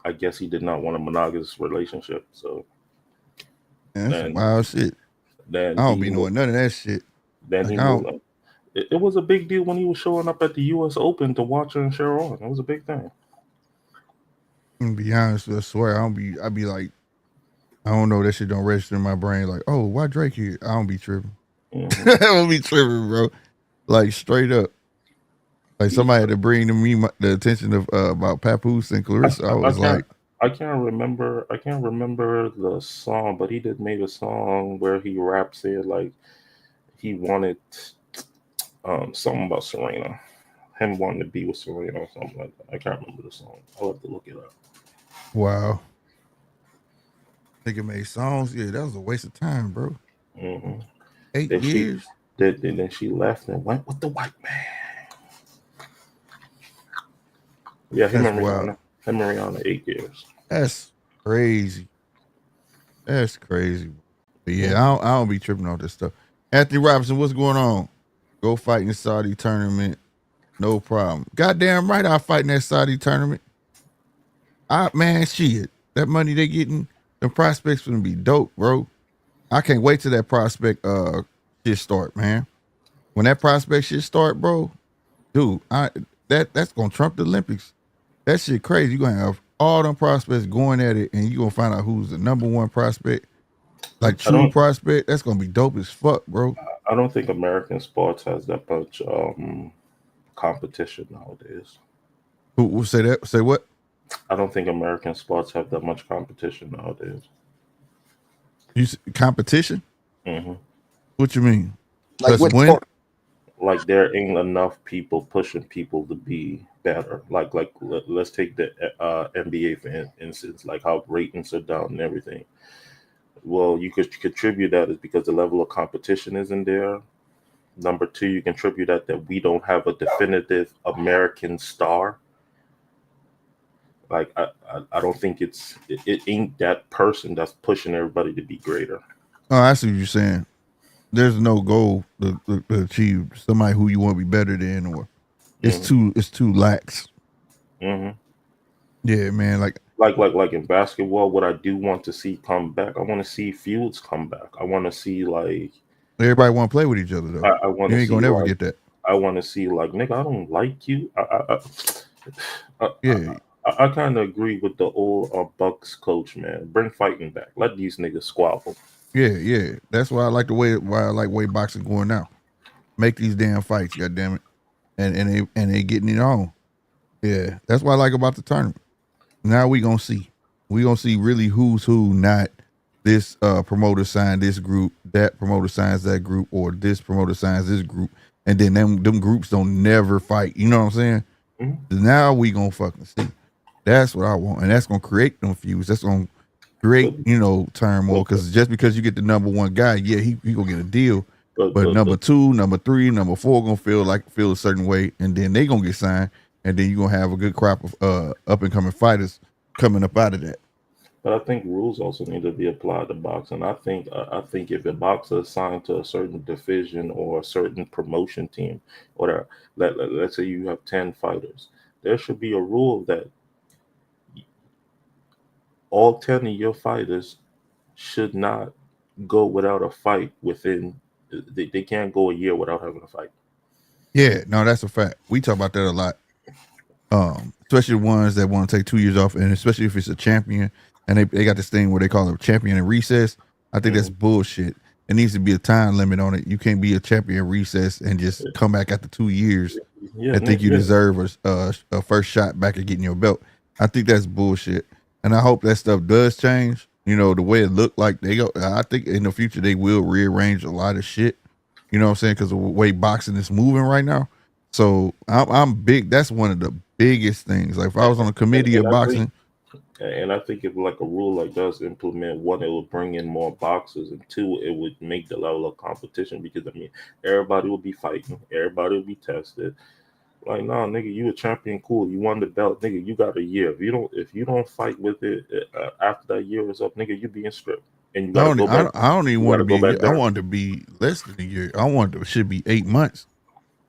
I guess he did not want a monogamous relationship. So that's some wild shit. I don't be knowing none of that shit. Then he moved on. It was a big deal when he was showing up at the U.S. Open to watch her and cheer on. It was a big thing. To be honest, I swear, I'd be like, I don't know. That shit don't register in my brain. Like, oh, why Drake here? I don't be tripping. I don't be tripping, bro. Like straight up. Like somebody had to bring to me the attention of about Papoose and Clarissa. I was like, I can't remember the song, but he did make a song where he raps it like he wanted something about Serena. Him wanting to be with Serena or something like that. I can't remember the song. I'll have to look it up. wow. Nigga made songs. Yeah, that was a waste of time, bro. 8 Then years. Then she left and went with the white man. Yeah, him and Rihanna 8 years. That's crazy. That's crazy. But yeah, I don't be tripping on this stuff. Anthony Robinson, what's going on? Go fight in the Saudi tournament. No problem. Goddamn right, I'll fight in that Saudi tournament. Man, shit. That money they getting, the prospects gonna be dope, bro. I can't wait till that prospect shit start, man. When that prospect shit start, bro, dude, that's gonna trump the Olympics. That shit crazy. You're gonna have all them prospects going at it, and you're gonna find out who's the number one prospect. Like true prospect, that's gonna be dope as fuck, bro. I don't think American sports has that much competition nowadays. Who say that? Say what? I don't think American sports have that much competition nowadays. Competition? Mm-hmm. What you mean? Like when? Like there ain't enough people pushing people to be better. Like let's take the NBA for instance, like how ratings are down and everything. Well, you could contribute that is because the level of competition isn't there. Number two, you contribute that we don't have a definitive American star. Like I don't think it ain't that person that's pushing everybody to be greater. Oh, I see what you're saying. There's no goal to achieve somebody who you want to be better than, or it's too lax. Mm-hmm. Yeah, man. Like in basketball, what I do want to see come back, I want to see feuds come back. I want to see like everybody want to play with each other though. I want you ain't gonna never get that. I want to see like nigga, I don't like you. Yeah. I kind of agree with the old Bucks coach, man. Bring fighting back. Let these niggas squabble. Yeah. That's why I like way boxing going now. Make these damn fights, goddamn it, and they getting it on. Yeah, that's what I like about the tournament. Now we gonna see really who's who. Not this promoter signed this group, that promoter signs that group, or this promoter signs this group, and then them groups don't never fight. You know what I'm saying? Mm-hmm. Now we gonna fucking see. That's what I want, and that's gonna create them feuds. That's gonna create turmoil. Because just because you get the number one guy, yeah, he gonna get a deal. But number two, number three, number four gonna feel a certain way, and then they gonna get signed, and then you're gonna have a good crop of up and coming fighters coming up out of that. But I think rules also need to be applied to boxing. I think if a boxer is signed to a certain division or a certain promotion team, or let's say you have 10 fighters, there should be a rule that all 10 of your fighters should not go without a fight within. They can't go a year without having a fight. Yeah, no, that's a fact. We talk about that a lot. Especially the ones that want to take 2 years off, and especially if it's a champion, and they got this thing where they call it champion and recess. I think that's bullshit. It needs to be a time limit on it. You can't be a champion recess and just come back after 2 years and think you deserve a first shot back at getting your belt. I think that's bullshit, and I hope that stuff does change. You know, the way it looked like they go. I think in the future they will rearrange a lot of shit. You know what I'm saying? Because of the way boxing is moving right now. So I'm big. That's one of the biggest things. Like if I was on a committee of boxing. And I think if like a rule like does implement, one, it would bring in more boxers, and two, it would make the level of competition, because I mean everybody will be fighting, everybody will be tested. Like, nah, nigga, you a champion, cool, you won the belt, nigga, you got a year. If you don't fight with it after that year is up, nigga, you being stripped, and you gotta go back. I don't even want to be. I want it to be less than a year. I want it should be 8 months.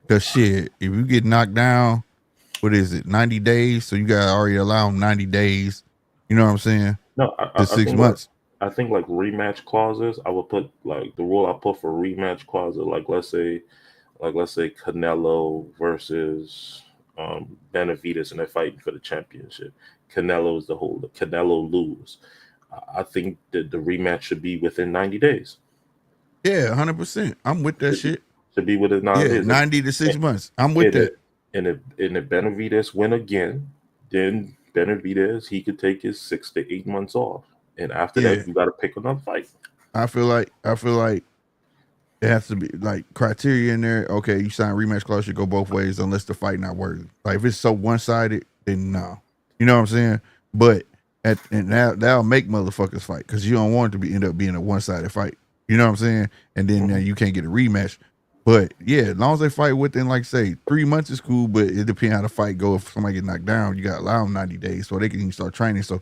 Cause shit, if you get knocked down, what is it, 90 days? So you gotta already allow them 90 days. You know what I'm saying? No, I 6 months. I think like rematch clauses, I would put like the rule I put for rematch clauses, like let's say Canelo versus Benavidez, and they're fighting for the championship. Canelo lose. I think that the rematch should be within 90 days. Yeah, 100%. I'm with that shit. Should be within 9 days. 90 to 6 months. I'm with that. And if Benavidez win again, then Benavidez, he could take his 6 to 8 months off, and after that, you got to pick another fight. I feel like it has to be like criteria in there. Okay, you sign rematch clause should go both ways unless the fight not worthy. Like if it's so one sided, then no. You know what I'm saying? But and that'll make motherfuckers fight because you don't want it to end up being a one sided fight. You know what I'm saying? And then you can't get a rematch. But yeah, as long as they fight within, like say 3 months is cool, but it depends how the fight go. If somebody get knocked down, you got to allow them 90 days so they can even start training. So as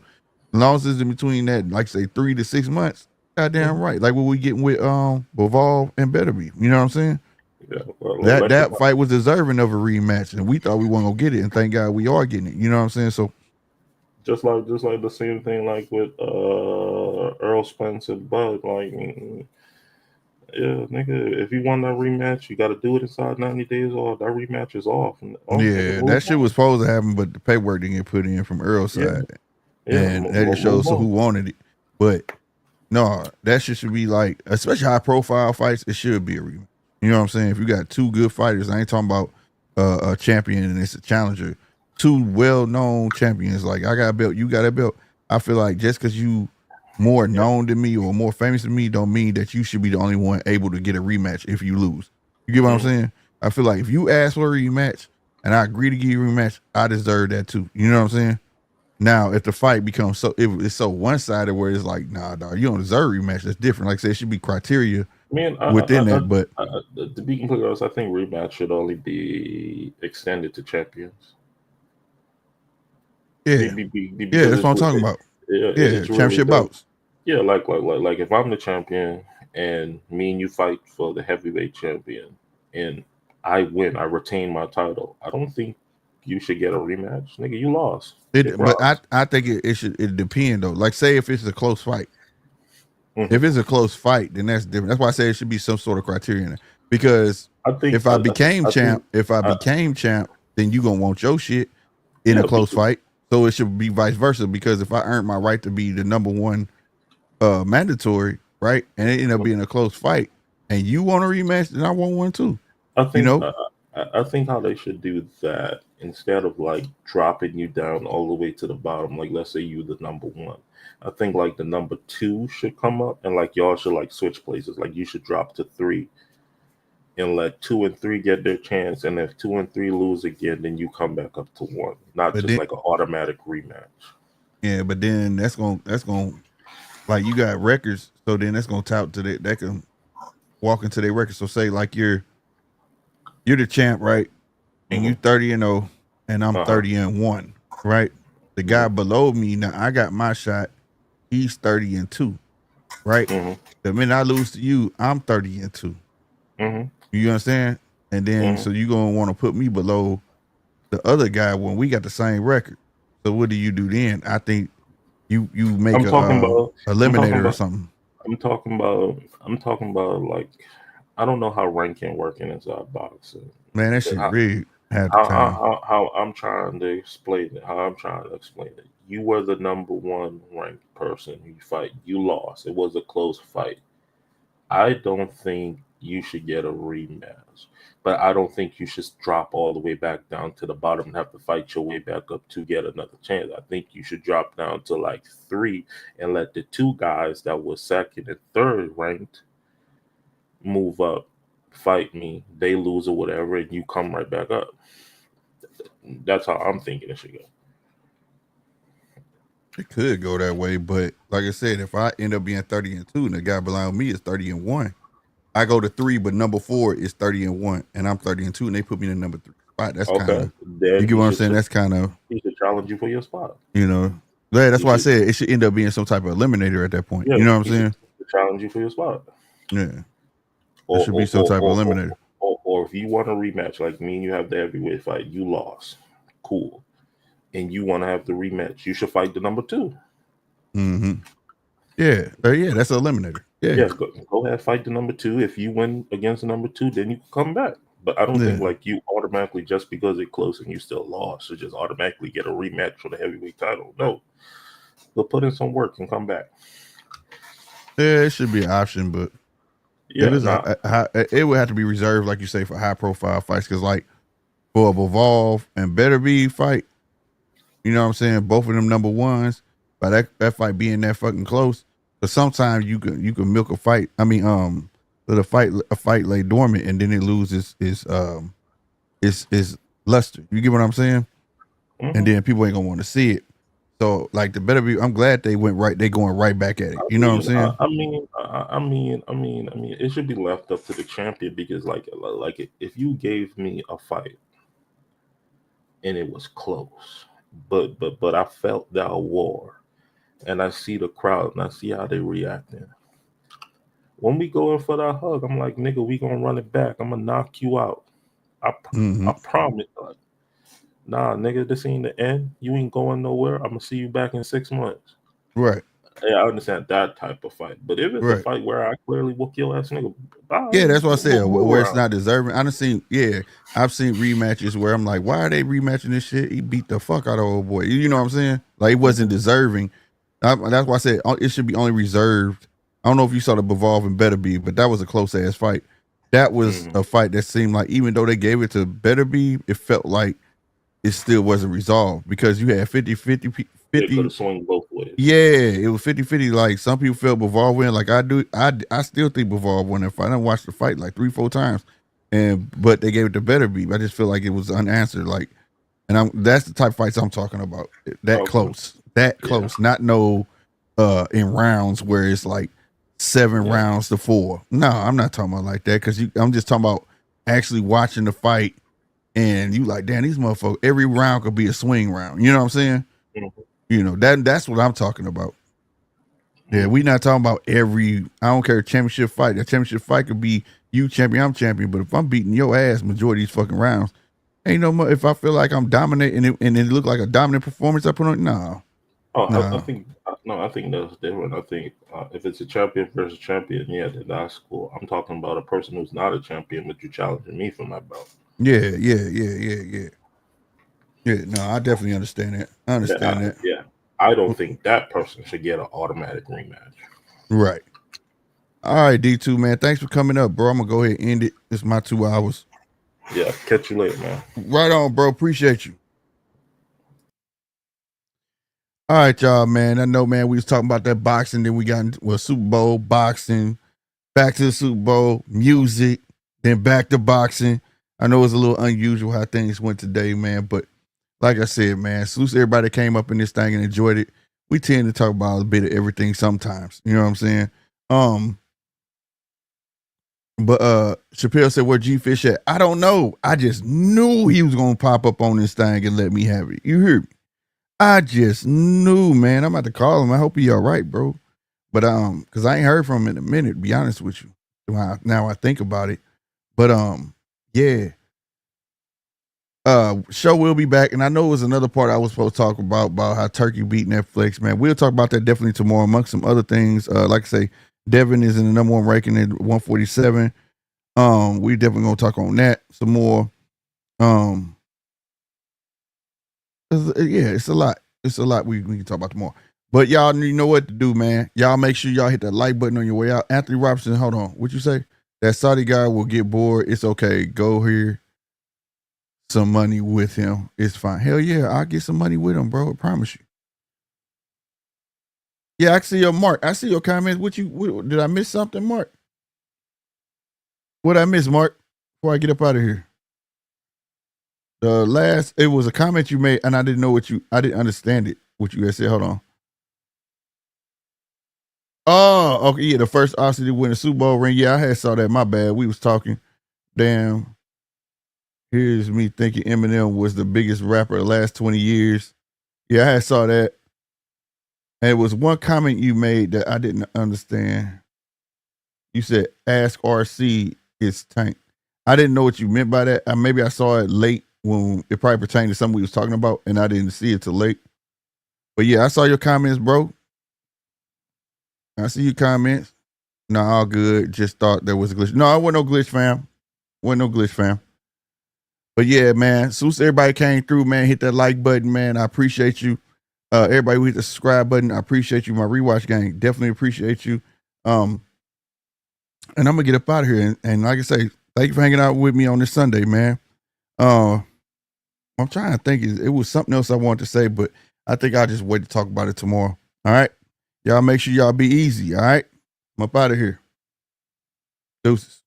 long as it's in between that, like say 3 to 6 months, goddamn right. Like what we getting with Bivol and Betterby. You know what I'm saying? Yeah, well, that fight was deserving of a rematch, and we thought we weren't gonna get it, and thank God we are getting it. You know what I'm saying? So just like the same thing like with Earl Spence and Bud, like yeah, nigga, if you want that rematch, you got to do it inside 90 days or that rematch is off. Yeah, that shit was supposed to happen, but the paperwork didn't get put in from Earl's side. And that just shows who wanted it. But no, that shit should be like, especially high profile fights, it should be a rematch. You know what I'm saying? If you got two good fighters, I ain't talking about a champion and it's a challenger. Two well-known champions, like I got a belt, you got a belt. I feel like just because you more known than me or more famous than me don't mean that you should be the only one able to get a rematch if you lose. You get what I'm saying? I feel like if you ask for a rematch and I agree to give you a rematch, I deserve that too. You know what I'm saying? Now, if the fight becomes it's so one-sided where it's like, nah, dog, you don't deserve a rematch. That's different. Like I said, it should be criteria within that. But to be completely honest, I think rematch should only be extended to champions. Yeah, that's what I'm talking about. Championship bouts. Yeah, like if I'm the champion and me and you fight for the heavyweight champion and I win, I retain my title. I don't think you should get a rematch, nigga. You lost. But I think it depend though. Like say if it's a close fight, if it's a close fight, then that's different. That's why I say it should be some sort of criteria in it. Because if I became champ, then you gonna want your shit in a close fight. So it should be vice versa. Because if I earned my right to be the number one mandatory, right, and it ended up being a close fight, and you want a rematch, then I want one too. I think how they should do that, instead of like dropping you down all the way to the bottom, like let's say you the number one, I think like the number two should come up and like y'all should like switch places. Like you should drop to 3 and let 2 and 3 get their chance, and if 2 and 3 lose again, then you come back up to 1, not just like an automatic rematch. Yeah, but then that's gonna like you got records, so then that's gonna tout to that can walk into their records. So say like you're the champ, right? And you 30-0, and I'm 30-1, right? The guy below me, now I got my shot, he's 30-2, right? The minute I lose to you, I'm 30-2. You understand? And then so you gonna want to put me below the other guy when we got the same record. So what do you do then? I think you make eliminator or something. I'm talking about like, I don't know how ranking working inside boxing. Man, that shit rigged. How I'm trying to explain it. You were the number one ranked person. You fight. You lost. It was a close fight. I don't think you should get a rematch, but I don't think you should drop all the way back down to the bottom and have to fight your way back up to get another chance. I think you should drop down to like 3 and let the 2 guys that were second and third ranked move up, fight me, they lose or whatever, and you come right back up. That's how I'm thinking it should go. It could go that way, but like I said, if I end up being 30-2 and the guy below me is 30-1, I go to 3, but number 4 is 30-1, and I'm 30-2, and they put me in the number 3 spot. That's kind of, you get what I'm saying? That's kind of, he should challenge you for your spot. You know, that's why I said it should end up being some type of eliminator at that point. Yeah, you know what I'm saying? Challenge you for your spot. Yeah, it should be some type of eliminator. Or if you want a rematch, like me and you have the heavyweight fight, you lost, cool, and you want to have the rematch, you should fight the number 2. Yeah, that's an eliminator. Yeah, go ahead, fight the number 2. If you win against the number 2, then you can come back. But I don't think like you automatically, just because it's close and you still lost, should just automatically get a rematch for the heavyweight title. No, Go put in some work and come back. Yeah, it should be an option, but Yeah, it would have to be reserved, like you say, for high profile fights. Because like for a Evolve and Better Be fight, you know what I'm saying? Both of them number ones, by that fight being that fucking close. But sometimes you can milk a fight. I mean, let a fight lay dormant and then it loses its luster. You get what I'm saying? Mm-hmm. And then people ain't gonna want to see it. So like the Better Be, I'm glad they went right. They going right back at it. You know what I'm saying? I mean, it should be left up to the champion because, like if you gave me a fight and it was close, but I felt that war, and I see the crowd and I see how they reacting. When we go in for that hug, I'm like, nigga, we gonna run it back. I'm gonna knock you out. I promise. Like, nah, nigga, this ain't the end. You ain't going nowhere. I'm gonna see you back in 6 months. Right. Yeah, I understand that type of fight. But if it's a fight where I clearly whoop your ass, nigga, bye. Yeah, that's what I said. Where it's not deserving. I've seen rematches where I'm like, why are they rematching this shit? He beat the fuck out of old boy. You know what I'm saying? Like it wasn't deserving. That's why I said it should be only reserved. I don't know if you saw the Bivol and Better Be, but that was a close ass fight. That was a fight that seemed like even though they gave it to Better Be, it felt like it still wasn't resolved because you had 50-50. It could have swung both ways. Yeah, it was 50-50. Like some people felt Bivol win. Like I do. I still think Bivol won that fight. I watched the fight like 3-4 times, but they gave it to Better Be. I just feel like it was unanswered. Like, that's the type of fights I'm talking about. That close. Not no in rounds where it's like 7 rounds to 4. No, I'm not talking about like that because I'm just talking about actually watching the fight and you like, damn, these motherfuckers. Every round could be a swing round. You know what I'm saying? Mm-hmm. You know, that's what I'm talking about. Yeah, we not talking about every, I don't care, championship fight. That championship fight could be you champion, I'm champion. But if I'm beating your ass majority of these fucking rounds, ain't no more. If I feel like I'm dominating and it look like a dominant performance I put on, no. I think that's different. I think if it's a champion versus champion, yeah, then that's cool. I'm talking about a person who's not a champion, but you challenging me for my belt. Yeah. Yeah, no, I definitely understand that. I understand that. Yeah. I don't think that person should get an automatic rematch. Right. All right, D2, man. Thanks for coming up, bro. I'm going to go ahead and end it. It's my 2 hours. Yeah, catch you later, man. Right on, bro. Appreciate you. All right, y'all, man. I know, man, we was talking about that boxing. Then we got into Super Bowl, boxing, back to the Super Bowl, music, then back to boxing. I know it's a little unusual how things went today, man, but like I said, man, salute to everybody that came up in this thing and enjoyed it. We tend to talk about a bit of everything sometimes. You know what I'm saying? But Chappelle said, where G-Fish at? I don't know. I just knew he was going to pop up on this thing and let me have it. You hear me? I just knew, man. I'm about to call him. I hope he all right, bro. But because I ain't heard from him in a minute, to be honest with you. Now I think about it. But yeah. Show will be back, and I know it was another part I was supposed to talk about how Turkey beat Netflix, man. We'll talk about that definitely tomorrow, amongst some other things. Like I say, Devin is in the number 1 ranking at 147. We definitely gonna talk on that some more. Yeah, it's a lot. It's a lot we can talk about tomorrow. But y'all, you know what to do, man. Y'all make sure y'all hit that like button on your way out. Anthony Robinson, hold on. What you say? That Saudi guy will get bored. It's okay. Go here. Some money with him. It's fine. Hell yeah, I'll get some money with him, bro. I promise you. Yeah, I see your Mark. I see your comments. Did I miss something, Mark? What I miss, Mark? Before I get up out of here. It was a comment you made, and I didn't know I didn't understand it. What you guys said. Hold on. Oh, okay. Yeah, the first Aussie to win a Super Bowl ring. Yeah, I had saw that. My bad. We was talking. Damn. Here's me thinking Eminem was the biggest rapper of the last 20 years. Yeah, I had saw that. And it was one comment you made that I didn't understand. You said, ask RC is Tank. I didn't know what you meant by that. Maybe I saw it late when it probably pertained to something we was talking about, and I didn't see it till late. But yeah, I saw your comments, bro. I see your comments. No, all good. Just thought there was a glitch. No, I wasn't no glitch, fam. But yeah, man, so everybody came through, man. Hit that like button, man. I appreciate you. Everybody who hit the subscribe button, I appreciate you. My rewatch gang, definitely appreciate you. And I'm gonna get up out of here. And like I say, thank you for hanging out with me on this Sunday, man. I'm trying to think. It was something else I wanted to say, but I think I'll just wait to talk about it tomorrow. All right. Y'all make sure y'all be easy. All right. I'm up out of here. Deuces.